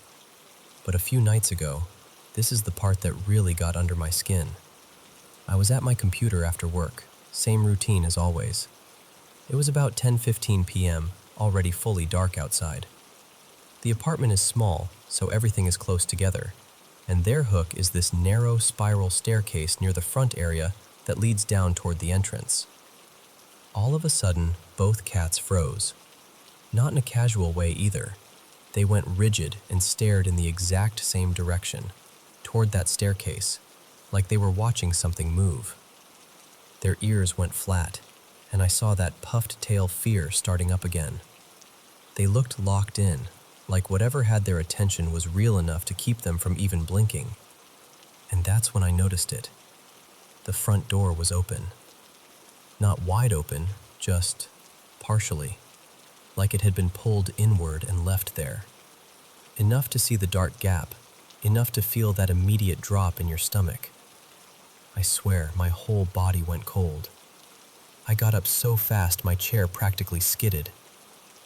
But a few nights ago, this is the part that really got under my skin. I was at my computer after work, same routine as always. It was about 10:15 p.m., already fully dark outside. The apartment is small, so everything is close together, and their hook is this narrow spiral staircase near the front area that leads down toward the entrance. All of a sudden, both cats froze. Not in a casual way either. They went rigid and stared in the exact same direction, toward that staircase, like they were watching something move. Their ears went flat, and I saw that puffed tail fear starting up again. They looked locked in, like whatever had their attention was real enough to keep them from even blinking. And that's when I noticed it. The front door was open. Not wide open, just partially, like it had been pulled inward and left there. Enough to see the dark gap, enough to feel that immediate drop in your stomach. I swear, my whole body went cold. I got up so fast my chair practically skidded.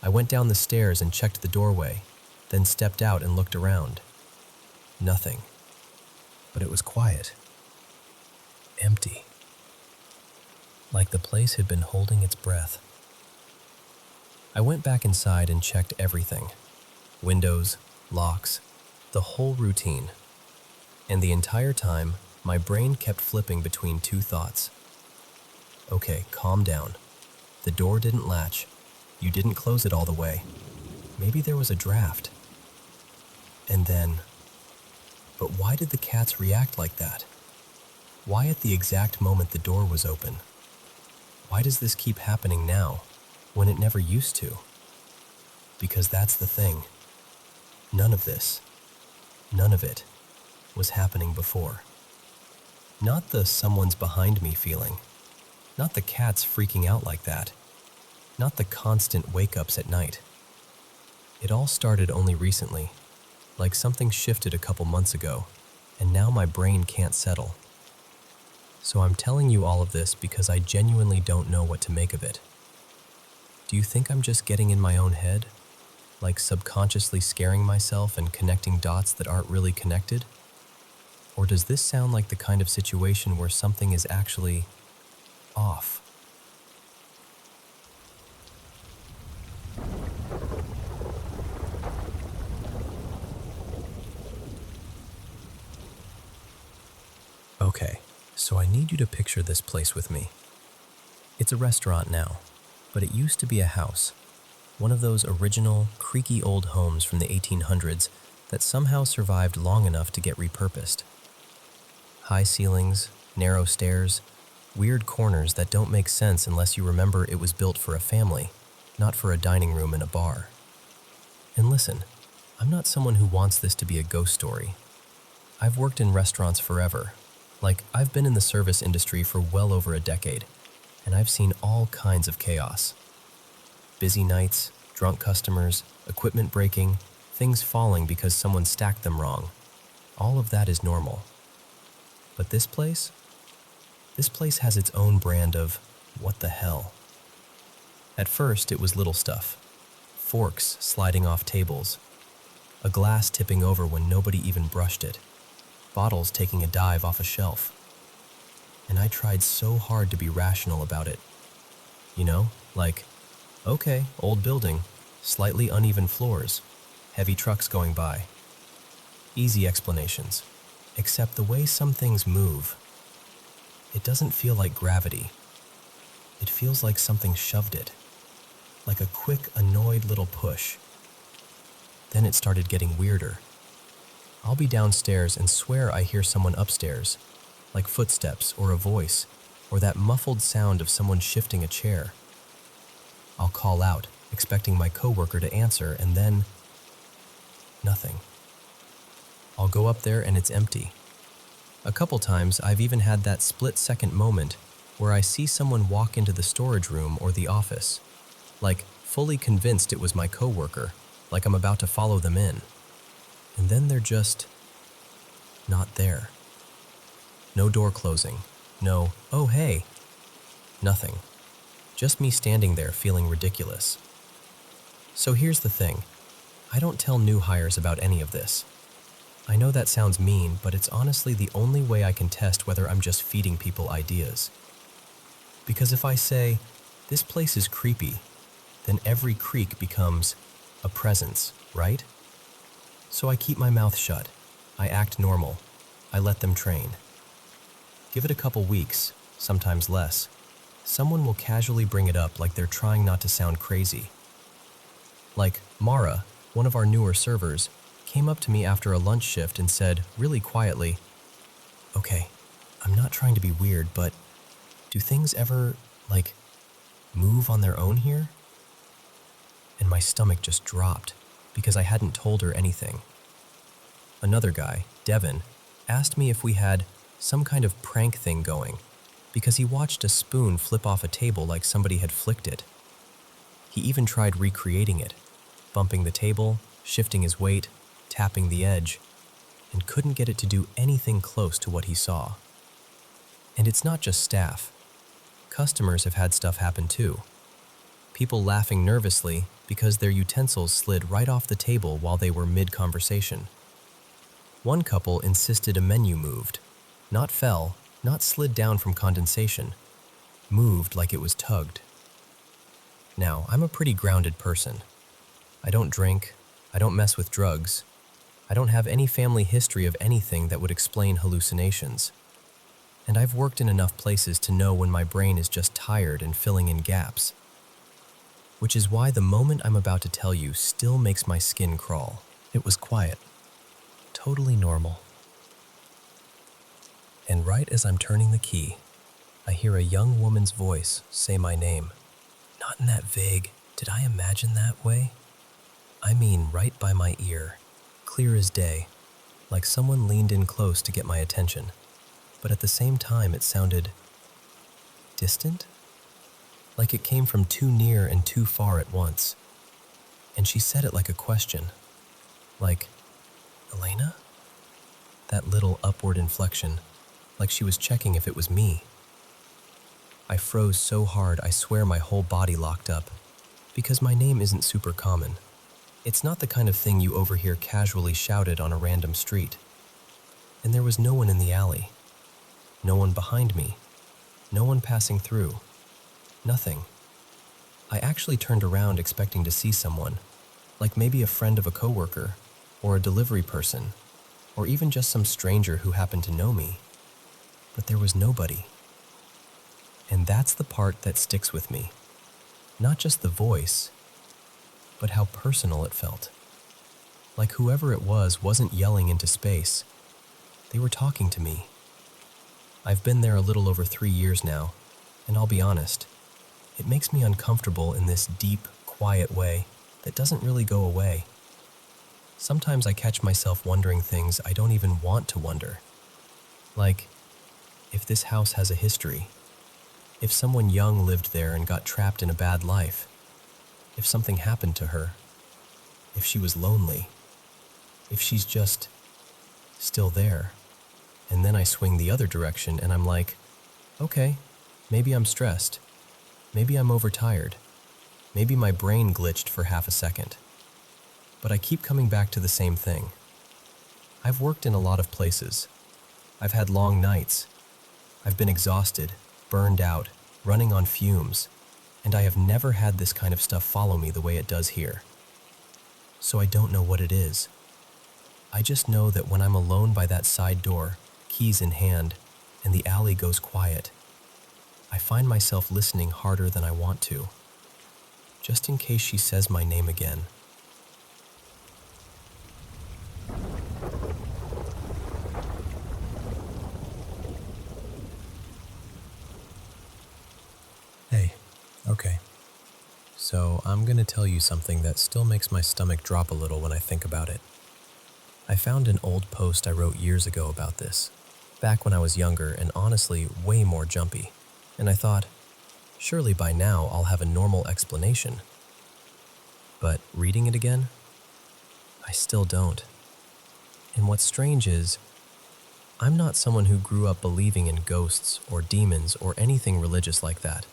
I went down the stairs and checked the doorway, then stepped out and looked around. Nothing. But it was quiet. Empty. Like the place had been holding its breath. I went back inside and checked everything. Windows, locks, the whole routine. And the entire time, my brain kept flipping between two thoughts. Okay, calm down. The door didn't latch. You didn't close it all the way. Maybe there was a draft. And then... But why did the cats react like that? Why at the exact moment the door was open? Why does this keep happening now, when it never used to? Because that's the thing. None of this, none of it, was happening before. Not the someone's behind me feeling. Not the cats freaking out like that. Not the constant wake-ups at night. It all started only recently, like something shifted a couple months ago, and now my brain can't settle. So I'm telling you all of this because I genuinely don't know what to make of it. Do you think I'm just getting in my own head? Like subconsciously scaring myself and connecting dots that aren't really connected? Or does this sound like the kind of situation where something is actually off? Okay, so I need you to picture this place with me. It's a restaurant now, but it used to be a house. One of those original, creaky old homes from the 1800s that somehow survived long enough to get repurposed. High ceilings, narrow stairs, weird corners that don't make sense unless you remember it was built for a family, not for a dining room and a bar. And listen, I'm not someone who wants this to be a ghost story. I've worked in restaurants forever. Like, I've been in the service industry for well over a decade, and I've seen all kinds of chaos. Busy nights, drunk customers, equipment breaking, things falling because someone stacked them wrong. All of that is normal. But this place has its own brand of what the hell. At first, it was little stuff. Forks sliding off tables, a glass tipping over when nobody even brushed it, bottles taking a dive off a shelf. And I tried so hard to be rational about it. You know, like, okay, old building, slightly uneven floors, heavy trucks going by. Easy explanations, except the way some things move. It doesn't feel like gravity. It feels like something shoved it, like a quick, annoyed little push. Then it started getting weirder. I'll be downstairs and swear I hear someone upstairs, like footsteps or a voice, or that muffled sound of someone shifting a chair. I'll call out, expecting my coworker to answer, and then nothing. I'll go up there and it's empty. A couple times I've even had that split-second moment where I see someone walk into the storage room or the office, like fully convinced it was my coworker, like I'm about to follow them in. And then they're just not there. No door closing. No, oh hey. Nothing. Just me standing there feeling ridiculous. So here's the thing. I don't tell new hires about any of this. I know that sounds mean, but it's honestly the only way I can test whether I'm just feeding people ideas. Because if I say, this place is creepy, then every creak becomes a presence, right? So I keep my mouth shut. I act normal. I let them train. Give it a couple weeks, sometimes less. Someone will casually bring it up like they're trying not to sound crazy. Like, Mara, one of our newer servers, came up to me after a lunch shift and said, really quietly, "Okay, I'm not trying to be weird, but do things ever, move on their own here?" And my stomach just dropped because I hadn't told her anything. Another guy, Devin, asked me if we had some kind of prank thing going because he watched a spoon flip off a table like somebody had flicked it. He even tried recreating it, bumping the table, shifting his weight, tapping the edge, and couldn't get it to do anything close to what he saw. And it's not just staff. Customers have had stuff happen too. People laughing nervously because their utensils slid right off the table while they were mid-conversation. One couple insisted a menu moved, not fell, not slid down from condensation, moved like it was tugged. Now, I'm a pretty grounded person. I don't drink, I don't mess with drugs, I don't have any family history of anything that would explain hallucinations. And I've worked in enough places to know when my brain is just tired and filling in gaps. Which is why the moment I'm about to tell you still makes my skin crawl. It was quiet. Totally normal. And right as I'm turning the key, I hear a young woman's voice say my name. Not in that vague, did I imagine that way? I mean right by my ear, clear as day, like someone leaned in close to get my attention. But at the same time it sounded distant? Like it came from too near and too far at once. And she said it like a question. Like, "Elena?" That little upward inflection, like she was checking if it was me. I froze so hard I swear my whole body locked up, because my name isn't super common. It's not the kind of thing you overhear casually shouted on a random street. And there was no one in the alley. No one behind me. No one passing through. Nothing. I actually turned around expecting to see someone, like maybe a friend of a coworker, or a delivery person, or even just some stranger who happened to know me. But there was nobody. And that's the part that sticks with me. Not just the voice, but how personal it felt. Like whoever it was wasn't yelling into space. They were talking to me. I've been there a little over 3 years now, and I'll be honest, it makes me uncomfortable in this deep, quiet way that doesn't really go away. Sometimes I catch myself wondering things I don't even want to wonder. Like, if this house has a history, if someone young lived there and got trapped in a bad life, if something happened to her, if she was lonely, if she's just still there. And then I swing the other direction and I'm like, okay, maybe I'm stressed. Maybe I'm overtired. Maybe my brain glitched for half a second. But I keep coming back to the same thing. I've worked in a lot of places. I've had long nights. I've been exhausted, burned out, running on fumes, and I have never had this kind of stuff follow me the way it does here. So I don't know what it is. I just know that when I'm alone by that side door, keys in hand, and the alley goes quiet, I find myself listening harder than I want to, just in case she says my name again. Hey, okay. So I'm gonna tell you something that still makes my stomach drop a little when I think about it. I found an old post I wrote years ago about this, back when I was younger and honestly way more jumpy, and I thought, surely by now I'll have a normal explanation. But reading it again, I still don't. And what's strange is, I'm not someone who grew up believing in ghosts or demons or anything religious like that.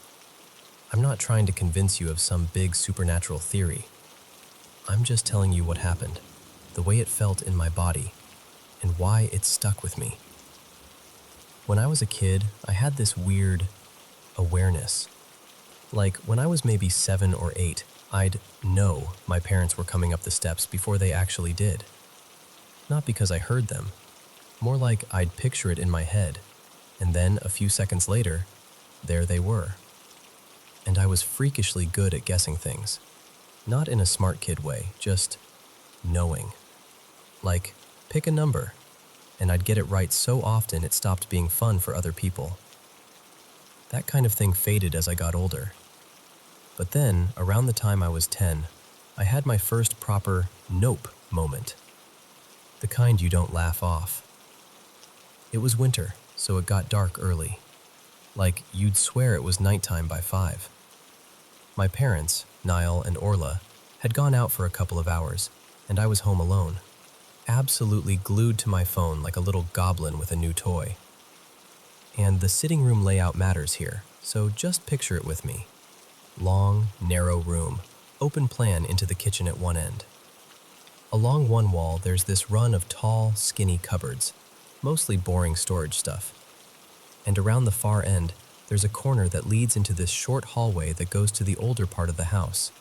I'm not trying to convince you of some big supernatural theory. I'm just telling you what happened, the way it felt in my body, and why it stuck with me. When I was a kid, I had this weird awareness. Like when I was maybe 7 or 8, I'd know my parents were coming up the steps before they actually did. Not because I heard them, more like I'd picture it in my head, and then a few seconds later, there they were. And I was freakishly good at guessing things. Not in a smart kid way, just knowing. Like, pick a number, and I'd get it right so often it stopped being fun for other people. That kind of thing faded as I got older. But then, around the time I was 10, I had my first proper nope moment. The kind you don't laugh off. It was winter, so it got dark early. Like, you'd swear it was nighttime by 5. My parents, Niall and Orla, had gone out for a couple of hours, and I was home alone, absolutely glued to my phone like a little goblin with a new toy. And the sitting room layout matters here, so just picture it with me. Long, narrow room, open plan into the kitchen at one end. Along one wall, there's this run of tall, skinny cupboards, mostly boring storage stuff. And around the far end, there's a corner that leads into this short hallway that goes to the older part of the house.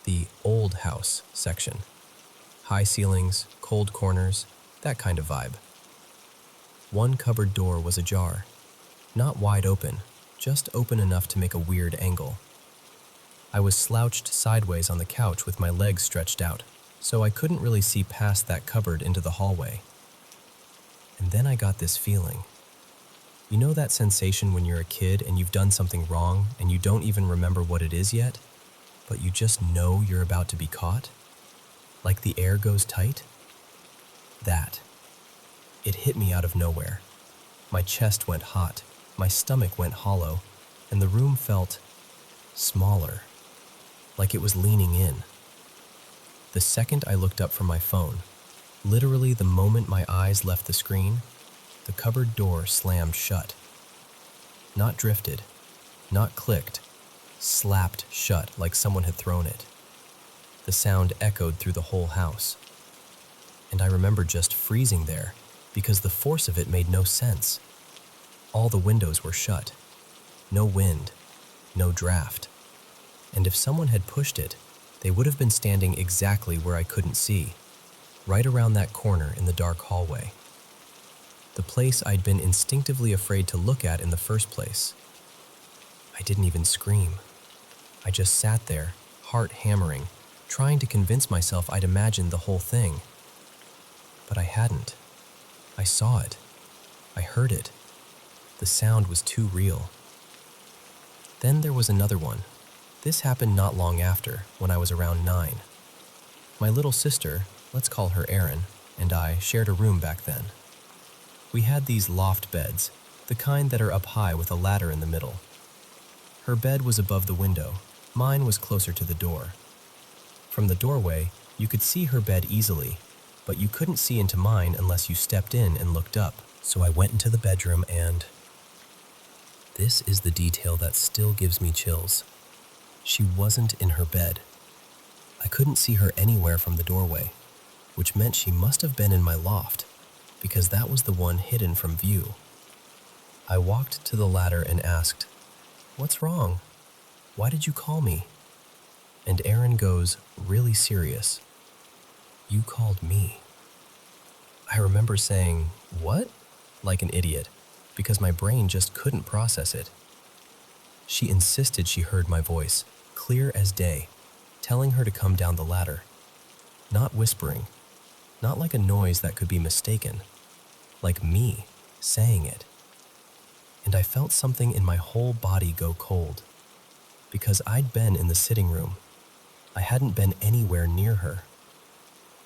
The old house section. High ceilings, cold corners, that kind of vibe. One cupboard door was ajar. Not wide open, just open enough to make a weird angle. I was slouched sideways on the couch with my legs stretched out, so I couldn't really see past that cupboard into the hallway. And then I got this feeling. You know that sensation when you're a kid and you've done something wrong and you don't even remember what it is yet, but you just know you're about to be caught? Like the air goes tight? That. It hit me out of nowhere. My chest went hot, my stomach went hollow, and the room felt smaller, like it was leaning in. The second I looked up from my phone, literally the moment my eyes left the screen, the cupboard door slammed shut. Not drifted, not clicked, slapped shut like someone had thrown it. The sound echoed through the whole house. And I remember just freezing there because the force of it made no sense. All the windows were shut. No wind, no draft. And if someone had pushed it, they would have been standing exactly where I couldn't see, right around that corner in the dark hallway. The place I'd been instinctively afraid to look at in the first place. I didn't even scream. I just sat there, heart hammering, trying to convince myself I'd imagined the whole thing. But I hadn't. I saw it. I heard it. The sound was too real. Then there was another one. This happened not long after, when I was around 9. My little sister, let's call her Erin, and I shared a room back then. We had these loft beds, the kind that are up high with a ladder in the middle. Her bed was above the window. Mine was closer to the door. From the doorway, you could see her bed easily, but you couldn't see into mine unless you stepped in and looked up. So I went into the bedroom and... This is the detail that still gives me chills. She wasn't in her bed. I couldn't see her anywhere from the doorway, which meant she must have been in my loft, because that was the one hidden from view. I walked to the ladder and asked, "What's wrong? Why did you call me?" And Erin goes, really serious, "You called me." I remember saying, "What?" like an idiot, because my brain just couldn't process it. She insisted she heard my voice, clear as day, telling her to come down the ladder. Not whispering, not like a noise that could be mistaken, like me saying it. And I felt something in my whole body go cold, because I'd been in the sitting room. I hadn't been anywhere near her.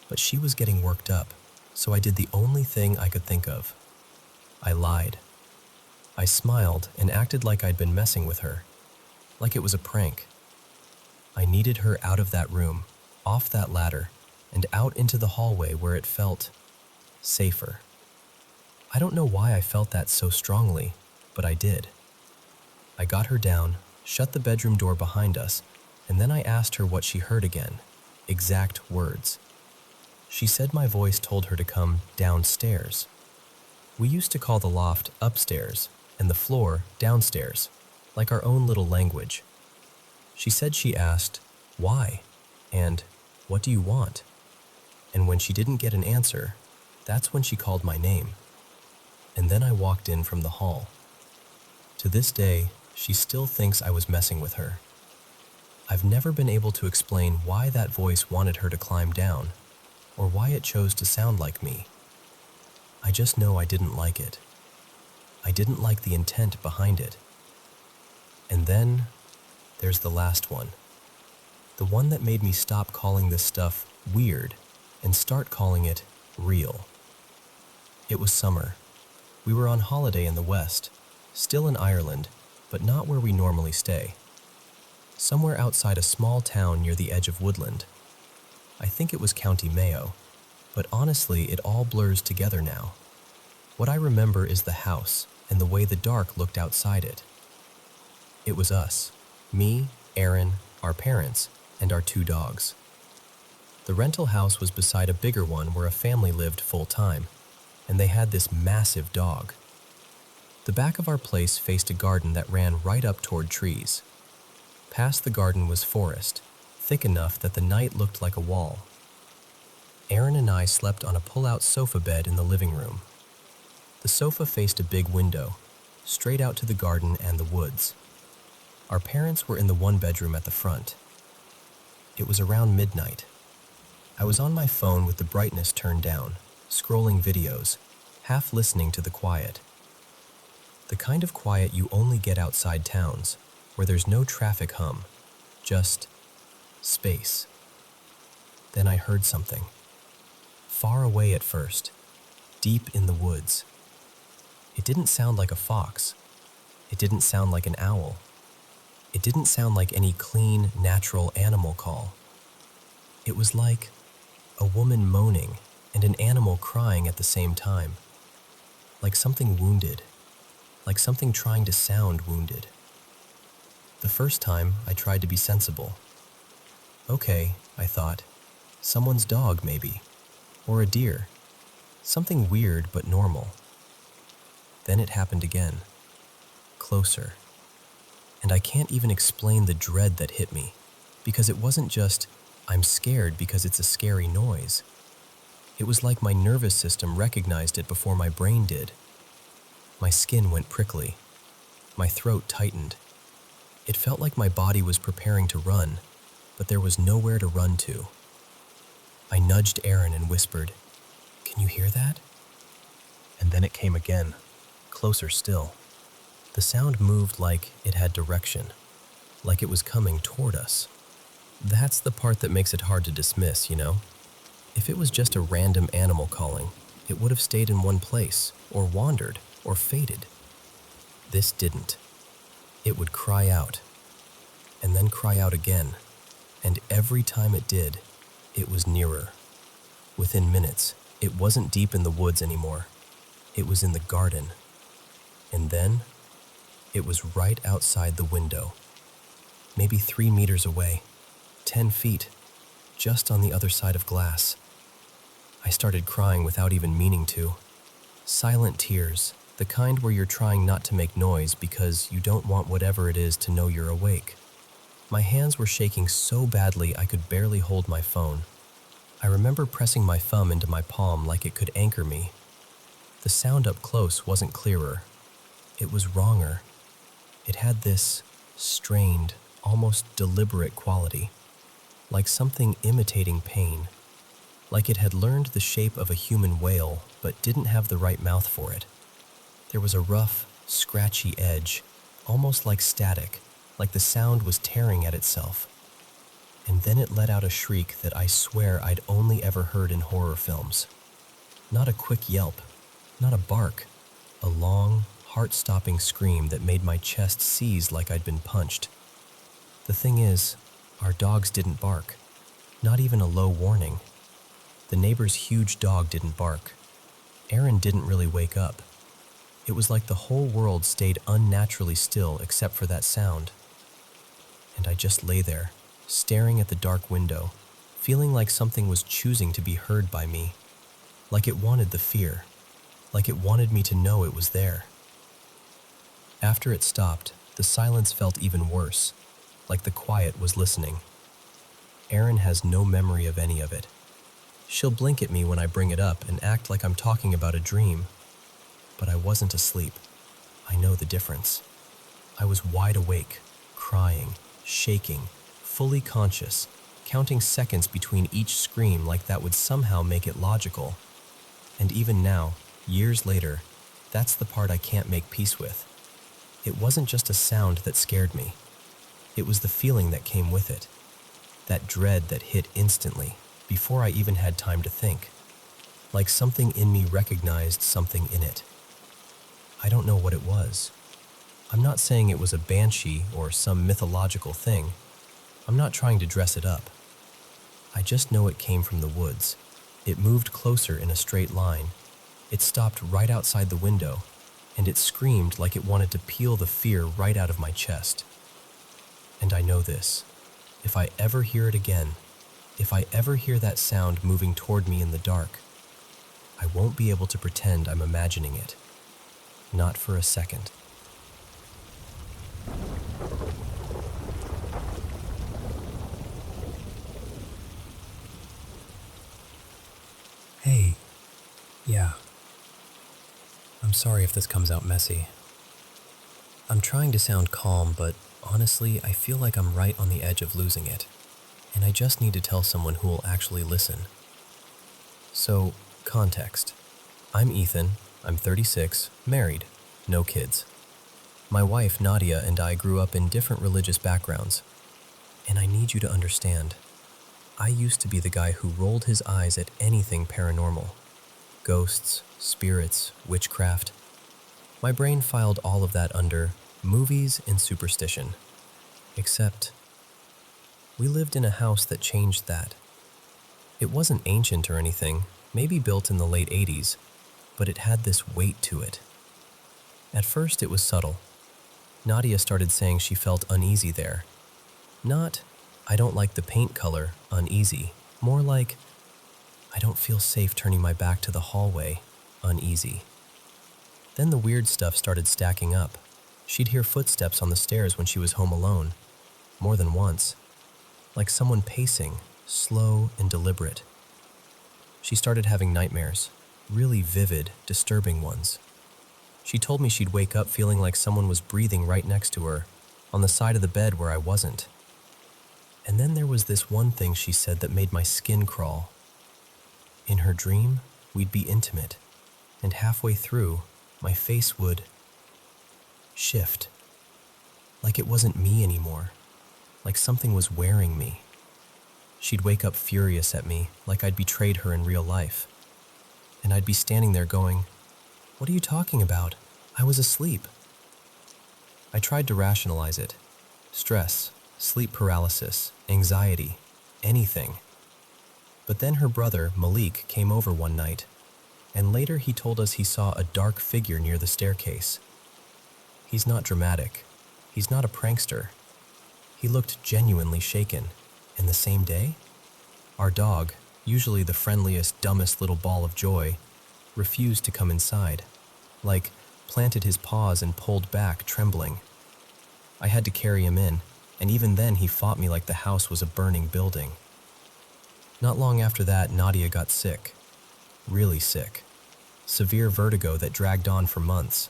But she was getting worked up, so I did the only thing I could think of. I lied. I smiled and acted like I'd been messing with her, like it was a prank. I needed her out of that room, off that ladder, and out into the hallway where it felt safer. I don't know why I felt that so strongly, but I did. I got her down, shut the bedroom door behind us, and then I asked her what she heard again, exact words. She said my voice told her to come downstairs. We used to call the loft upstairs and the floor downstairs, like our own little language. She said she asked, "Why?" and "What do you want?" And when she didn't get an answer, that's when she called my name. And then I walked in from the hall. To this day, she still thinks I was messing with her. I've never been able to explain why that voice wanted her to climb down, or why it chose to sound like me. I just know I didn't like it. I didn't like the intent behind it. And then there's the last one. The one that made me stop calling this stuff weird and start calling it real. It was summer. We were on holiday in the West, still in Ireland, but not where we normally stay. Somewhere outside a small town near the edge of woodland. I think it was County Mayo, but honestly it all blurs together now. What I remember is the house and the way the dark looked outside it. It was us, me, Aaron, our parents, and our 2 dogs. The rental house was beside a bigger one where a family lived full-time, and they had this massive dog. The back of our place faced a garden that ran right up toward trees. Past the garden was forest, thick enough that the night looked like a wall. Aaron and I slept on a pull-out sofa bed in the living room. The sofa faced a big window, straight out to the garden and the woods. Our parents were in the 1 bedroom at the front. It was around midnight. I was on my phone with the brightness turned down, scrolling videos, half listening to the quiet. The kind of quiet you only get outside towns, where there's no traffic hum, just space. Then I heard something. Far away at first, deep in the woods. It didn't sound like a fox. It didn't sound like an owl. It didn't sound like any clean, natural animal call. It was like a woman moaning and an animal crying at the same time. Like something wounded. Like something trying to sound wounded. The first time, I tried to be sensible. Okay, I thought. Someone's dog, maybe. Or a deer. Something weird but normal. Then it happened again. Closer. And I can't even explain the dread that hit me, because it wasn't just, I'm scared because it's a scary noise. It was like my nervous system recognized it before my brain did. My skin went prickly. My throat tightened. It felt like my body was preparing to run, but there was nowhere to run to. I nudged Aaron and whispered, "Can you hear that?" And then it came again, closer still. The sound moved like it had direction, like it was coming toward us. That's the part that makes it hard to dismiss, you know? If it was just a random animal calling, it would have stayed in one place, or wandered, or faded. This didn't. It would cry out, and then cry out again, and every time it did, it was nearer. Within minutes, it wasn't deep in the woods anymore. It was in the garden. And then, it was right outside the window. Maybe 3 meters away, 10 feet, just on the other side of glass. I started crying without even meaning to. Silent tears, the kind where you're trying not to make noise because you don't want whatever it is to know you're awake. My hands were shaking so badly I could barely hold my phone. I remember pressing my thumb into my palm like it could anchor me. The sound up close wasn't clearer. It was wronger. It had this strained, almost deliberate quality, like something imitating pain, like it had learned the shape of a human wail but didn't have the right mouth for it. There was a rough, scratchy edge, almost like static, like the sound was tearing at itself. And then it let out a shriek that I swear I'd only ever heard in horror films. Not a quick yelp, not a bark, a long, heart-stopping scream that made my chest seize like I'd been punched. The thing is, our dogs didn't bark, not even a low warning. The neighbor's huge dog didn't bark. Aaron didn't really wake up. It was like the whole world stayed unnaturally still except for that sound. And I just lay there, staring at the dark window, feeling like something was choosing to be heard by me, like it wanted the fear, like it wanted me to know it was there. After it stopped, the silence felt even worse, like the quiet was listening. Erin has no memory of any of it. She'll blink at me when I bring it up and act like I'm talking about a dream. But I wasn't asleep. I know the difference. I was wide awake, crying, shaking, fully conscious, counting seconds between each scream like that would somehow make it logical. And even now, years later, that's the part I can't make peace with. It wasn't just a sound that scared me. It was the feeling that came with it. That dread that hit instantly, before I even had time to think. Like something in me recognized something in it. I don't know what it was. I'm not saying it was a banshee or some mythological thing. I'm not trying to dress it up. I just know it came from the woods. It moved closer in a straight line. It stopped right outside the window, and it screamed like it wanted to peel the fear right out of my chest. And I know this. If I ever hear it again, if I ever hear that sound moving toward me in the dark, I won't be able to pretend I'm imagining it. Not for a second. Hey. Yeah. I'm sorry if this comes out messy. I'm trying to sound calm, but honestly, I feel like I'm right on the edge of losing it, and I just need to tell someone who will actually listen. So, context. I'm Ethan, I'm 36, married, no kids. My wife, Nadia, and I grew up in different religious backgrounds, and I need you to understand. I used to be the guy who rolled his eyes at anything paranormal. Ghosts, spirits, witchcraft. My brain filed all of that under movies and superstition. Except, we lived in a house that changed that. It wasn't ancient or anything, maybe built in the late 80s, but it had this weight to it. At first it was subtle. Nadia started saying she felt uneasy there. Not, I don't like the paint color, uneasy. More like, I don't feel safe turning my back to the hallway, uneasy. Then the weird stuff started stacking up. She'd hear footsteps on the stairs when she was home alone, more than once, like someone pacing, slow and deliberate. She started having nightmares, really vivid, disturbing ones. She told me she'd wake up feeling like someone was breathing right next to her, on the side of the bed where I wasn't. And then there was this one thing she said that made my skin crawl. In her dream, we'd be intimate, and halfway through, my face would shift. Like it wasn't me anymore, like something was wearing me. She'd wake up furious at me, like I'd betrayed her in real life. And I'd be standing there going, "What are you talking about? I was asleep." I tried to rationalize it. Stress, sleep paralysis, anxiety, anything. But then her brother, Malik, came over one night, and later he told us he saw a dark figure near the staircase. He's not dramatic. He's not a prankster. He looked genuinely shaken. And the same day, our dog, usually the friendliest, dumbest little ball of joy, refused to come inside, like planted his paws and pulled back, trembling. I had to carry him in, and even then he fought me like the house was a burning building. Not long after that, Nadia got sick. Really sick. Severe vertigo that dragged on for months.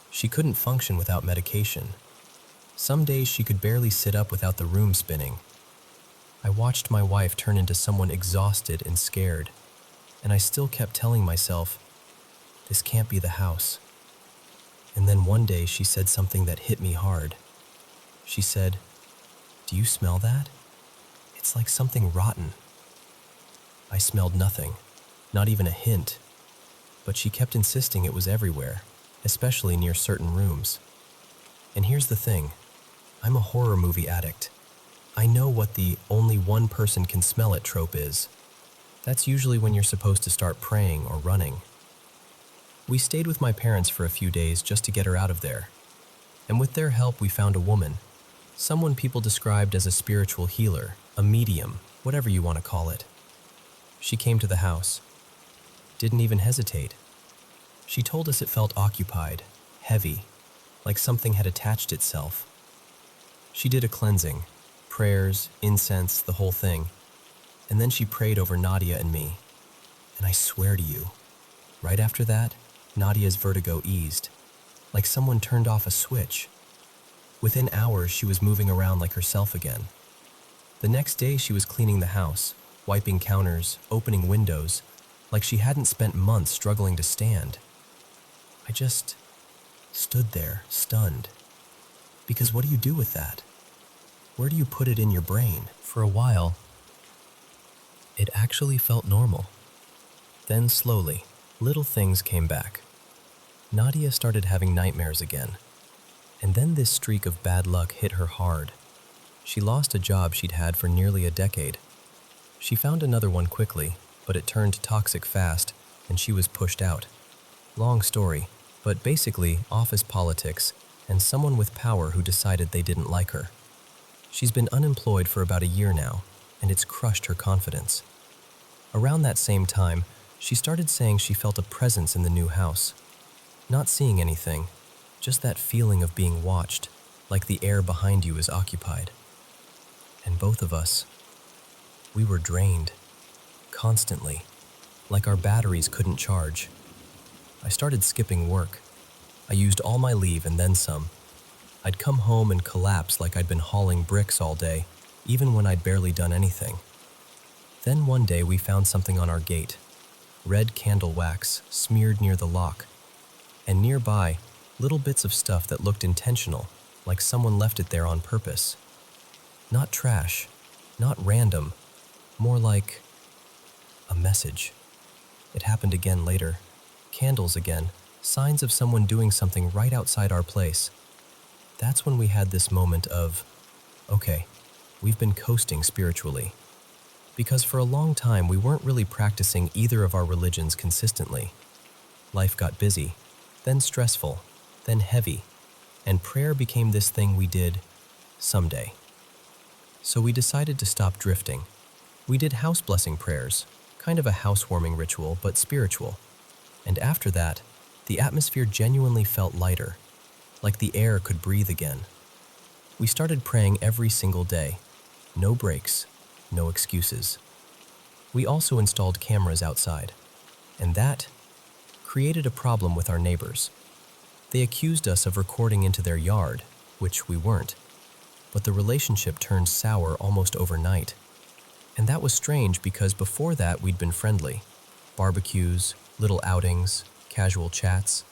She couldn't function without medication. Some days she could barely sit up without the room spinning. I watched my wife turn into someone exhausted and scared, and I still kept telling myself, this can't be the house. And then one day she said something that hit me hard. She said, "Do you smell that? It's like something rotten." I smelled nothing, not even a hint, but she kept insisting it was everywhere, especially near certain rooms. And here's the thing, I'm a horror movie addict. I know what the only one person can smell it trope is. That's usually when you're supposed to start praying or running. We stayed with my parents for a few days just to get her out of there. And with their help, we found a woman, someone people described as a spiritual healer, a medium, whatever you want to call it. She came to the house. Didn't even hesitate. She told us it felt occupied, heavy, like something had attached itself. She did a cleansing, prayers, incense, the whole thing. And then she prayed over Nadia and me. And I swear to you, right after that, Nadia's vertigo eased, like someone turned off a switch. Within hours, she was moving around like herself again. The next day she was cleaning the house, wiping counters, opening windows, like she hadn't spent months struggling to stand. I just stood there, stunned. Because what do you do with that? Where do you put it in your brain? For a while, it actually felt normal. Then slowly, little things came back. Nadia started having nightmares again. And then this streak of bad luck hit her hard. She lost a job she'd had for nearly a decade. She found another one quickly, but it turned toxic fast, and she was pushed out. Long story, but basically office politics and someone with power who decided they didn't like her. She's been unemployed for about a year now, and it's crushed her confidence. Around that same time, she started saying she felt a presence in the new house. Not seeing anything, just that feeling of being watched, like the air behind you is occupied. And both of us, we were drained, constantly, like our batteries couldn't charge. I started skipping work. I used all my leave and then some. I'd come home and collapse like I'd been hauling bricks all day, even when I'd barely done anything. Then one day we found something on our gate, red candle wax smeared near the lock, and nearby, little bits of stuff that looked intentional, like someone left it there on purpose. Not trash, not random, more like a message. It happened again later. Candles again, signs of someone doing something right outside our place. That's when we had this moment of, okay, we've been coasting spiritually. Because for a long time we weren't really practicing either of our religions consistently. Life got busy, then stressful, then heavy, and prayer became this thing we did someday. So we decided to stop drifting. We did house blessing prayers, kind of a housewarming ritual, but spiritual. And after that, the atmosphere genuinely felt lighter, like the air could breathe again. We started praying every single day. No breaks, no excuses. We also installed cameras outside, and that created a problem with our neighbors. They accused us of recording into their yard, which we weren't, but the relationship turned sour almost overnight. And that was strange because before that we'd been friendly. Barbecues, little outings, casual chats.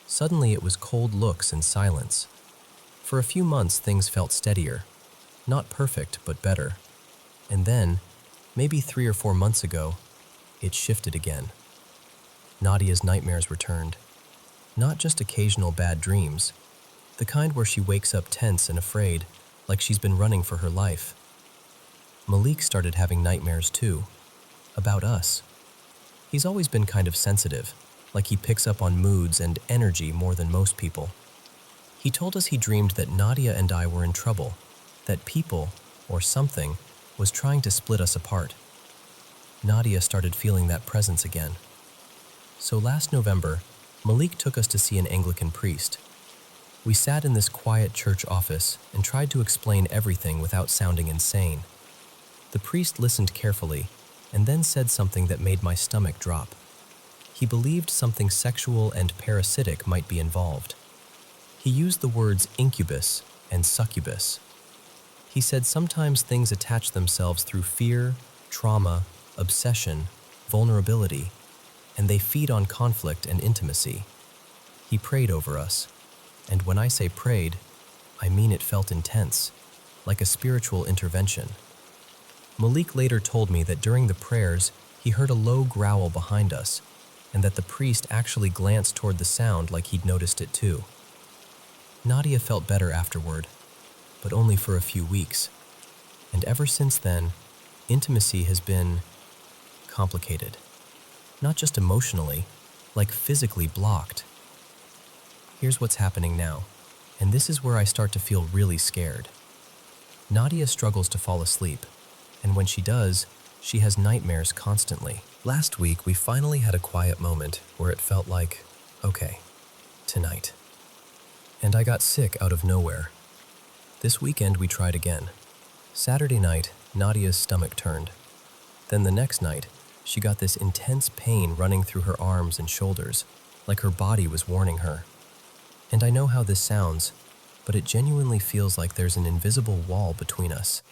Suddenly it was cold looks and silence. For a few months things felt steadier. Not perfect, but better. And then, maybe 3 or 4 months ago, it shifted again. Nadia's nightmares returned. Not just occasional bad dreams, the kind where she wakes up tense and afraid, like she's been running for her life. Malik started having nightmares too, about us. He's always been kind of sensitive, like he picks up on moods and energy more than most people. He told us he dreamed that Nadia and I were in trouble, that people, or something, was trying to split us apart. Nadia started feeling that presence again. So last November, Malik took us to see an Anglican priest. We sat in this quiet church office and tried to explain everything without sounding insane. The priest listened carefully and then said something that made my stomach drop. He believed something sexual and parasitic might be involved. He used the words incubus and succubus. He said sometimes things attach themselves through fear, trauma, obsession, vulnerability, and they feed on conflict and intimacy. He prayed over us, and when I say prayed, I mean it felt intense, like a spiritual intervention. Malik later told me that during the prayers, he heard a low growl behind us, and that the priest actually glanced toward the sound like he'd noticed it too. Nadia felt better afterward, but only for a few weeks. And ever since then, intimacy has been complicated. Not just emotionally, like physically blocked. Here's what's happening now, and this is where I start to feel really scared. Nadia struggles to fall asleep, and when she does, she has nightmares constantly. Last week, we finally had a quiet moment where it felt like, okay, tonight. And I got sick out of nowhere. This weekend, we tried again. Saturday night, Nadia's stomach turned. Then the next night, she got this intense pain running through her arms and shoulders, like her body was warning her. And I know how this sounds, but it genuinely feels like there's an invisible wall between us.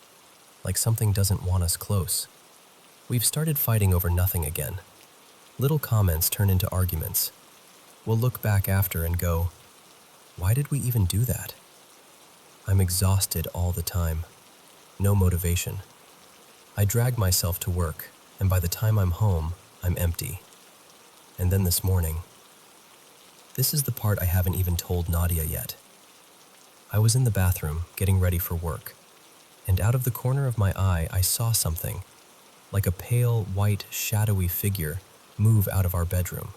like something doesn't want us close. We've started fighting over nothing again. Little comments turn into arguments. We'll look back after and go, why did we even do that? I'm exhausted all the time. No motivation. I drag myself to work, and by the time I'm home, I'm empty. And then this morning, this is the part I haven't even told Nadia yet. I was in the bathroom, getting ready for work, and out of the corner of my eye, I saw something, like a pale, white, shadowy figure, move out of our bedroom.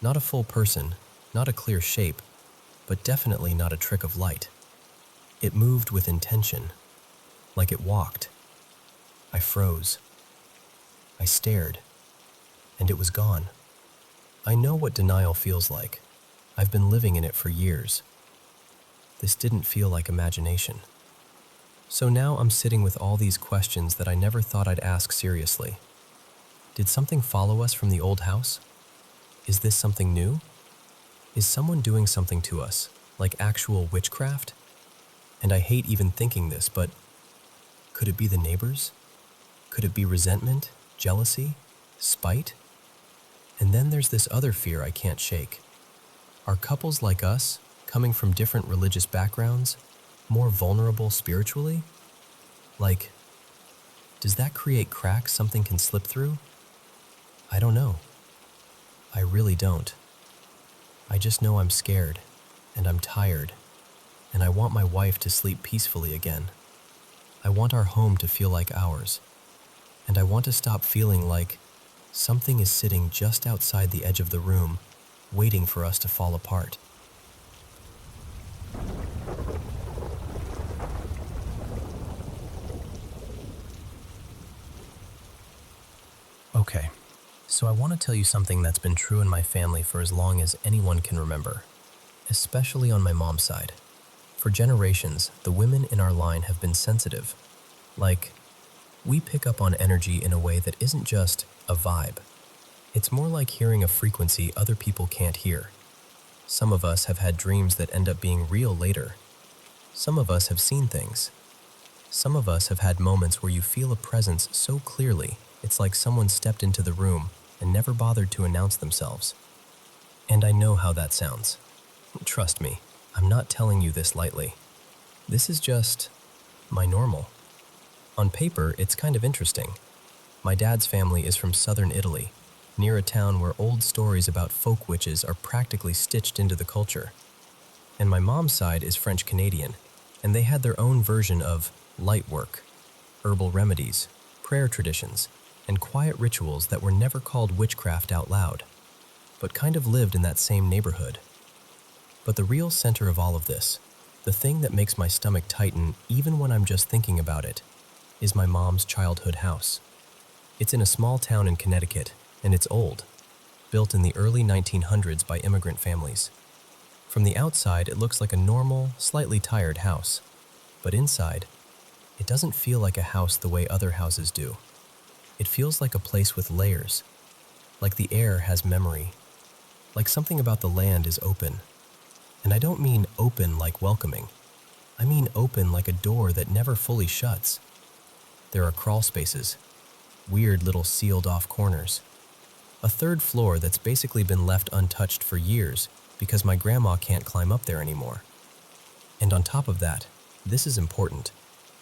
Not a full person, not a clear shape, but definitely not a trick of light. It moved with intention, like it walked. I froze. I stared, and it was gone. I know what denial feels like. I've been living in it for years. This didn't feel like imagination. So now I'm sitting with all these questions that I never thought I'd ask seriously. Did something follow us from the old house? Is this something new? Is someone doing something to us, like actual witchcraft? And I hate even thinking this, but could it be the neighbors? Could it be resentment, jealousy, spite? And then there's this other fear I can't shake. Are couples like us, coming from different religious backgrounds, more vulnerable spiritually? Like, does that create cracks something can slip through? I don't know. I really don't. I just know I'm scared, and I'm tired, and I want my wife to sleep peacefully again. I want our home to feel like ours, and I want to stop feeling like something is sitting just outside the edge of the room, waiting for us to fall apart. Okay, so I want to tell you something that's been true in my family for as long as anyone can remember, especially on my mom's side. For generations, the women in our line have been sensitive. Like, we pick up on energy in a way that isn't just a vibe. It's more like hearing a frequency other people can't hear. Some of us have had dreams that end up being real later. Some of us have seen things. Some of us have had moments where you feel a presence so clearly, it's like someone stepped into the room and never bothered to announce themselves. And I know how that sounds. Trust me, I'm not telling you this lightly. This is just my normal. On paper, it's kind of interesting. My dad's family is from southern Italy, near a town where old stories about folk witches are practically stitched into the culture. And my mom's side is French-Canadian, and they had their own version of light work, herbal remedies, prayer traditions, and quiet rituals that were never called witchcraft out loud, but kind of lived in that same neighborhood. But the real center of all of this, the thing that makes my stomach tighten even when I'm just thinking about it, is my mom's childhood house. It's in a small town in Connecticut, and it's old, built in the early 1900s by immigrant families. From the outside, it looks like a normal, slightly tired house, but inside, it doesn't feel like a house the way other houses do. It feels like a place with layers, like the air has memory, like something about the land is open. And I don't mean open like welcoming. I mean open like a door that never fully shuts. There are crawl spaces, weird little sealed-off corners, a third floor that's basically been left untouched for years because my grandma can't climb up there anymore. And on top of that, this is important,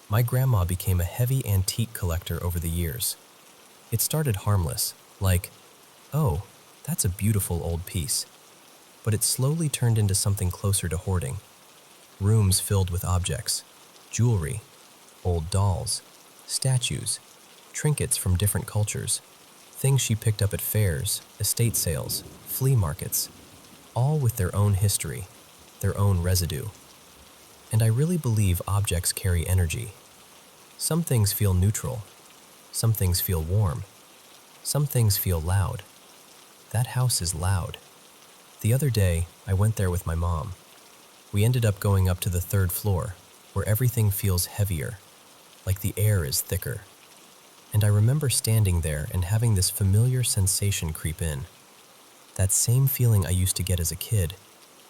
my grandma became a heavy antique collector over the years. It started harmless, like, oh, that's a beautiful old piece. But it slowly turned into something closer to hoarding. Rooms filled with objects, jewelry, old dolls, statues, trinkets from different cultures, things she picked up at fairs, estate sales, flea markets, all with their own history, their own residue. And I really believe objects carry energy. Some things feel neutral. Some things feel warm. Some things feel loud. That house is loud. The other day, I went there with my mom. We ended up going up to the third floor, where everything feels heavier, like the air is thicker. And I remember standing there and having this familiar sensation creep in. That same feeling I used to get as a kid,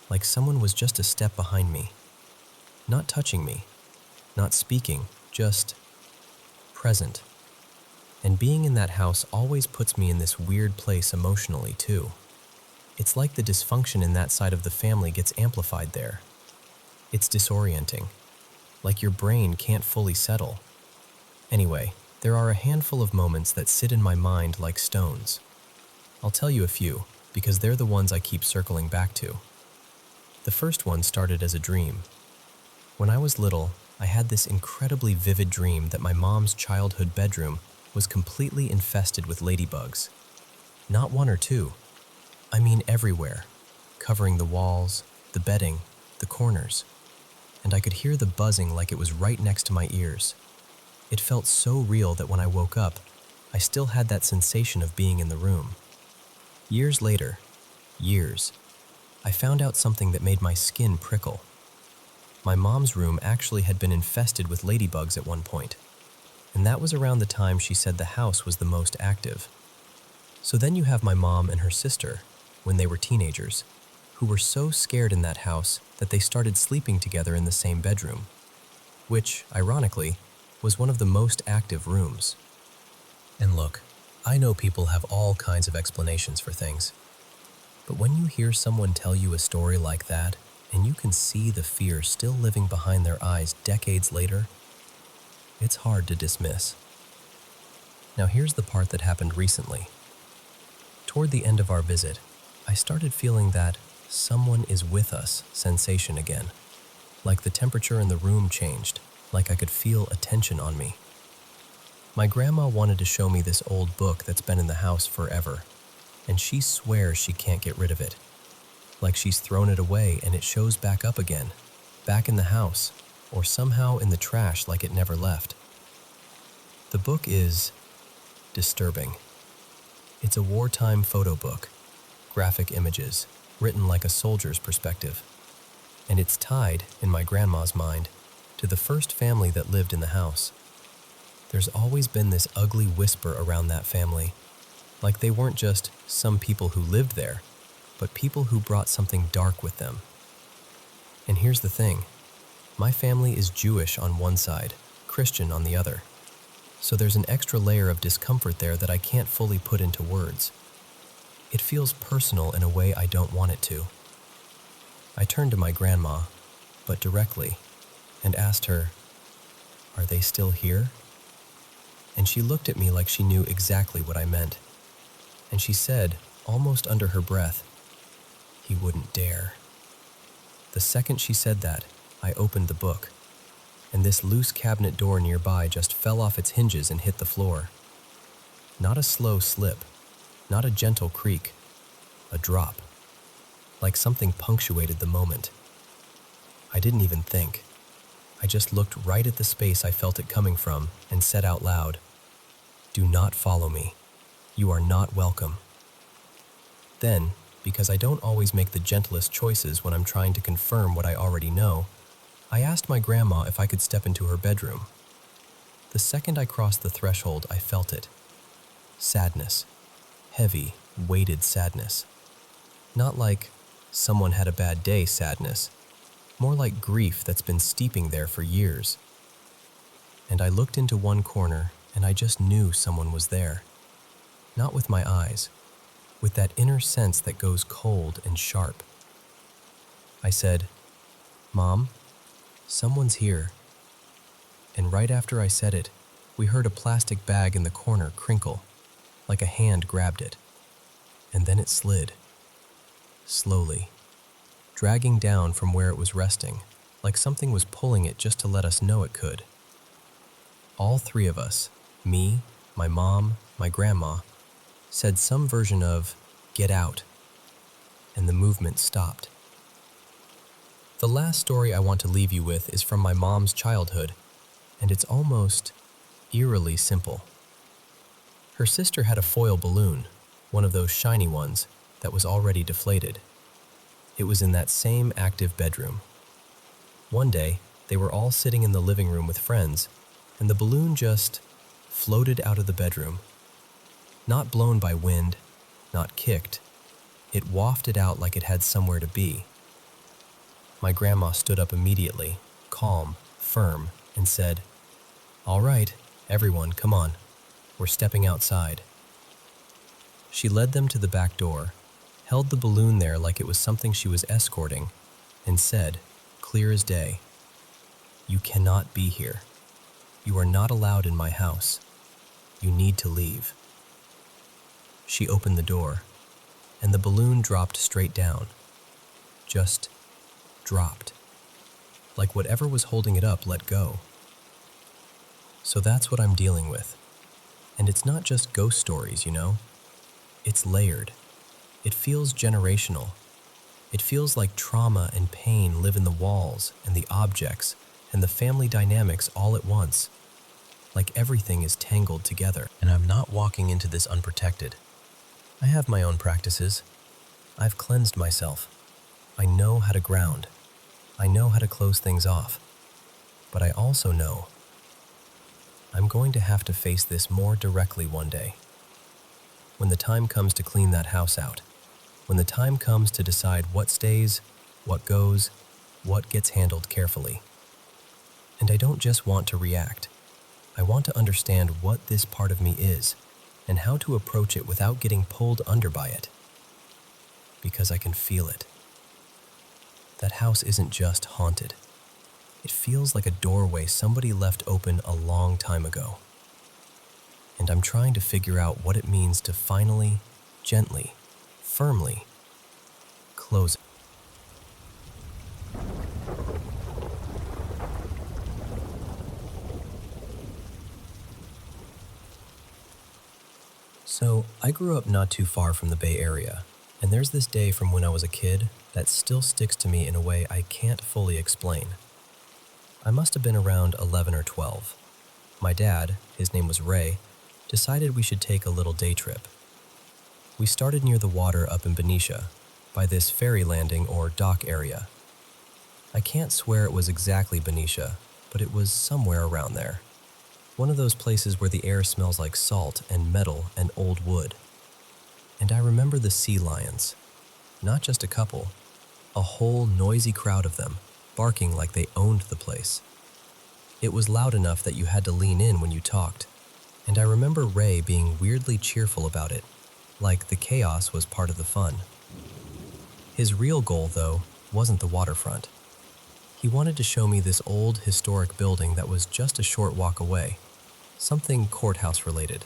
like someone was just a step behind me. Not touching me, not speaking, just present. And being in that house always puts me in this weird place emotionally, too. It's like the dysfunction in that side of the family gets amplified there. It's disorienting, like your brain can't fully settle. Anyway, there are a handful of moments that sit in my mind like stones. I'll tell you a few, because they're the ones I keep circling back to. The first one started as a dream. When I was little, I had this incredibly vivid dream that my mom's childhood bedroom was completely infested with ladybugs. Not one or two. I mean everywhere, covering the walls, the bedding, the corners. And I could hear the buzzing like it was right next to my ears. It felt so real that when I woke up, I still had that sensation of being in the room. Years later, I found out something that made my skin prickle. My mom's room actually had been infested with ladybugs at one point, and that was around the time she said the house was the most active. So then you have my mom and her sister, when they were teenagers, who were so scared in that house that they started sleeping together in the same bedroom, which, ironically, was one of the most active rooms. And look, I know people have all kinds of explanations for things. But when you hear someone tell you a story like that, and you can see the fear still living behind their eyes decades later, it's hard to dismiss. Now here's the part that happened recently. Toward the end of our visit, I started feeling that someone is with us sensation again. Like the temperature in the room changed, like I could feel a tension on me. My grandma wanted to show me this old book that's been in the house forever, and she swears she can't get rid of it. Like she's thrown it away and it shows back up again, back in the house, or somehow in the trash like it never left. The book is disturbing. It's a wartime photo book, graphic images, written like a soldier's perspective. And it's tied, in my grandma's mind, to the first family that lived in the house. There's always been this ugly whisper around that family, like they weren't just some people who lived there, but people who brought something dark with them. And here's the thing, my family is Jewish on one side, Christian on the other. So there's an extra layer of discomfort there that I can't fully put into words. It feels personal in a way I don't want it to. I turned to my grandma, but directly, and asked her, "Are they still here?" And she looked at me like she knew exactly what I meant. And she said, almost under her breath, "He wouldn't dare." The second she said that, I opened the book, and this loose cabinet door nearby just fell off its hinges and hit the floor. Not a slow slip, not a gentle creak, a drop, like something punctuated the moment. I didn't even think. I just looked right at the space I felt it coming from and said out loud, "Do not follow me. You are not welcome." Then, because I don't always make the gentlest choices when I'm trying to confirm what I already know, I asked my grandma if I could step into her bedroom. The second I crossed the threshold, I felt it. Sadness. Heavy, weighted sadness. Not like someone had a bad day sadness, more like grief that's been steeping there for years. And I looked into one corner and I just knew someone was there. Not with my eyes, with that inner sense that goes cold and sharp. I said, "Mom, someone's here." And right after I said it, we heard a plastic bag in the corner crinkle, like a hand grabbed it. And then it slid, slowly, dragging down from where it was resting, like something was pulling it just to let us know it could. All three of us, me, my mom, my grandma, said some version of, "Get out," and the movement stopped. The last story I want to leave you with is from my mom's childhood, and it's almost eerily simple. Her sister had a foil balloon, one of those shiny ones, that was already deflated. It was in that same active bedroom. One day, they were all sitting in the living room with friends, and the balloon just floated out of the bedroom. Not blown by wind, not kicked. It wafted out like it had somewhere to be. My grandma stood up immediately, calm, firm, and said, "All right, Everyone, come on. We're stepping outside. She led them to the back door, held the balloon there like it was something she was escorting, and said, clear as day, "You cannot be here. You are not allowed in my house. You need to leave." She opened the door, and the balloon dropped straight down. Just dropped. Like whatever was holding it up let go. So that's what I'm dealing with. And it's not just ghost stories, you know? It's layered. It feels generational. It feels like trauma and pain live in the walls and the objects and the family dynamics all at once. Like everything is tangled together. And I'm not walking into this unprotected. I have my own practices. I've cleansed myself. I know how to ground. I know how to close things off. But I also know I'm going to have to face this more directly one day. When the time comes to clean that house out. When the time comes to decide what stays, what goes, what gets handled carefully. And I don't just want to react. I want to understand what this part of me is and how to approach it without getting pulled under by it. Because I can feel it. That house isn't just haunted. It feels like a doorway somebody left open a long time ago. And I'm trying to figure out what it means to finally, gently, firmly close it. So, I grew up not too far from the Bay Area, and there's this day from when I was a kid that still sticks to me in a way I can't fully explain. I must have been around 11 or 12. My dad, his name was Ray, decided we should take a little day trip. We started near the water up in Benicia, by this ferry landing or dock area. I can't swear it was exactly Benicia, but it was somewhere around there. One of those places where the air smells like salt and metal and old wood. And I remember the sea lions. Not just a couple, a whole noisy crowd of them, barking like they owned the place. It was loud enough that you had to lean in when you talked, and I remember Ray being weirdly cheerful about it, like the chaos was part of the fun. His real goal, though, wasn't the waterfront. He wanted to show me this old historic building that was just a short walk away, something courthouse related.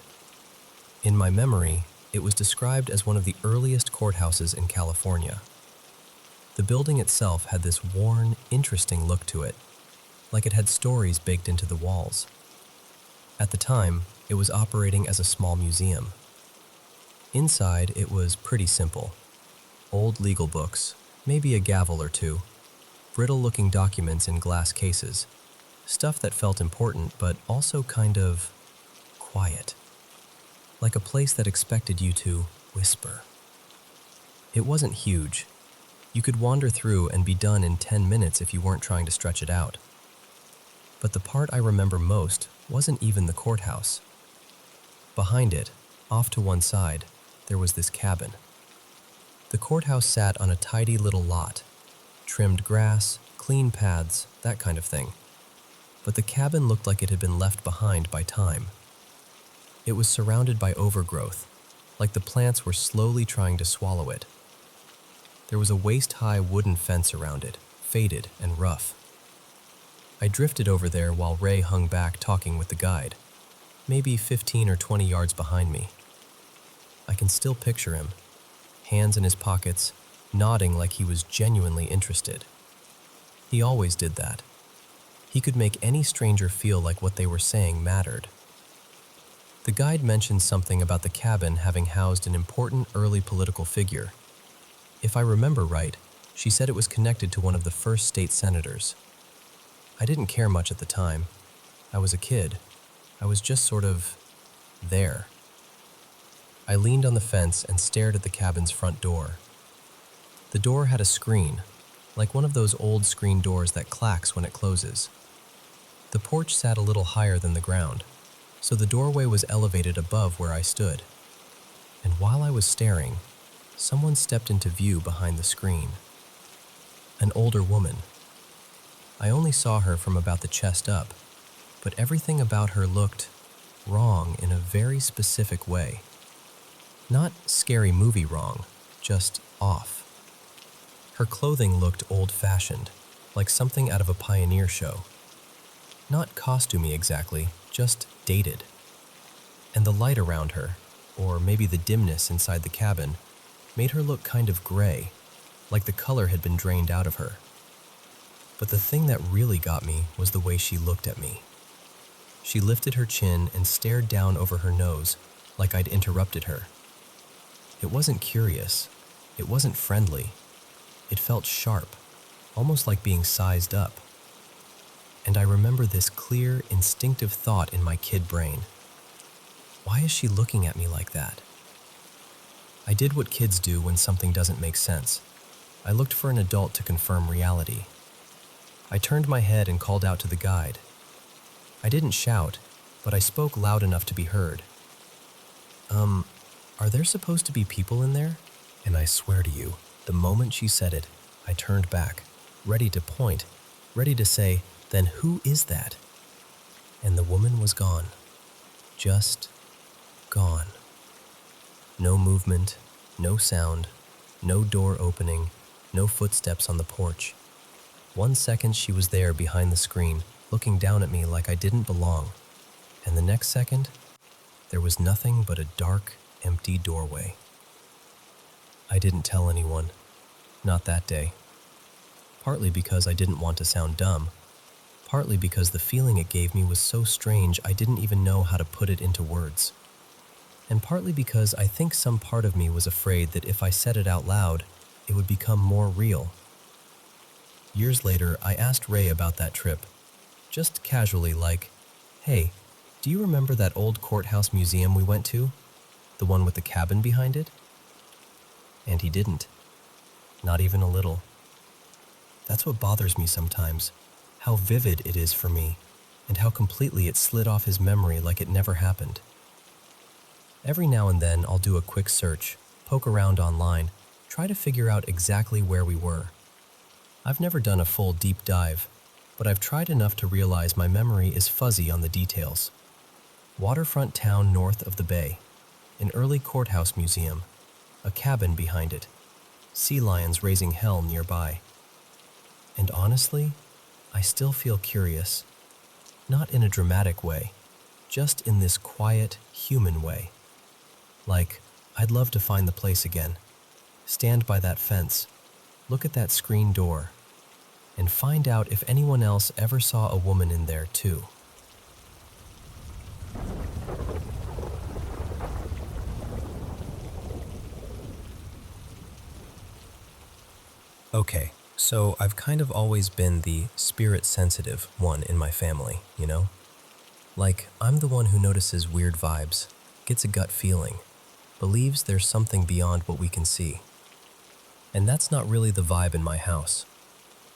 In my memory, it was described as one of the earliest courthouses in California. The building itself had this worn, interesting look to it, like it had stories baked into the walls. At the time, it was operating as a small museum. Inside, it was pretty simple. Old legal books, maybe a gavel or two, brittle-looking documents in glass cases, stuff that felt important but also kind of quiet, like a place that expected you to whisper. It wasn't huge. You could wander through and be done in 10 minutes if you weren't trying to stretch it out. But the part I remember most wasn't even the courthouse. Behind it, off to one side, there was this cabin. The courthouse sat on a tidy little lot, trimmed grass, clean paths, that kind of thing. But the cabin looked like it had been left behind by time. It was surrounded by overgrowth, like the plants were slowly trying to swallow it. There was a waist-high wooden fence around it, faded and rough. I drifted over there while Ray hung back talking with the guide, maybe 15 or 20 yards behind me. I can still picture him, hands in his pockets, nodding like he was genuinely interested. He always did that. He could make any stranger feel like what they were saying mattered. The guide mentioned something about the cabin having housed an important early political figure. If I remember right, she said it was connected to one of the first state senators. I didn't care much at the time. I was a kid. I was just sort of there. I leaned on the fence and stared at the cabin's front door. The door had a screen, like one of those old screen doors that clacks when it closes. The porch sat a little higher than the ground, so the doorway was elevated above where I stood. And while I was staring, someone stepped into view behind the screen. An older woman. I only saw her from about the chest up, but everything about her looked wrong in a very specific way. Not scary movie wrong, just off. Her clothing looked old-fashioned, like something out of a pioneer show. Not costumey exactly, just dated. And the light around her, or maybe the dimness inside the cabin, made her look kind of gray, like the color had been drained out of her. But the thing that really got me was the way she looked at me. She lifted her chin and stared down over her nose, like I'd interrupted her. It wasn't curious. It wasn't friendly. It felt sharp, almost like being sized up. And I remember this clear, instinctive thought in my kid brain. Why is she looking at me like that? I did what kids do when something doesn't make sense. I looked for an adult to confirm reality. I turned my head and called out to the guide. I didn't shout, but I spoke loud enough to be heard. Are there supposed to be people in there? And I swear to you, the moment she said it, I turned back, ready to point, ready to say, "Then who is that?" And the woman was gone. Just gone. No movement, no sound, no door opening, no footsteps on the porch. 1 second she was there behind the screen, looking down at me like I didn't belong. And the next second, there was nothing but a dark, empty doorway. I didn't tell anyone. Not that day. Partly because I didn't want to sound dumb. Partly because the feeling it gave me was so strange I didn't even know how to put it into words. And partly because I think some part of me was afraid that if I said it out loud, it would become more real. Years later, I asked Ray about that trip, just casually like, "Hey, do you remember that old courthouse museum we went to? The one with the cabin behind it?" And he didn't. Not even a little. That's what bothers me sometimes, how vivid it is for me, and how completely it slid off his memory like it never happened. Every now and then I'll do a quick search, poke around online, try to figure out exactly where we were. I've never done a full deep dive, but I've tried enough to realize my memory is fuzzy on the details. Waterfront town north of the bay, an early courthouse museum, a cabin behind it, sea lions raising hell nearby. And honestly, I still feel curious, not in a dramatic way, just in this quiet, human way. Like, I'd love to find the place again, stand by that fence, look at that screen door, and find out if anyone else ever saw a woman in there too. Okay, so I've kind of always been the spirit-sensitive one in my family, you know? Like, I'm the one who notices weird vibes, gets a gut feeling, believes there's something beyond what we can see. And that's not really the vibe in my house.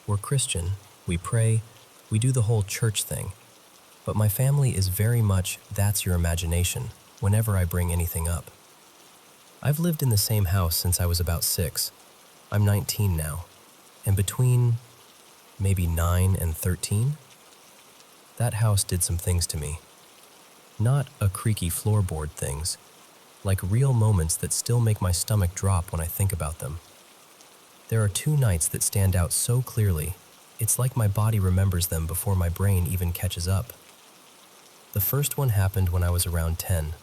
We're Christian, we pray, we do the whole church thing, but my family is very much that's your imagination whenever I bring anything up. I've lived in the same house since I was about 6. I'm 19 now, and between maybe 9 and 13, that house did some things to me. Not a creaky floorboard things, like real moments that still make my stomach drop when I think about them. There are 2 nights that stand out so clearly, it's like my body remembers them before my brain even catches up. The first one happened when I was around 10.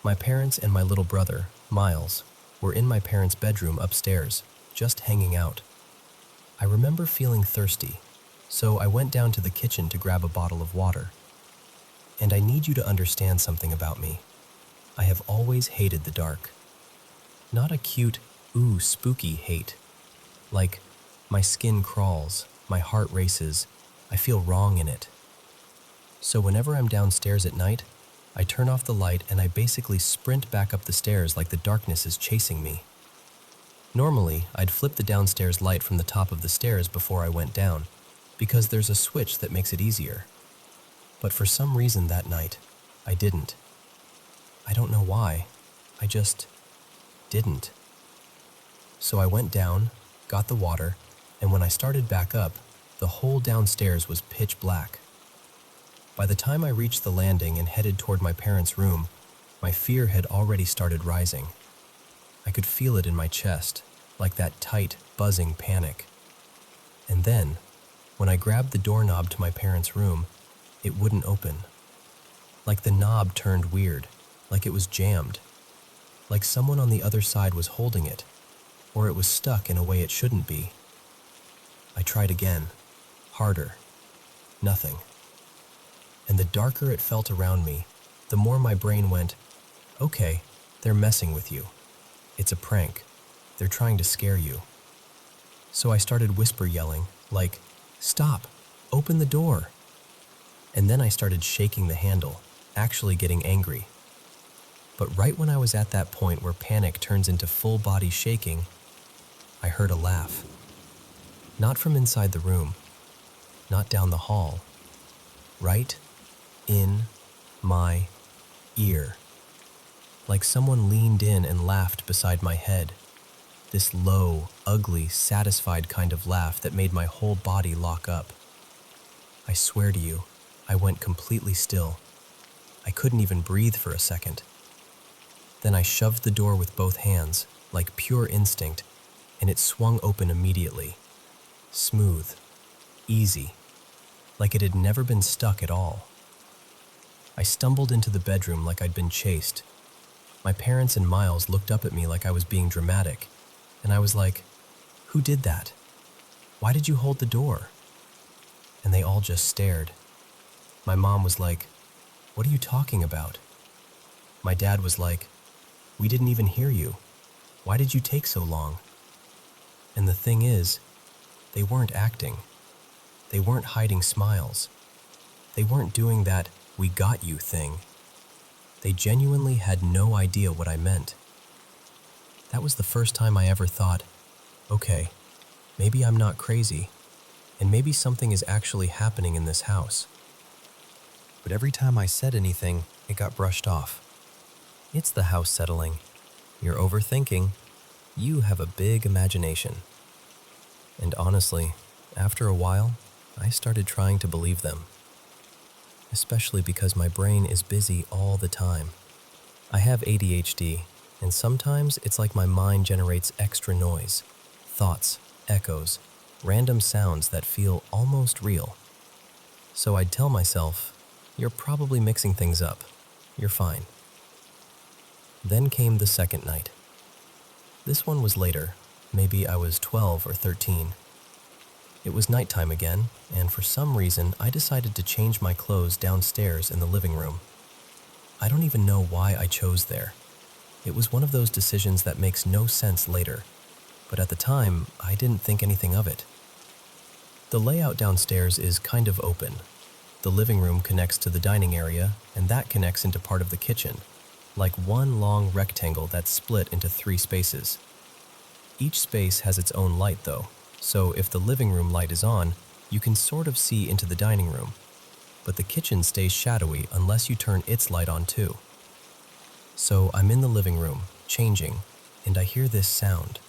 My parents and my little brother, Miles, were in my parents' bedroom upstairs, just hanging out. I remember feeling thirsty, so I went down to the kitchen to grab a bottle of water. And I need you to understand something about me. I have always hated the dark. Not a cute, ooh, spooky hate. Like, my skin crawls, my heart races, I feel wrong in it. So whenever I'm downstairs at night, I turn off the light and I basically sprint back up the stairs like the darkness is chasing me. Normally, I'd flip the downstairs light from the top of the stairs before I went down, because there's a switch that makes it easier. But for some reason that night, I didn't. I don't know why, I just didn't. So I went down, got the water, and when I started back up, the whole downstairs was pitch black. By the time I reached the landing and headed toward my parents' room, my fear had already started rising. I could feel it in my chest, like that tight, buzzing panic. And then, when I grabbed the doorknob to my parents' room, it wouldn't open. Like the knob turned weird, like it was jammed, like someone on the other side was holding it, or it was stuck in a way it shouldn't be. I tried again, harder. Nothing. And the darker it felt around me, the more my brain went, okay, they're messing with you. It's a prank. They're trying to scare you. So I started whisper yelling, like, stop, open the door. And then I started shaking the handle, actually getting angry. But right when I was at that point where panic turns into full body shaking, I heard a laugh. Not from inside the room, not down the hall, right in my ear. Like someone leaned in and laughed beside my head. This low, ugly, satisfied kind of laugh that made my whole body lock up. I swear to you, I went completely still. I couldn't even breathe for a second. Then I shoved the door with both hands, like pure instinct, and it swung open immediately. Smooth, easy, like it had never been stuck at all. I stumbled into the bedroom like I'd been chased. My parents and Miles looked up at me like I was being dramatic, and I was like, who did that? Why did you hold the door? And they all just stared. My mom was like, what are you talking about? My dad was like, we didn't even hear you. Why did you take so long? And the thing is, they weren't acting. They weren't hiding smiles. They weren't doing that "we got you" thing. They genuinely had no idea what I meant. That was the first time I ever thought, okay, maybe I'm not crazy, and maybe something is actually happening in this house. But every time I said anything, it got brushed off. It's the house settling. You're overthinking. You have a big imagination. And honestly, after a while, I started trying to believe them. Especially because my brain is busy all the time. I have ADHD, and sometimes it's like my mind generates extra noise, thoughts, echoes, random sounds that feel almost real. So I'd tell myself, you're probably mixing things up. You're fine. Then came the second night. This one was later. Maybe I was 12 or 13. It was nighttime again, and for some reason, I decided to change my clothes downstairs in the living room. I don't even know why I chose there. It was one of those decisions that makes no sense later, but at the time, I didn't think anything of it. The layout downstairs is kind of open. The living room connects to the dining area, and that connects into part of the kitchen, like one long rectangle that's split into 3 spaces. Each space has its own light though, so if the living room light is on, you can sort of see into the dining room, but the kitchen stays shadowy unless you turn its light on too. So I'm in the living room, changing, and I hear this sound.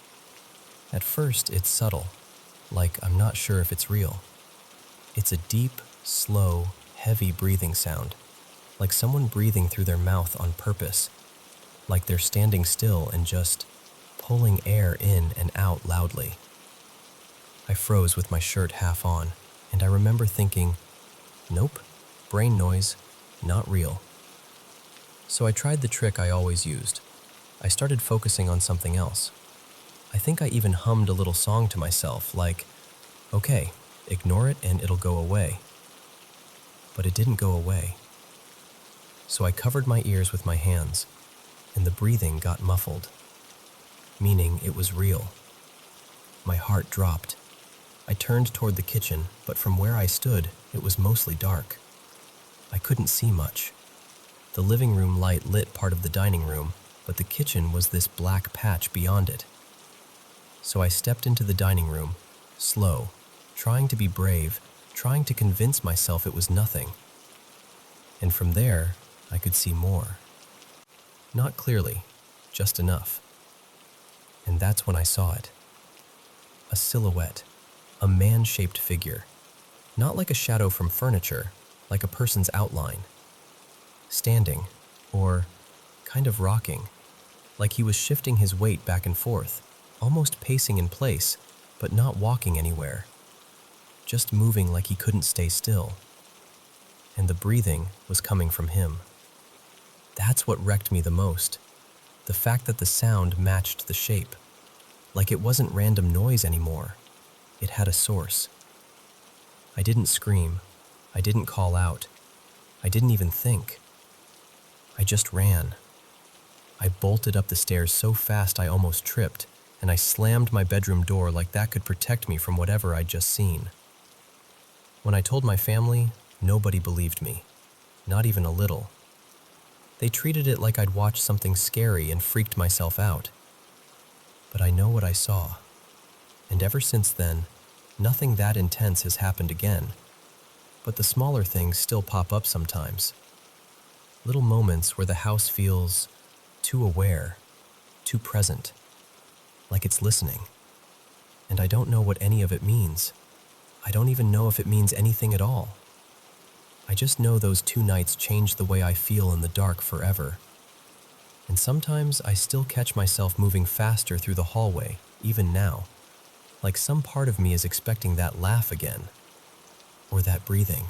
At first it's subtle, like I'm not sure if it's real. It's a deep, slow, heavy breathing sound, like someone breathing through their mouth on purpose, like they're standing still and just pulling air in and out loudly. I froze with my shirt half on, and I remember thinking, nope, brain noise, not real. So I tried the trick I always used. I started focusing on something else. I think I even hummed a little song to myself, like, okay, ignore it and it'll go away. But it didn't go away. So I covered my ears with my hands, and the breathing got muffled, meaning it was real. My heart dropped. I turned toward the kitchen, but from where I stood, it was mostly dark. I couldn't see much. The living room light lit part of the dining room, but the kitchen was this black patch beyond it. So I stepped into the dining room, slow, trying to be brave, trying to convince myself it was nothing. And from there, I could see more. Not clearly, just enough. And that's when I saw it. A silhouette, a man-shaped figure. Not like a shadow from furniture, like a person's outline, standing, or kind of rocking, like he was shifting his weight back and forth, almost pacing in place, but not walking anywhere, just moving like he couldn't stay still. And the breathing was coming from him. That's what wrecked me the most, the fact that the sound matched the shape, like it wasn't random noise anymore. It had a source. I didn't scream. I didn't call out. I didn't even think. I just ran. I bolted up the stairs so fast I almost tripped, and I slammed my bedroom door like that could protect me from whatever I'd just seen. When I told my family, nobody believed me, not even a little. They treated it like I'd watched something scary and freaked myself out. But I know what I saw, and ever since then, nothing that intense has happened again. But the smaller things still pop up sometimes. Little moments where the house feels too aware, too present, like it's listening. And I don't know what any of it means. I don't even know if it means anything at all. I just know those 2 nights changed the way I feel in the dark forever. And sometimes I still catch myself moving faster through the hallway, even now, like some part of me is expecting that laugh again, or that breathing.